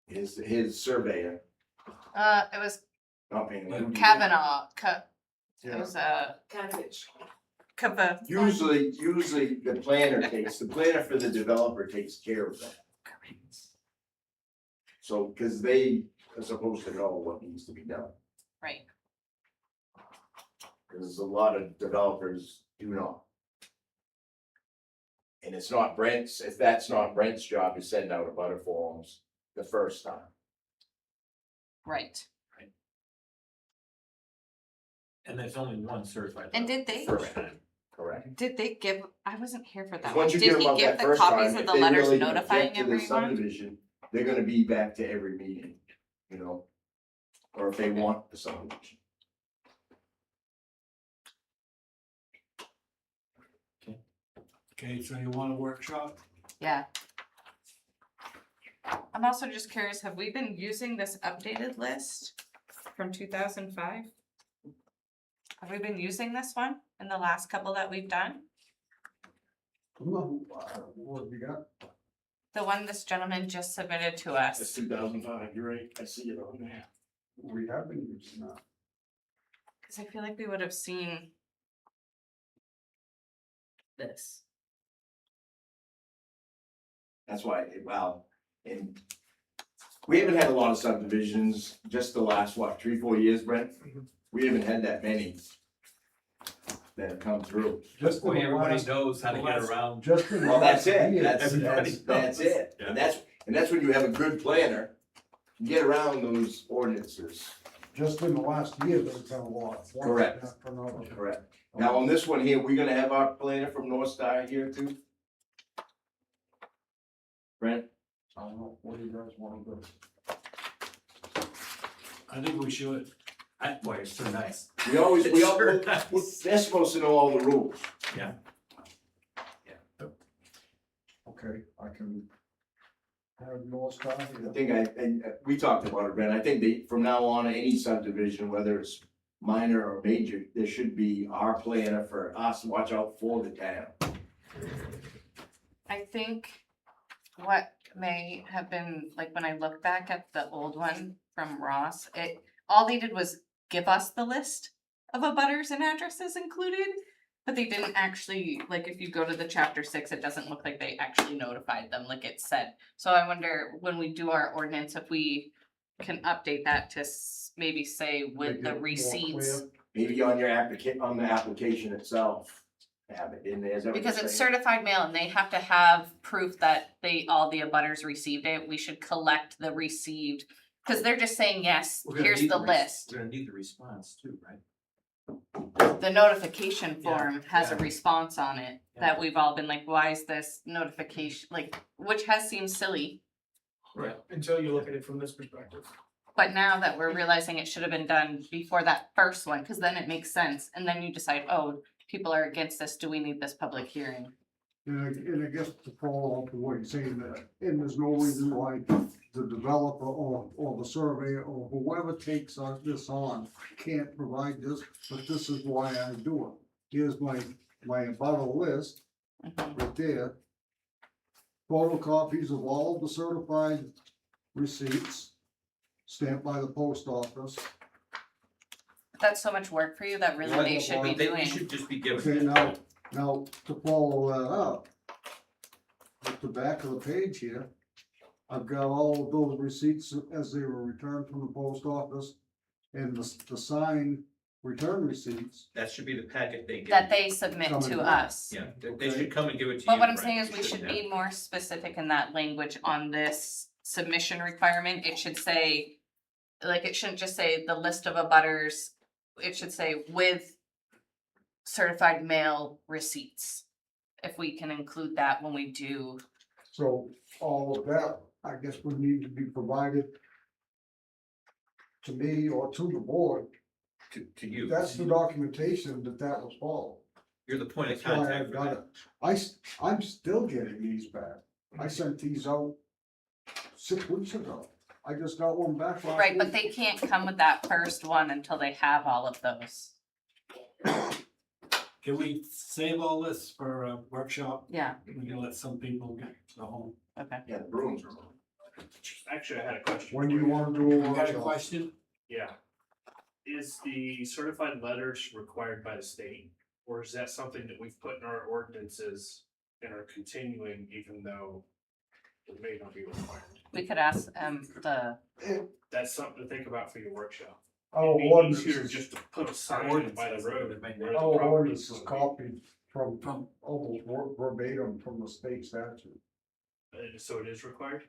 His surveyor, It was not mainland. Kavanaugh, it yeah. was, Cabbage. Usually the planner for the developer takes care of that. So, cause they are supposed to know what needs to be done, right, cause a lot of developers do not. And it's not Brent's, if that's not Brent's job to send out a butter forms the first time. right. And there's only one certified. And letter. did they, First time, correct. did they give, I wasn't here for that one. Once you Did give them he up give that the first copies time, of if the they letters really notifying object to the everyone? subdivision, they're gonna be back to every meeting, you know? Or if they want the subdivision. Okay, so you want a workshop? Yeah. I'm also just curious, have we been using this updated list from 2005? Have we been using this one in the last couple that we've done? What have you got? The one this gentleman just submitted to That's us? 2005, you're right, I see it on there. We have been using that. Cause I feel like we would have seen this. That's why, well, and we haven't had a lot of subdivisions, just the last, what, 3-4 years, Brent? We haven't had that many that have come through. Just in Boy, the everybody last, knows how to get around. just in the Well, that's last it, year. that's it, Yeah. and that's when you have a good planner, you get around those ordinances. Just in the last year, there's been a lot. One Correct. after another. Correct. Now, on this one here, we're gonna have our planner from North Star here too? Brent? I don't know, what do you guys wanna do? I think we should. Boy, it's so nice. We all, Sure does. they're supposed to know all the rules. Okay, I can have North Star I here. think we talked about it, Brent, I think from now on, any subdivision, whether it's minor or major, there should be our planner for us to watch out for the town. I think what may have been, like when I look back at the old one from Ross, all they did was give us the list of abutters and addresses included. But they didn't actually, like if you go to the chapter 6, it doesn't look like they actually notified them like it said. So I wonder when we do our ordinance, if we can update that to maybe say with Make the it more receipts. clear. Maybe on your on the application itself, have it in there, is that what you're Because it's saying? certified mail and they have to have proof that all the abutters received it. We should collect the received. Cause they're just saying, yes, We're gonna here's need the res- list. We're gonna need the response too, right? The notification Yeah, form has a yeah. response on it that we've all been like, why is this notification, like, which has seemed silly. Right, until you look at it from this perspective. But now that we're realizing it should have been done before that first one, cause then it makes sense. And then you decide, oh, people are against this, do we need this public hearing? And I guess to follow up with what you're saying, that, and there's no reason why the developer or the surveyor or whoever takes this on can't provide this, but this is why I do it. Here's my my abutter list, Mhm. right there. Photocopies of all the certified receipts stamped by the post office. That's so much work for you that really they should be They doing. should just be given. Okay, now, to follow that up, at the back of the page here, I've got all of those receipts as they were returned from the post office and the signed return receipts. That should be the packet they give. That they submit Coming to back. us. Yeah, they should come and give it to you. But what I'm right? saying is You we should shouldn't be more specific in that language on this submission requirement. It should say, like, it shouldn't just say the list of abutters. It should say with certified mail receipts. If we can include that when we do, So all of that, I guess, would need to be provided to me or to the board. To you. That's the documentation that was followed. You're the point of That's why I contact for got that. it. I'm still getting these back. I sent these out 6 weeks ago. I just got one back last right, but week. they can't come with that first one until they have all of those. Can we save all this for a workshop? Yeah, We can let some people get to home. okay. Yeah, the brooms are on. Actually, I had a question. When for you wanna do a You got a workshop. question? Yeah. Is the certified letters required by the state, or is that something that we've put in our ordinances and are continuing even though it may not be required? We could ask That's something to think about for your workshop. Our It'd be ordinance easier is, just to put a sign by the road. where the our property ordinance is gonna be. copied from almost verbatim from the state statute. So it is required?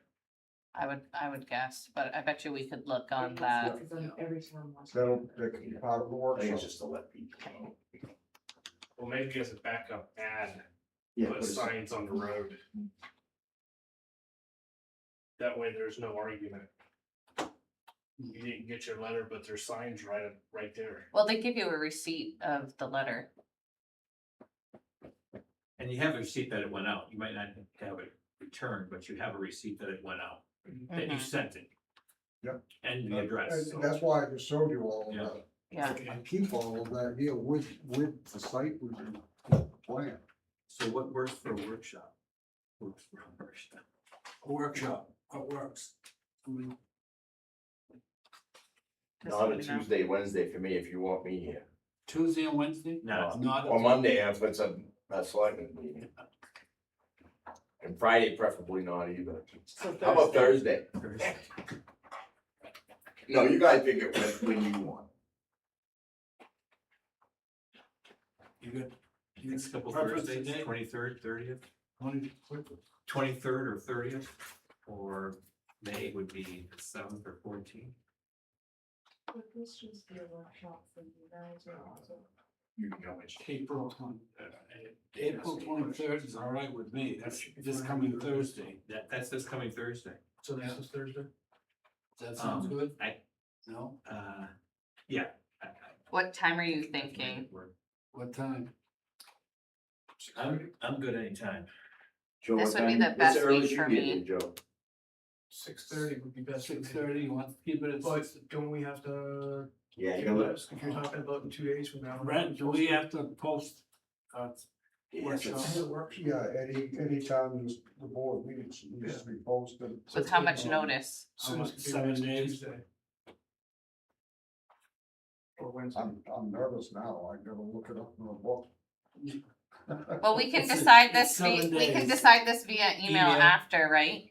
I would guess, but I bet you we could look on that. Because then every town wants. That can be part of the I think workshop. it's just to let people know. Well, maybe as a backup ad, Yeah, put but it's- signs on the road. That way there's no argument. You didn't get your letter, but there's signs right there. Well, they give you a receipt of the letter. And you have a receipt that it went out. You might not have it returned, but you have a receipt that it went out, that you Mhm. sent it. Yep. And the address. And that's why I just showed you all of Yeah. that. Yeah, I keep all of that here with the site review plan. So what works for a workshop? Works for a workshop. A workshop, what works? Just Not a let me know. Tuesday, Wednesday for me if you want me here. Tuesday and Wednesday? No. Not. Or Monday if it's a selectment meeting. And Friday preferably not either. So How about Thursday. Thursday? No, you guys pick it when you want. You good? Next couple Preference Thursdays, today? 23rd, 30th, Twenty- 23rd or 30th, or May would be the 7th or 14th. Would this just be a workshop for you guys or also? You can go which. April 23rd is all right with me. That's this coming Thursday. That's this coming Thursday. So this is Thursday? That sounds good? I- No? Yeah. What time are you thinking? What time? I'm good anytime. Joe, This what would be time- the what's best earliest week you for get me. in, Joe? 6:30 would be best. 6:30, you want to keep it at But 6? don't we have to, Yeah, you gotta let us. if you're talking about in 2 days from now. Brent, do we have to post, Yeah, workshop? Yeah, any time the board meets, it needs to be posted. With how much notice? How much, 7 days? Or Wednesday. I'm nervous now. I gotta look it up in the book. Well, we can It's a- decide it's this, we 7 can days. decide this via email Email. after, right?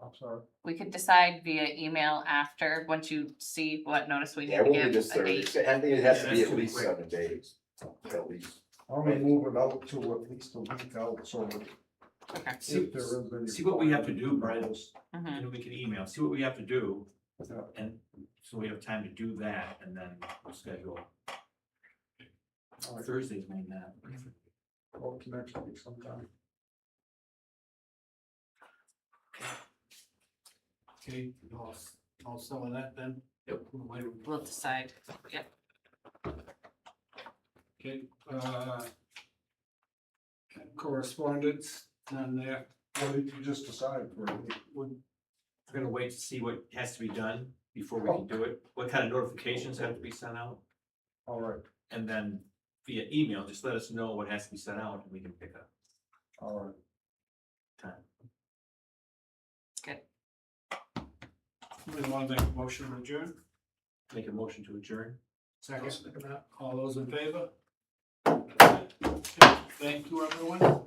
I'm sorry. We could decide via email after, once you see what notice we Yeah, need to it won't be give just a 30. date. I think it has to Yeah, be that's at too least quick. 7 days, at least. I'm gonna move it out to at least a week out, so that Okay. if there is any. See what we have to do, Brian. notice, Mhm. And we can email, see what we have to do, yeah. and so we have time to do that, and then we'll schedule. All right, Thursdays mean that. go to next week sometime. Okay, all some of that then? Yep. We'll decide, yeah. Okay, correspondence, none there. What did you just decide for me? We're gonna wait to see what has to be done before we can do it, what kind of notifications have to be sent out, All right, and then via email, just let us know what has to be sent out and we can pick up Alright. time. We want to make a motion to adjourn? Make a motion to adjourn. Second, all those in favor? Thank you, everyone.